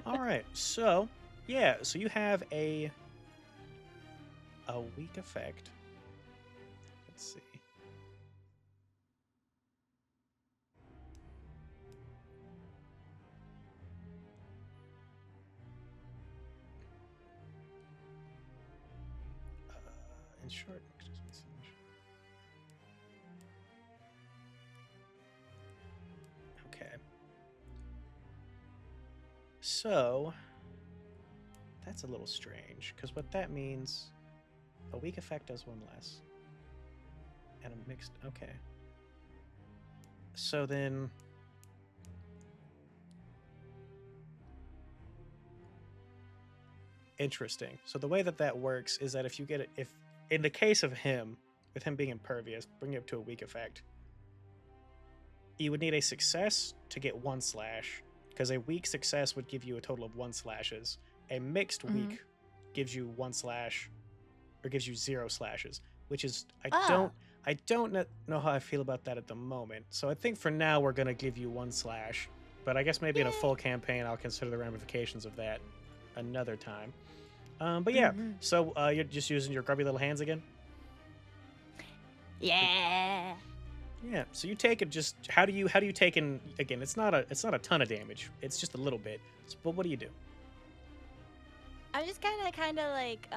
All right. So yeah. So you have a weak effect. Let's see. In short. Okay. So that's a little strange because what that means, a weak effect does 1 less, and a mixed. Okay. So then, interesting. So the way that that works is that if you get it, if in the case of him, with him being impervious, bring it up to a weak effect, you would need a success to get 1 slash, because a weak success would give you a total of 1 slashes. A mixed weak gives you 1 slash, or gives you 0 slashes, which is I don't know how I feel about that at the moment. So I think for now we're gonna give you 1 slash, but I guess maybe in a full campaign I'll consider the ramifications of that another time. But yeah, so you're just using your grubby little hands again. Yeah. Yeah, so you take it. Just how do you take in again? It's not a ton of damage. It's just a little bit. But what do you do? I'm just kind of like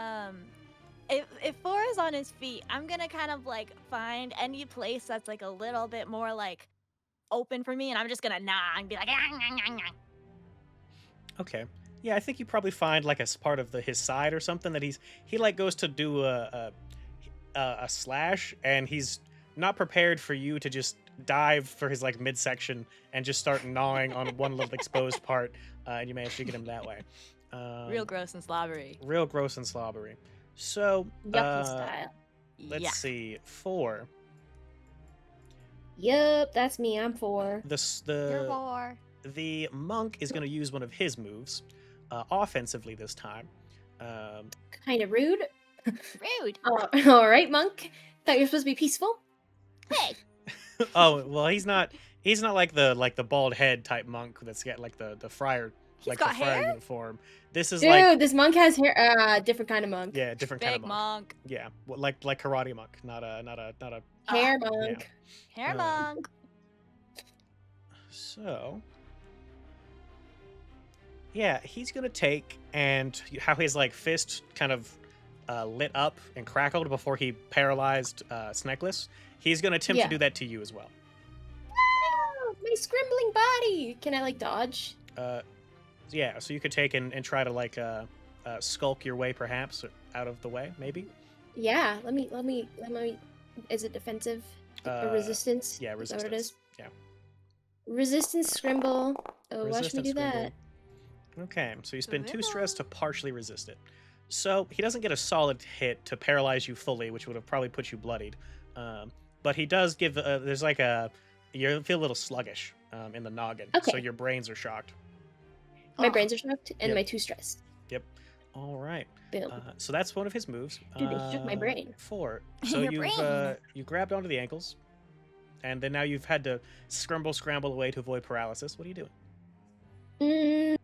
if 4 is on his feet, I'm gonna kind of like find any place that's like a little bit more like open for me, and I'm just gonna gnaw and be like, Okay. Yeah, I think you probably find like a part of his side or something that he like goes to do a slash, and he's not prepared for you to just dive for his like midsection and just start gnawing on one little exposed part, and you manage to get him that way. real gross and slobbery. Real gross and slobbery. So Yucky style. let's see, 4. Yup, that's me. I'm 4. You're 4. The monk is going to use one of his moves, offensively this time. Kind of rude. Rude. All right, monk. Thought you were supposed to be peaceful. Hey, Oh well, he's not like the bald head type monk that's got like the friar He's got the friar hair? uniform. This is Dude, like this monk has hair. Different kind of monk. yeah, different kind Big of monk. monk. Yeah, like karate monk, not a Hair monk. Hair Uh, monk. So, yeah, he's gonna take and how his like fist kind of lit up and crackled before he paralyzed Sneckless. He's gonna attempt Yeah. to do that to you as well. Oh, my scrimbling body. Can I like dodge? Yeah, so you could take and try to like skulk your way perhaps out of the way, maybe. Yeah. Let me. Is it defensive or resistance? Yeah, Is that what it resistance. is? Yeah. Resistance scrimble. Oh, watch me Resistance do scrimble. that. Okay, so you spend 2 stress to Scrimble. partially resist it. So he doesn't get a solid hit to paralyze you fully, which would have probably put you bloodied. But he does give. There's like you feel a little sluggish in the noggin, so Okay. your brains are shocked. My Oh. brains are shocked and Yep. my 2 stress. All right. Boom. So that's one of his moves. Dude, they shook my brain. 4. So Your you've brain. you grabbed onto the ankles, and then now you've had to scramble away to avoid paralysis. What are you doing?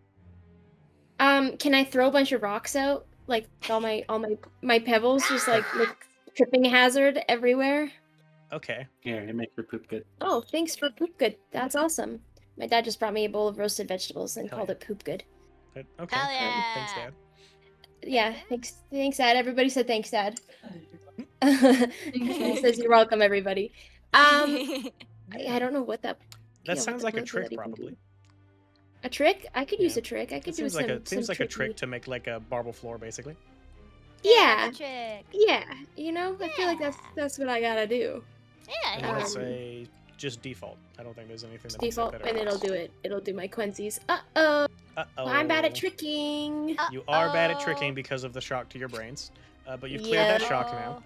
Can I throw a bunch of rocks out? Like all my pebbles, just like tripping hazard everywhere. Okay. Here, it makes your poop good. Oh, thanks for poop good. That's awesome. My dad just brought me a bowl of roasted vegetables and Hell called yeah. it poop good. Okay. Hell yeah. Thanks, Dad. Yeah, thanks, Dad. Everybody said thanks, Dad. He says you're welcome, everybody. I don't know what that. That yeah, sounds what like a that trick, even probably. do. A trick? I could use Yeah. a trick. I It could do seems like some seems like a tricky- trick to make like a marble floor, basically. Yeah. The trick. Yeah, you know, I feel like Yeah. that's what I gotta do. Yeah. And then yeah. it's a just default. I don't think there's anything It's that makes it default, better. and or it'll worse. do it. It'll do my Quincy's. Uh-oh. Uh-oh. I'm bad at tricking. You are bad at Uh-oh. tricking because of the shock to your brains, but you've cleared that Yeah. shock now.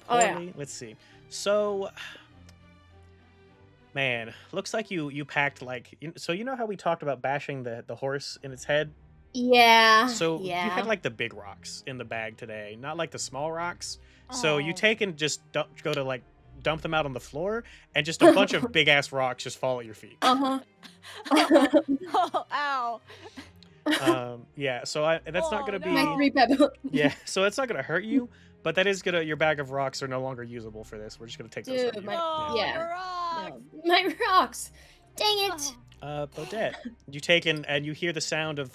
Oh, yeah. Poorly. Let's see. So, man, looks like you packed like so. You know how we talked about bashing the horse in its head? Yeah. So you yeah. had like the big rocks in the bag today, not like the small rocks. So you Oh. take and just go to like dump them out on the floor, and just a bunch of big ass rocks just fall at your feet. Uh-huh. Oh, ow. Yeah. So that's not Oh, gonna be. My no. 3 pebbles. Yeah. So it's not gonna hurt you, but that is gonna. Your bag of rocks are no longer usable for this. We're just gonna take those Dude, from you. my- Oh, yeah. your rocks. My rocks. Dang it. Oh. Bodette, you take in and you hear the sound of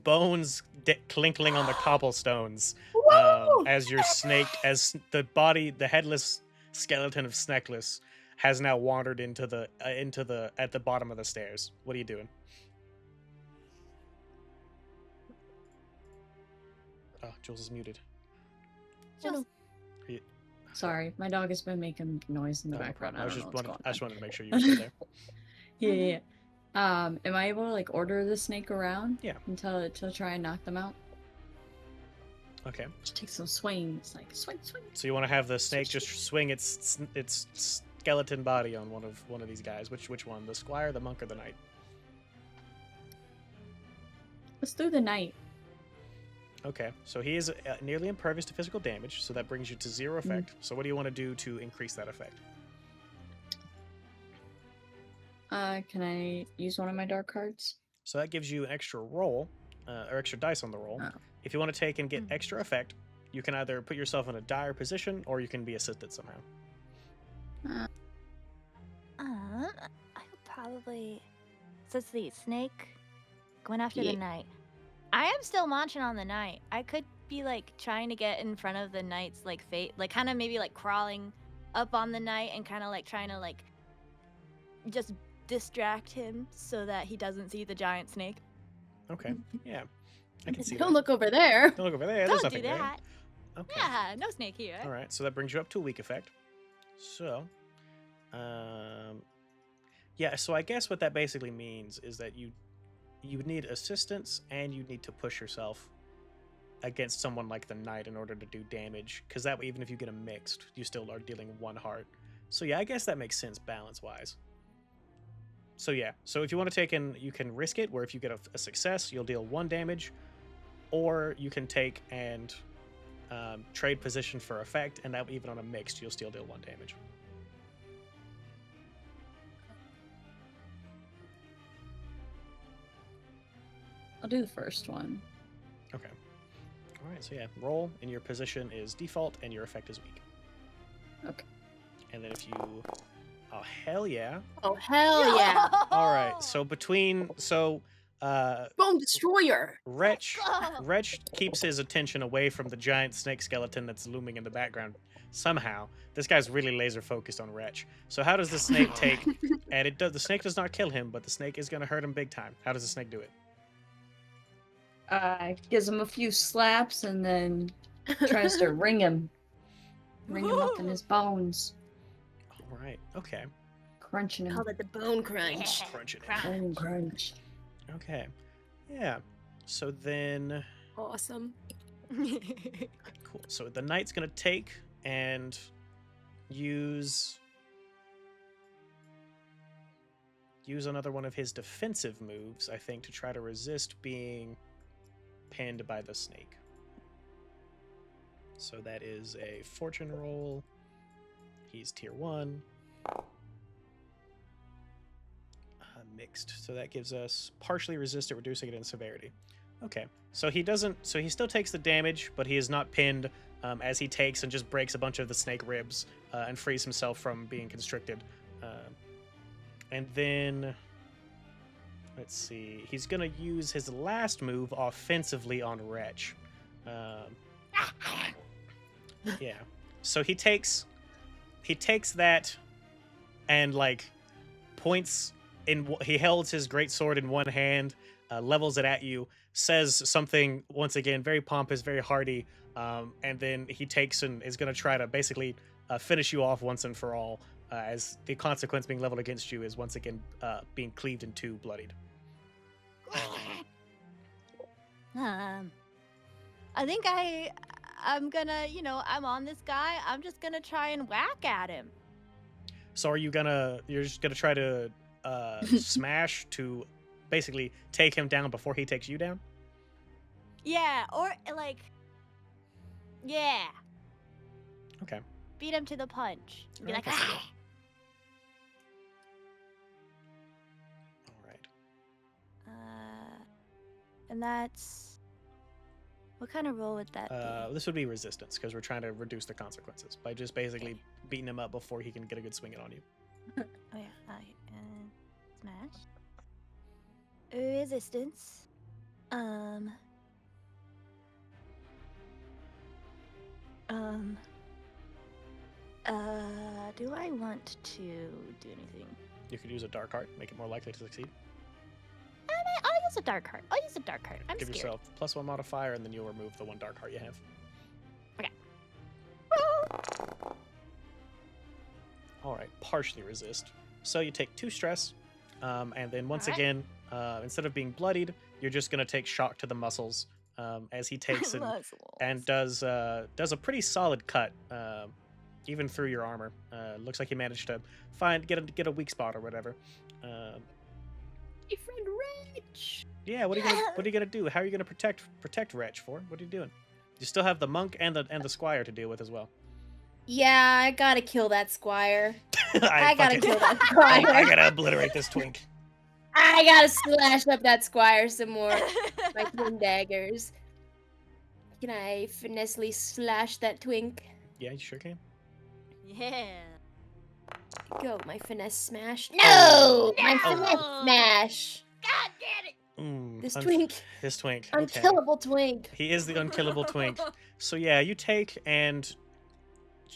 bones clinkling on the cobblestones Woo! as your snake, as the headless skeleton of Sneckless has now wandered into the at the bottom of the stairs. What are you doing? Oh, Jules is muted. Just Sorry, my dog has been making noise in the No background. problem. I don't know what's going I just on. wanted to make sure you were still there. Yeah. Am I able to like order the snake around? Yeah. Until try and knock them out. Okay. Just take some swings, like swing, swing. So you want to have the snake just swing its skeleton body on one of these guys. Which one? The squire, the monk, or the knight? Let's do the night. Okay. So he is nearly impervious to physical damage, so that brings you to 0 effect. So what do you want to do to increase that effect? Can I use one of my dark cards? So that gives you an extra roll, or extra dice on the roll. Oh. If you want to take and get extra effect, you can either put yourself in a dire position, or you can be assisted somehow. I would probably. So let's see, snake going after Yeah. the knight. I am still marching on the knight. I could be like trying to get in front of the knight's like fate, like kind of maybe like crawling up on the knight and kind of like trying to like just distract him so that he doesn't see the giant snake. Okay. Yeah. I can see Don't that. look over there. Don't look over there. There's Don't do nothing there. that. Okay. Yeah, no snake here. All right, so that brings you up to a weak effect. So, yeah. So I guess what that basically means is that you need assistance and you need to push yourself against someone like the knight in order to do damage. Because that way, even if you get a mixed, you still are dealing 1 heart. So yeah, I guess that makes sense balance wise. So yeah, so if you want to take in, you can risk it, where if you get a success, you'll deal 1 damage, or you can take and trade position for effect, and that even on a mixed, you'll still deal 1 damage. I'll do the first one. Okay. All right. So yeah, roll, and your position is default, and your effect is weak. Okay. And then if you, oh hell yeah! Oh hell yeah. All right. So Bone destroyer. Wretch go. Wretch keeps his attention away from the giant snake skeleton that's looming in the background. Somehow, this guy's really laser focused on Wretch. So how does the snake take? And the snake does not kill him, but the snake is going to hurt him big time. How does the snake do it? Gives him a few slaps and then tries to ring him up in his bones, All right. Okay. crunching him. Call it the bone crunch. Crunching it. Bone crunch. Okay. Yeah. So then, Awesome. cool. So the knight's gonna take and use another one of his defensive moves, I think, to try to resist being pinned by the snake. So that is a fortune roll. He's tier 1. Mixed. So that gives us partially resist it, reducing it in severity. Okay. So he still takes the damage, but he is not pinned as he takes and just breaks a bunch of the snake ribs and frees himself from being constricted. And then, let's see, he's going to use his last move offensively on Wretch. Yeah. So he takes that and like points he holds his great sword in one hand, levels it at you, says something once again very pompous, very hearty, and then he takes and is going to try to basically finish you off once and for all, as the consequence being leveled against you is once again being cleaved in two, bloodied. I think I'm gonna, I'm on this guy. I'm just gonna try and whack at him. So you're just gonna try to smash to basically take him down before he takes you down? Yeah, or like, yeah. Okay. Beat him to the punch. Be like, Okay. ah! All right. And that's what kind of roll would that be? This would be resistance because we're trying to reduce the consequences by just basically beating him up before he can get a good swing it on you. Oh yeah, and smash. Resistance. Do I want to do anything? You could use a dark heart, make it more likely to succeed. I'll use a dark heart. I'll use a dark heart. I'm Give scared. yourself +1 modifier, and then you'll remove the 1 dark heart you have. All right, partially resist. So you take 2 stress, and then once Alright. again, instead of being bloodied, you're just gonna take shock to the muscles as he takes and does a pretty solid cut, even through your armor. Looks like he managed to get a weak spot or whatever. My friend Rich. Yeah, what are you gonna do? How are you gonna protect Wretch for? What are you doing? You still have the monk and the squire to deal with as well. Yeah, I gotta kill that squire. I gotta fucking- kill that I squire. gotta obliterate this twink. I gotta slash up that squire some more. My twin daggers. Can I finessely slash that twink? Yeah, you sure can. Yeah. Go, my finesse smash. No! My No! finesse smash. God damn it! This twink. This twink. Okay. Unkillable twink. He is the unkillable twink. So yeah, you take and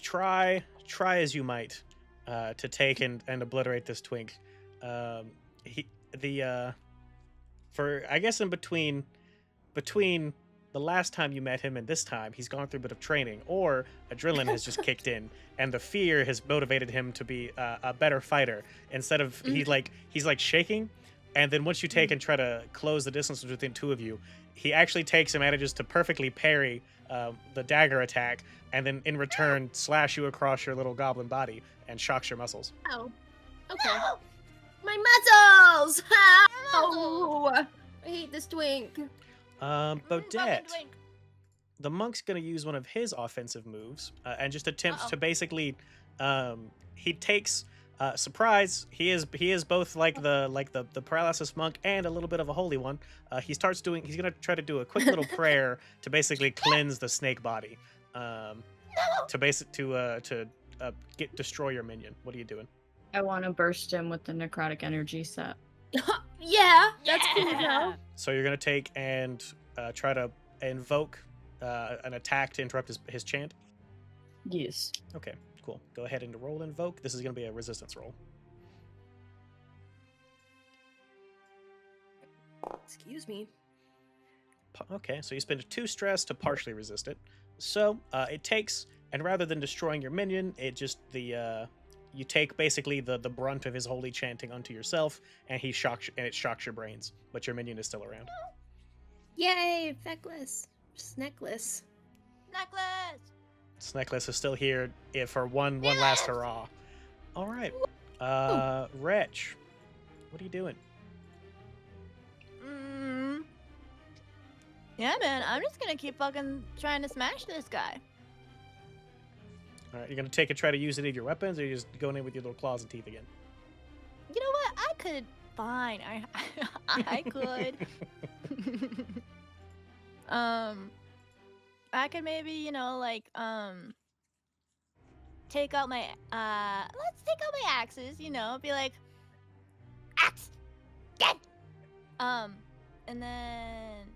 try as you might to take and obliterate this twink. For I guess in between the last time you met him and this time, he's gone through a bit of training, or adrenaline has just kicked in, and the fear has motivated him to be a better fighter. Instead of he's like shaking, and then once you take and try to close the distance between two of you, he actually takes and manages to perfectly parry the dagger attack, and then in return slash you across your little goblin body and shocks your muscles. Oh. Okay. No! My muscles! Oh. I hate this twink. Fucking Bodette, twink. the monk's gonna use one of his offensive moves and just attempts Uh-oh. to basically he takes surprise. He is both like the paralysis monk and a little bit of a holy one. He's gonna try to do a quick little prayer to basically cleanse the snake body, to destroy your minion. What are you doing? I want to burst him with the necrotic energy set. Yeah, that's cool as Yeah. hell. So you're gonna take and try to invoke an attack to interrupt his chant. Yes. Okay, cool. Go ahead and roll invoke. This is gonna be a resistance roll. Excuse me. Okay, so you spend 2 stress to partially resist it. So it takes, and rather than destroying your minion, it just you take basically the brunt of his holy chanting onto yourself, and it shocks your brains, but your minion is still around. Yay, feckless. Sneckless. Necklace! Sneckless is still here for one last hurrah. All right, Wretch, what are you doing? Yeah, man. I'm just gonna keep fucking trying to smash this guy. All right, you're gonna take and try to use any of your weapons, or you're just going in with your little claws and teeth again? You know what? I could. Fine. I could. I could maybe, take out my let's take out my axes, be like, Axe! Get! and then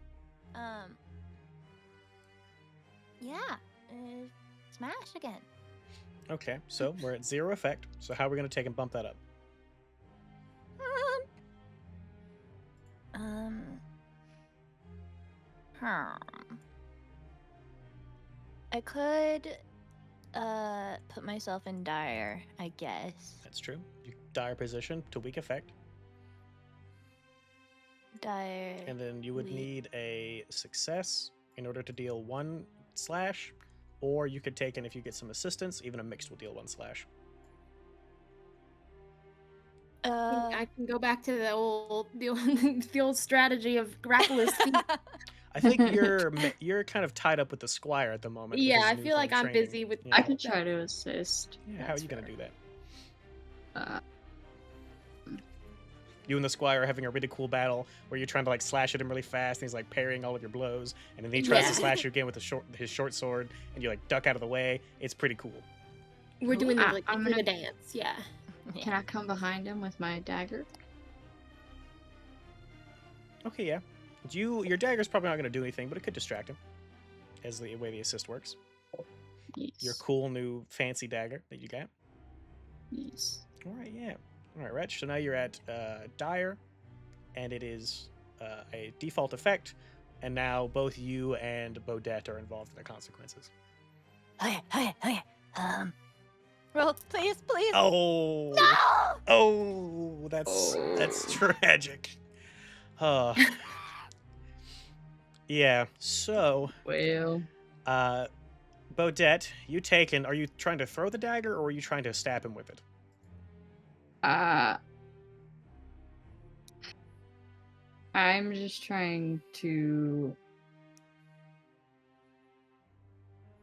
yeah, smash again. Okay, so we're at 0 effect. So how are we gonna take and bump that up? I could put myself in dire, I guess. That's true. You dire position to weak effect, Dire. and then you would Weak. need a success in order to deal 1 slash, or you could take in, if you get some assistance, even a mixed will deal 1 slash. I can go back to the old the old strategy of grapple his feet. I think you're kind of tied up with the squire at the moment. with Yeah, his I new feel like kind of I'm training. busy with. Yeah. I could try to assist. Yeah, how are That's you gonna fair. do that? Uh, You and the squire are having a really cool battle where you're trying to like slash at him really fast, and he's like parrying all of your blows, and then he tries Yeah. to slash you again with his short sword, and you like duck out of the way. It's pretty cool. We're doing the, I- like, I'm the gonna- dance. Yeah. Can I come behind him with my dagger? Okay, yeah. Your dagger's probably not gonna do anything, but it could distract him, as the way the assist works. Yes. Your cool new fancy dagger that you got. Yes. All right, yeah. All right, Wretch. So now you're at dire, and it is a default effect, and now both you and Bodette are involved in the consequences. Okay. Roll, please. Oh. No! Oh, that's tragic. Yeah. So, Well, Bodette, you taken? Are you trying to throw the dagger, or are you trying to stab him with it? I'm just trying to.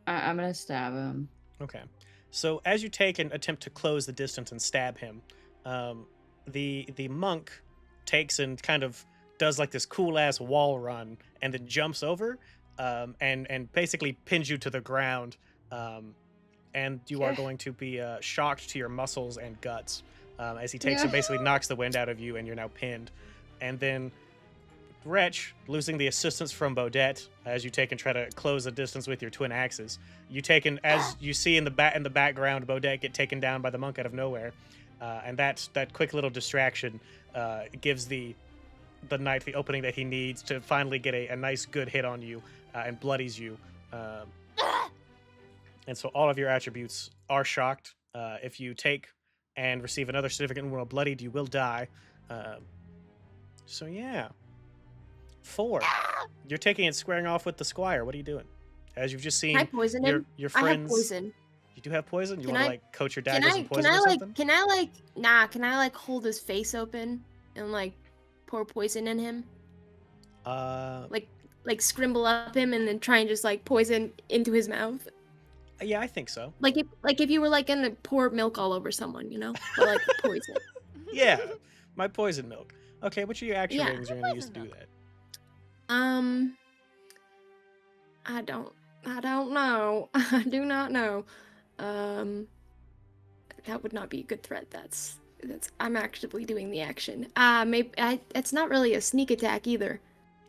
I'm gonna stab him. Okay. So as you take and attempt to close the distance and stab him, the monk takes and kind of does like this cool ass wall run and then jumps over, and basically pins you to the ground, and you are Okay. going to be shocked to your muscles and guts, as he takes and basically knocks the wind out of you, and you're now pinned. And then Wretch, losing the assistance from Bodette, as you take and try to close the distance with your twin axes. You take and, as you see in the background, Bodette get taken down by the monk out of nowhere, and that quick little distraction gives the knight the opening that he needs to finally get a nice good hit on you, and bloodies you. And so all of your attributes are shocked. If you take and receive another significant wound while bloodied, you will die. So yeah. 4. You're taking and squaring off with the squire. What are you doing? As you've just seen Can I poison him? your I have friends. poison. You do have poison? You Can want to I- like coat your Can daggers I? in Can poison I or like? something? Can I like? Nah. Can I like hold his face open and like pour poison in him? Like scrimble up him and then try and just like poison into his mouth. Yeah, I think so. Like if you were like gonna pour milk all over someone, you know, but like poison. Yeah, my poison milk. Okay, which are your action Yeah. ratings you're gonna use to Poison do milk. that? I don't know. I do not know. That would not be a good threat. That's I'm actively doing the action. Maybe it's not really a sneak attack either.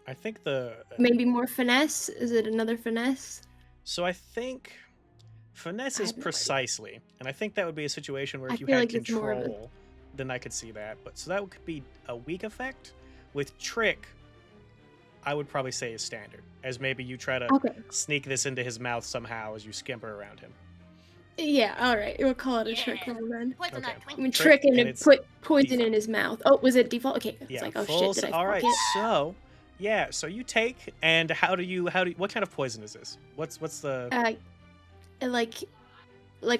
I think the Maybe more finesse. Is it another finesse? so I think finesse I is have no idea. precisely, and I think that would be a situation where I if you feel had like it's more of a- control, then I could see that. But so that could be a weak effect. With trick, I would probably say is standard, as maybe you try to Okay. sneak this into his mouth somehow as you scamper around him. Yeah. All right. We'll call it a trick Yeah. roll then. Poison Okay. that I twink. mean, Trick, trick him and and it's put poison default. in his mouth. Oh, was it default? Okay. It's Yeah, like, oh full. shit, did I All fuck right, it? so yeah, so you take and how do you what kind of poison is this? What's the Like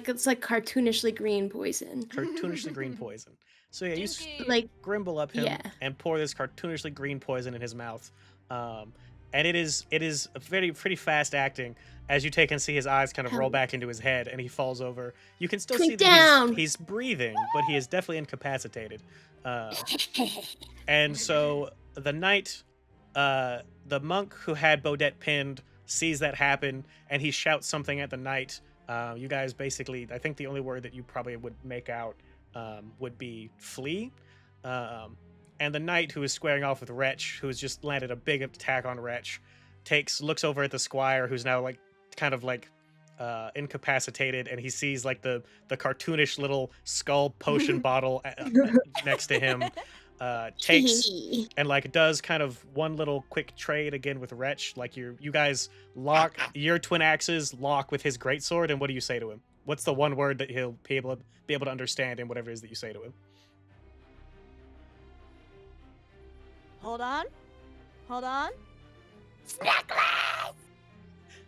it's like cartoonishly green poison. cartoonishly green poison? So yeah, you Dookie. Like grimble up him Yeah. and pour this cartoonishly green poison in his mouth, and it is a pretty fast acting. As you take and see his eyes kind of roll Hell. back into his head, and he falls over. You can still Twink see that down. he's breathing, but he is definitely incapacitated. And so the knight, the monk who had Bodette pinned, sees that happen, and he shouts something at the knight. You guys basically, I think the only word that you probably would make out would be flee. And the knight who is squaring off with Wretch, who has just landed a big attack on Wretch, looks over at the squire, who's now like kind of like incapacitated, and he sees like the cartoonish little skull potion bottle next to him. takes and like does kind of one little quick trade again with Wretch. Like you guys lock your twin axes lock with his greatsword, and what do you say to him? What's the one word that he'll be able to understand in whatever it is that you say to him? Hold on. Sneckless!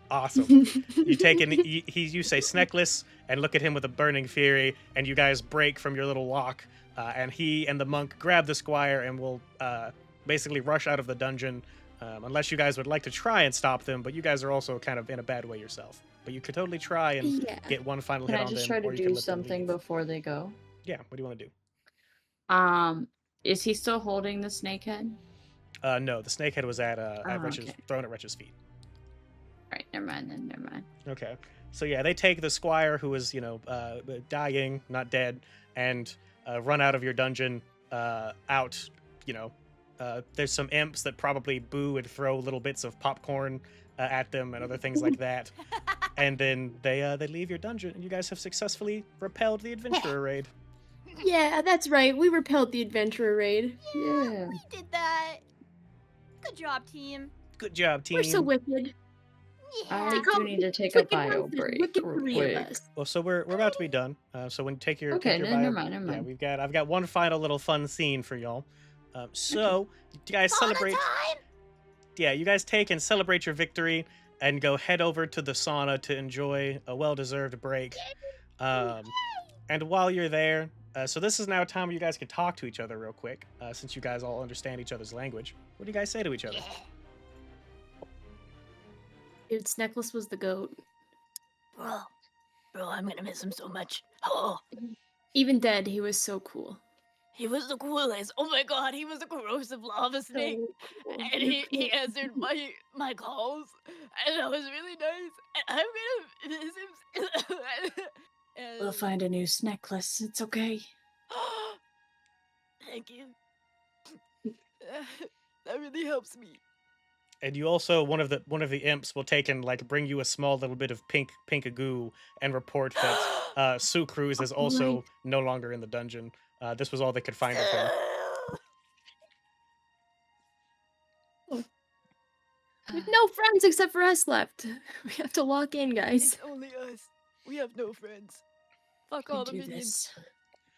Awesome. You take in you say Sneckless and look at him with a burning fury, and you guys break from your little lock, and he and the monk grab the squire and will basically rush out of the dungeon, unless you guys would like to try and stop them, but you guys are also kind of in a bad way yourself. But you could totally try and get one final Can hit I on them. just try to or you can do let them something leave. before they go? Yeah, what do you want to do? Is he still holding the snake head? No, the snakehead was at Wretch's, okay. thrown at Wretch's feet. Right, never mind. Okay. So yeah, they take the squire who is, dying, not dead, and run out of your dungeon out, there's some imps that probably boo and throw little bits of popcorn at them and other things like that. And then they leave your dungeon, and you guys have successfully repelled the adventurer raid. Yeah, that's right. We repelled the adventurer raid. Yeah. We did that. Good job, team. Good job, team. We're so wicked. Yeah. I do need to take a Wicked bio ones, break wicked real three quick. of us. Well, so we're about to be done. So when you take your Okay, take your never bio- mind. Yeah, I've got one final little fun scene for y'all. So you guys Sauna celebrate. time! Yeah, you guys take and celebrate your victory and go head over to the sauna to enjoy a well-deserved break. And while you're there, so this is now a time where you guys can talk to each other real quick, since you guys all understand each other's language. What do you guys say to each other? Dude, Sneckless was the goat. Bro, I'm gonna miss him so much. Oh, Even dead, he was so cool. he was the coolest. Oh my god, he was a corrosive lava snake. So cool. And he answered my calls, and that was really nice. And I'm gonna miss him. And- We'll find a new Sneckless. It's okay. Thank you. That really helps me. And you also one of the imps will take and like bring you a small little bit of pink goo and report that Sucruz is also no longer in the dungeon. This was all they could find of him. With no friends except for us left. We have to lock in, guys. It's only us. We have no friends. Fuck We all the do minions. this.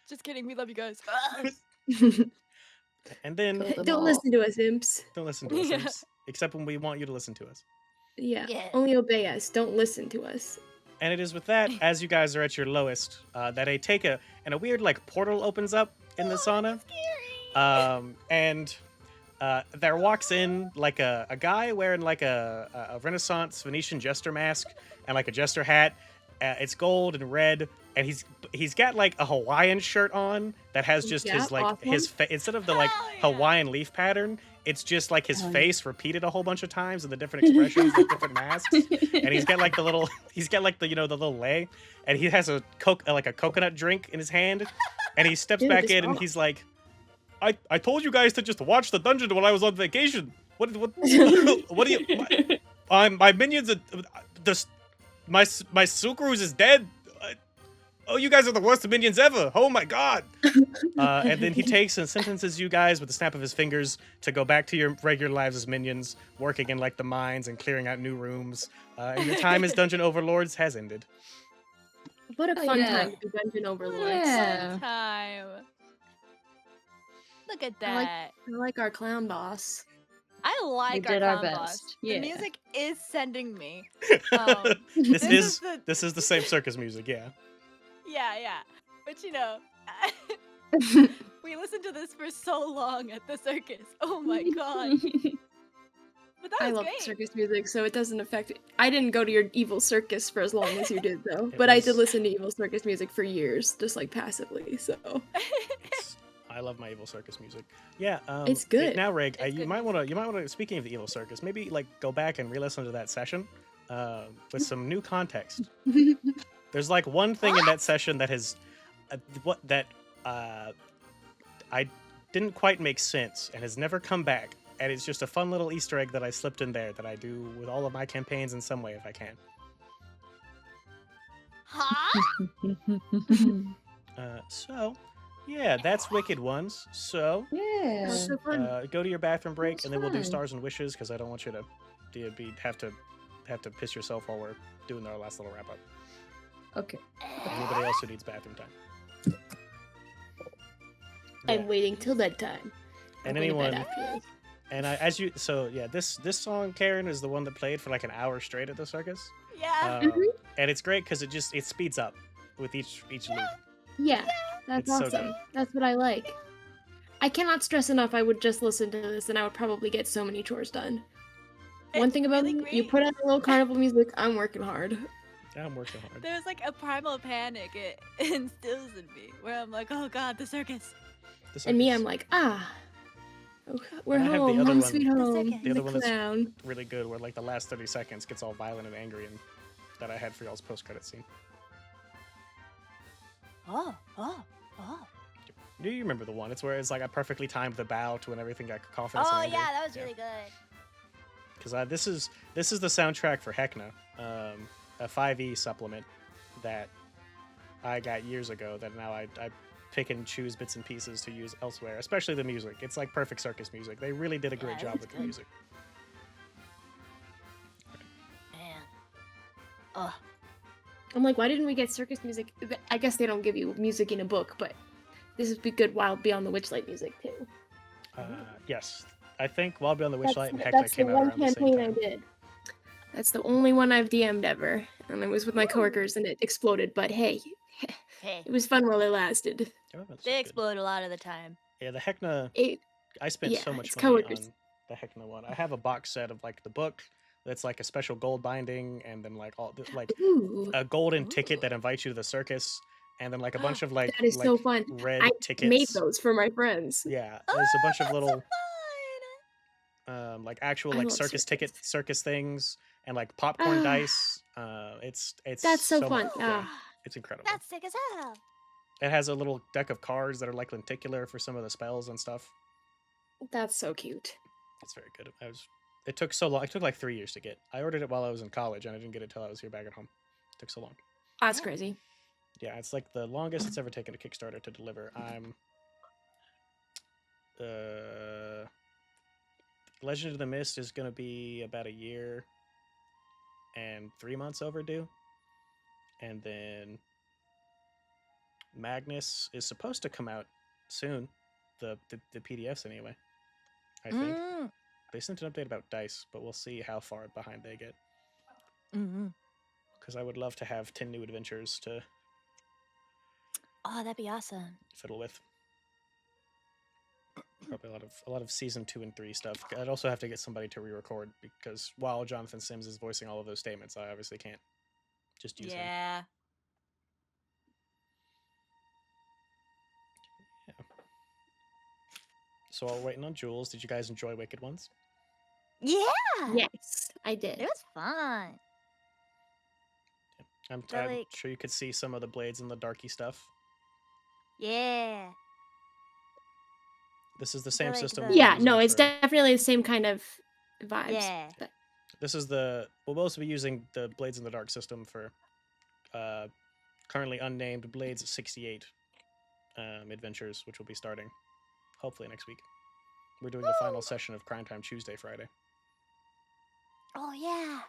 Just kidding. We love you guys. And then Kill them Don't all. listen to us, imps. don't listen to us, Yeah. imps, except when we want you to listen to us. Yeah. Yeah. Only obey us. Don't listen to us. And it is with that, as you guys are at your lowest, that a weird like portal opens up in the sauna. And there walks in like a guy wearing like a Renaissance Venetian jester mask and like a jester hat. It's gold and red, and he's got like a Hawaiian shirt on that has just Yeah, his like awesome. his instead of the like Hell yeah. Hawaiian leaf pattern, it's just like his Hell yeah. face repeated a whole bunch of times in the different expressions, the different masks. And he's got like the little the little lei, and he has a coconut drink in his hand, and he steps Dude, back this in and off. he's like, I told you guys to just watch the dungeon when I was on vacation. What do you my minions my Sucruz is dead. Oh, you guys are the worst minions ever. Oh my god. And then he takes and sentences you guys with a snap of his fingers to go back to your regular lives as minions, working in like the mines and clearing out new rooms. And your time as dungeon overlords has ended. What a Oh, fun yeah. time to be dungeon overlords. Yeah. Fun time. Look at I like- that. I like our clown boss. I like our did our clown boss. best. Yeah. The music is sending me. This is the this is the same circus music, yeah. yeah. But we listened to this for so long at the circus. Oh my god. But that I was love great. circus music, so it doesn't affect. I didn't go to your evil circus for as long as you did, though. It But I was- did listen to evil circus music for years, just like passively. So I love my evil circus music. Yeah, It's good. Now, Reg, It's you good might want to. Speaking of the evil circus, maybe like go back and re-listen to that session with some new context. There's like one thing in that session that has I didn't quite make sense and has never come back, and it's just a fun little Easter egg that I slipped in there that I do with all of my campaigns in some way if I can. Huh? So, Yeah, that's Wicked Ones. So Yeah. That's so fun. go to your bathroom break, That's and then we'll do fun. stars and wishes because I don't want you to have to piss yourself while we're doing our last little wrap up. Okay. Anybody else who needs bathroom time? I'm Yeah. waiting till bedtime. And I'll go to bed anyone, after this. and this song, Karen, is the one that played for like an hour straight at the circus. Yeah. And it's great because it speeds up with each loop. Yeah, that's It's so awesome. good. That's what I like. I cannot stress enough. I would just listen to this, and I would probably get so many chores done. One It's thing about really me, you great. put on a little carnival music, I'm working hard. Yeah, I'm working hard. There's like a primal panic it instills in me where I'm like, oh god, the circus. The And me, circus. I'm like, we're And I have the home, other home one- sweet The home. second- The other one that's- clown. really good where like the last 30 seconds gets all violent and angry, and that I had for y'all's post-credit scene. Oh. Do you remember the one? It's where it's like I perfectly timed the bow to when everything got cacophonous Oh and angry. yeah, that was really good. Because this is the soundtrack for Hecna, a 5e supplement that I got years ago that now I pick and choose bits and pieces to use elsewhere, especially the music. It's like perfect circus music. They really did a great Yeah, job it's with the good. music. Man. Oh. I'm like, why didn't we get circus music? I guess they don't give you music in a book, but this would be good Wild Beyond the Witchlight music too. Yes, I think Wild Beyond the Witchlight and Hecna that's the came out one around the same campaign I time. did. That's the only one I've DM'd ever, and I was with my coworkers, and it exploded. But hey, Hey. it was fun while it lasted. Oh, that's They good. explode a lot of the time. Yeah, the Hecna. It, I spent Yeah, so much it's money coworkers. on the Hecna one. I have a box set of like the book that's like a special gold binding, and then like like ooh, a golden ticket that invites you to the circus, and then like a bunch of like that is so fun. red I tickets. made those for my friends. Yeah, there's a bunch of that's little so fun. like actual I like love circus things and like popcorn Ah. dice. It's That's so much fun. fun. Ah. It's incredible. That's sick as hell. It has a little deck of cards that are like lenticular for some of the spells and stuff. That's so cute. It's very good. It took so long. It took like 3 years to get. I ordered it while I was in college, and I didn't get it till I was here back at home. It took so long. That's crazy. Yeah, it's like the longest it's ever taken a Kickstarter to deliver. Legend of the Mist is gonna be about a year and 3 months overdue, and then Magnus is supposed to come out soon. The PDFs anyway. I think they sent an update about dice, but we'll see how far behind they get. Because I would love to have 10 new adventures to Oh, that'd be awesome. fiddle with. Probably a lot of season 2 and 3 stuff. I'd also have to get somebody to re-record because while Jonathan Sims is voicing all of those statements, I obviously can't just use him. Yeah. So while we're waiting on Jules, did you guys enjoy Wicked Ones? Yeah. Yes, I did. It was fun. I'm like- sure you could see some of the Blades and the Darky stuff. Yeah. This is the same like system. the- we're Yeah, using no, it's for- definitely the same kind of vibes. Yeah. but- This is we'll also be using the Blades in the Dark system for currently unnamed Blades 68 adventures, which will be starting hopefully next week. We're doing the final session of Crime Time Tuesday, Friday. Oh yeah.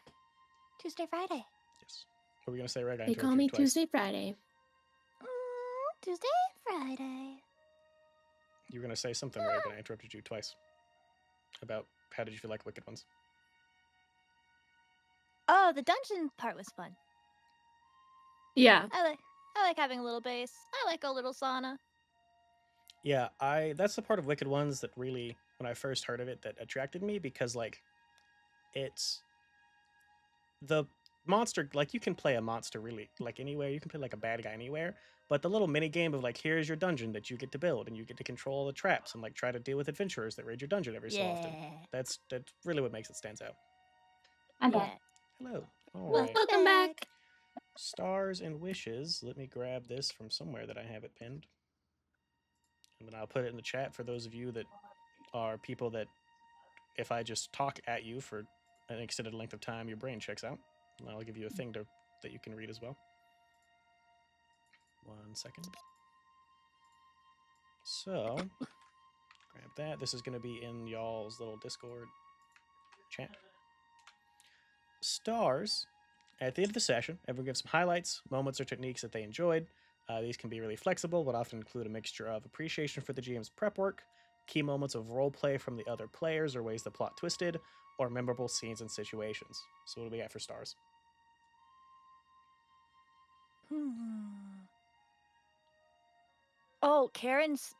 Tuesday, Friday. Yes. What were we gonna say, Reg? I They interrupted call you me twice. Tuesday, Friday. Tuesday, Friday. You were gonna say something, Reg, and I interrupted you twice. About how did you feel like Wicked Ones? Oh, the dungeon part was fun. Yeah. I like having a little base. I like a little sauna. Yeah, that's the part of Wicked Ones that really, when I first heard of it, that attracted me because like it's the monster, like you can play a monster really like anywhere, you can play like a bad guy anywhere, but the little mini game of like here's your dungeon that you get to build and you get to control all the traps and like try to deal with adventurers that raid your dungeon every so often. Yeah. That's really what makes it stands out. I'm Yeah. back. Hello. All Well, right. welcome back. Stars and wishes. Let me grab this from somewhere that I have it pinned. And then I'll put it in the chat for those of you that are people that if I just talk at you for an extended length of time, your brain checks out. And I'll give you a thing that you can read as well. 1 second. So, grab that. This is going to be in y'all's little Discord chat. Stars. At the end of the session, everyone gives some highlights, moments, or techniques that they enjoyed. These can be really flexible, but often include a mixture of appreciation for the GM's prep work, key moments of role play from the other players or ways the plot twisted, or memorable scenes and situations. So, what do we got for stars? Oh, Karen's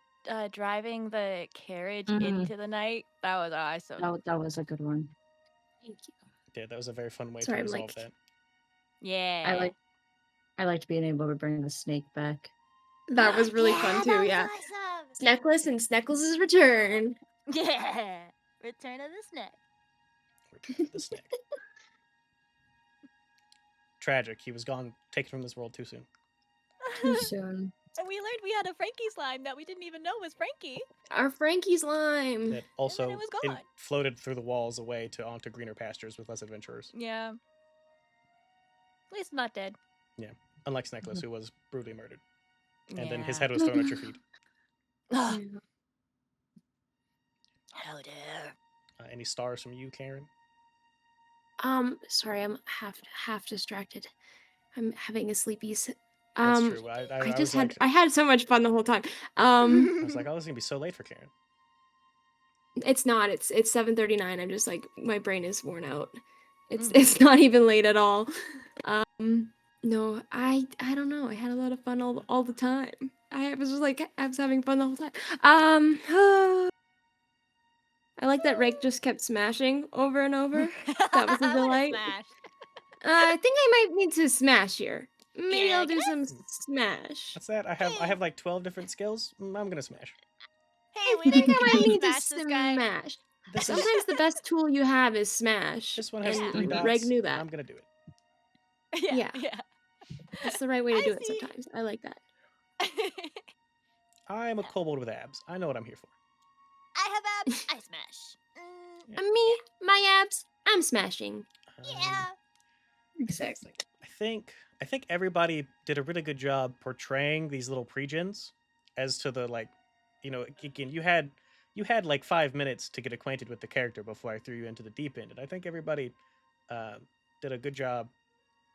driving the carriage Mhm. into the night. That was awesome. That was a good one. Thank you. Yeah, that was a very fun way Sorry, to I'm resolve like- that. Yeah. I liked being able to bring the snake back. That was really Yeah, fun that too. was Yeah. awesome. Sneckles and Sneckles' return. Yeah. Return of the Snack. Return to the snack. Tragic. He was gone, taken from this world too soon. Too soon. And we learned we had a Frankie slime that we didn't even know was Frankie. Our Frankie's lime. That also it was gone. floated through the walls away to onto greener pastures with less adventurers. Yeah. At least not dead. Unlike Sneckless, who was brutally murdered. And then his Yeah. head was thrown at your feet. Ugh, Yeah. how dare. Any stars from you, Karen? Sorry, I'm half distracted. I'm having a sleepies. That's true. I just was had like, I had so much fun the whole time. I was like, oh, this is gonna be so late for Karen. It's not. It's 7:39. I'm just like my brain is worn out. Mhm. It's not even late at all. No, I don't know. I had a lot of fun all the time. I was just like I was having fun the whole time. I like that Rake just kept smashing over and over. That was a I would've delight. smashed. I think I might need to smash here. Maybe Yeah, I'll do can I- some smash. What's that? I have like 12 different skills. I'm gonna smash. Hey, I we think didn't I might can need to smash this guy. smash. This is Sometimes the best tool you have is smash. this one has and 3 dots. Reg knew that. I'm gonna do it. Yeah. Yeah. Yeah. That's the right way to I do it see. sometimes. I like that. I am a kobold with abs. I know what I'm here for. I have abs. I smash. Yeah. Me, my abs, I'm smashing. Yeah. Exactly. I think everybody did a really good job portraying these little pre-gens as to the like, again, you had like 5 minutes to get acquainted with the character before I threw you into the deep end, and I think everybody did a good job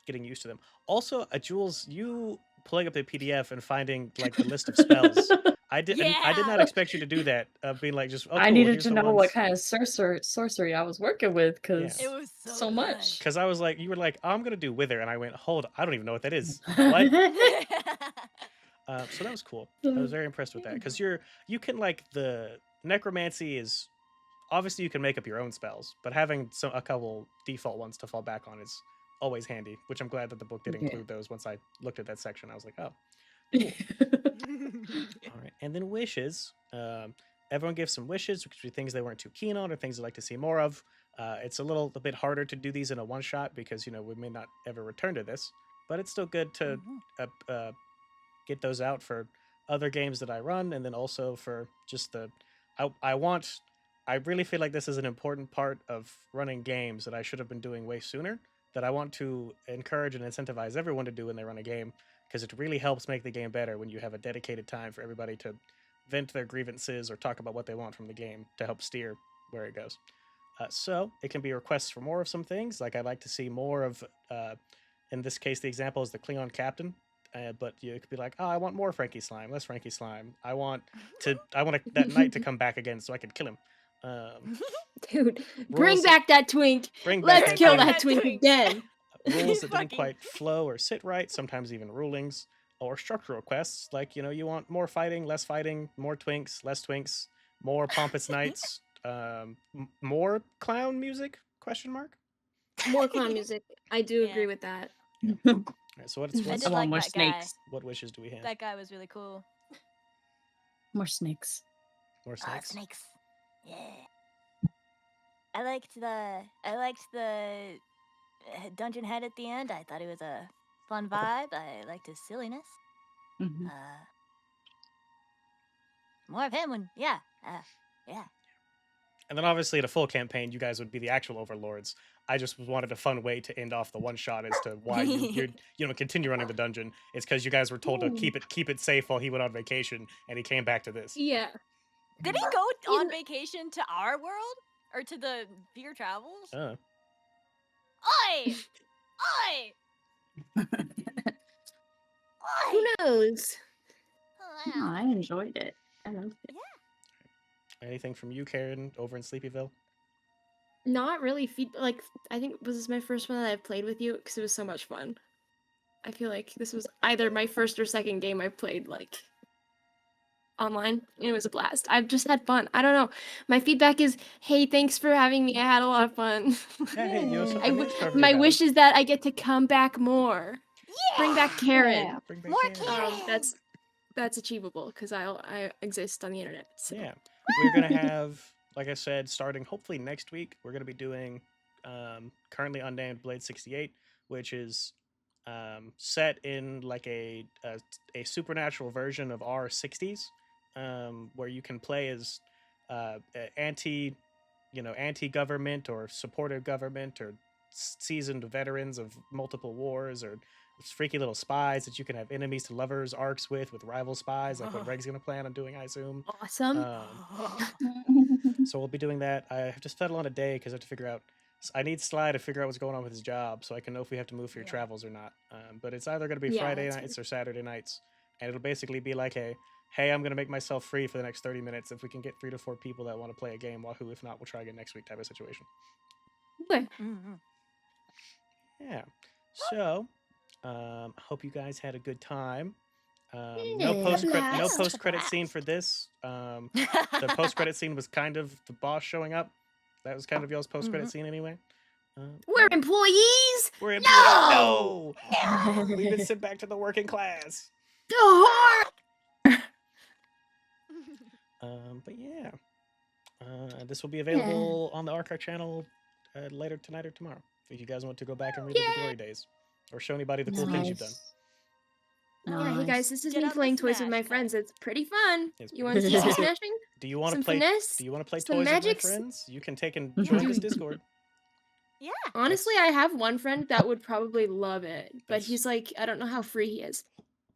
getting used to them. Also, Jules, you pulling up the PDF and finding like the list of spells. I did not Yeah. expect you to do that. Being like just I needed to know what kind of sorcery I was working with because It was so much. Because I was like, you were like, oh, I'm gonna do wither, and I went, hold, I don't even know what that is. What? So that was cool. I was very impressed with that because you can like the necromancy is obviously you can make up your own spells, but having a couple default ones to fall back on is always handy. Which I'm glad that the book did Yeah. include those. Once I looked at that section, I was like, oh, all right. And then wishes. Everyone gives some wishes, which would be things they weren't too keen on or things they'd like to see more of. It's a bit harder to do these in a one shot because we may not ever return to this, but it's still good to get those out for other games that I run, and then also for just the. I really feel like this is an important part of running games that I should have been doing way sooner. That I want to encourage and incentivize everyone to do when they run a game, because it really helps make the game better when you have a dedicated time for everybody to vent their grievances or talk about what they want from the game to help steer where it goes. So it can be requests for more of some things. Like I'd like to see more of, in this case, the example is the Klingon captain. But you could be like, oh, I want more Frankie slime, less Frankie slime. I want that knight to come back again so I can kill him. Dude, bring Rules- back that twink. Bring back Let's that kill twink. that twink again. Rules that didn't Fucking- quite flow or sit right, sometimes even rulings, or structural quests like you want more fighting, less fighting, more twinks, less twinks, more pompous knights, more clown music? Question mark. More clown music. I do Yeah. agree with that. All right, so I what's did I like want more that guy. snakes. what wishes do we have? That guy was really cool. More snakes. More snakes. Snakes. Yeah. I liked the dungeon head at the end. I thought it was a fun vibe. I liked his silliness. Mhm. More of him when yeah. Yeah. And then obviously in a full campaign, you guys would be the actual overlords. I just wanted a fun way to end off the one shot as to why you're continue running the dungeon. It's because you guys were told to keep it safe while he went on vacation, and he came back to this. Yeah. Did he go on vacation to our world or to the Fear Travels? Oi! Oi! Who knows? No, I enjoyed it. I loved it. Anything from you, Karen, over in Sleepyville? Not really like I think was this my first one that I've played with you because it was so much fun. I feel like this was either my first or second game I played like online, and it was a blast. I've just had fun. I don't know. My feedback is, hey, thanks for having me. I had a lot of fun. Hey, you also- I mean, it's perfectly My valid. wish is that I get to come back more. Bring back Karen. Bring back More Karen. Karen. That's achievable because I exist on the internet. So. Yeah, we're gonna have, like I said, starting hopefully next week, we're gonna be doing currently unnamed Blade 68, which is set in like a supernatural version of our 60s, where you can play as anti-government or supportive government or seasoned veterans of multiple wars, or freaky little spies that you can have enemies to lovers arcs with rival spies, like what Reg's gonna plan on doing, I assume. Awesome. So we'll be doing that. I have to settle on a day because I have to figure out. I need Sly to figure out what's going on with his job so I can know if we have to move for your travels or not. But it's either going to be Yeah, Friday that's nights or Saturday nights, and it'll basically be like, hey, I'm going to make myself free for the next 30 minutes. If we can get 3 to 4 people that want to play a game, wahoo! If not, we'll try again next week type of situation. Okay. Yeah. So, hope you guys had a good time. No Yeah. post credit scene for this. The post credit scene was kind of the boss showing up. That was kind of y'all's post credit scene anyway. We're employees. We're in No! We've been sent back to the working class. But yeah, this will be available on the Archive channel later tonight or tomorrow. If you guys want to go back and relive the glory days, or show anybody the cool things you've done. Yeah, hey guys, this is Get me on the playing toys with Smash my Cut. friends. It's pretty fun. It's You want to see some smashing? Do you want to Some play? finesse? Do you want to play Some toys magics? with my friends? You can take and join this Discord. Yeah. Honestly, I have one friend that would probably love it, but That's- he's like, I don't know how free he is.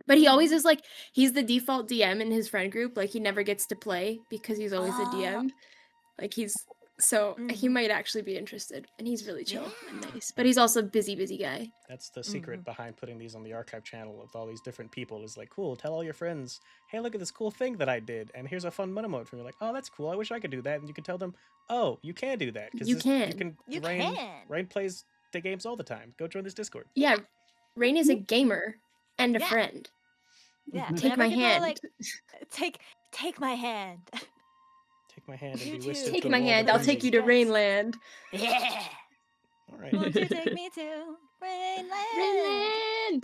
But he always is like, he's the default DM in his friend group. Like, he never gets to play because he's always the DM. Like, so he might actually be interested, and he's really chill and nice. But he's also a busy guy. That's the secret behind putting these on the Archive channel with all these different people. Is like, cool, tell all your friends, hey, look at this cool thing that I did, and here's a fun mode from you. Like, oh, that's cool. I wish I could do that. And you can tell them, oh, you can do that. You can. You Rain, can. Rain plays the games all the time. Go join this Discord. Yeah, Rain is a gamer and a Yeah. friend. Yeah. Take whenever my people are hand. Like, take my hand. Take my hand and You be too. whisked Take to my the world hand. of I'll take you Rainland. to Rainland. Yeah. All right. Won't you take me to Rainland? Rainland.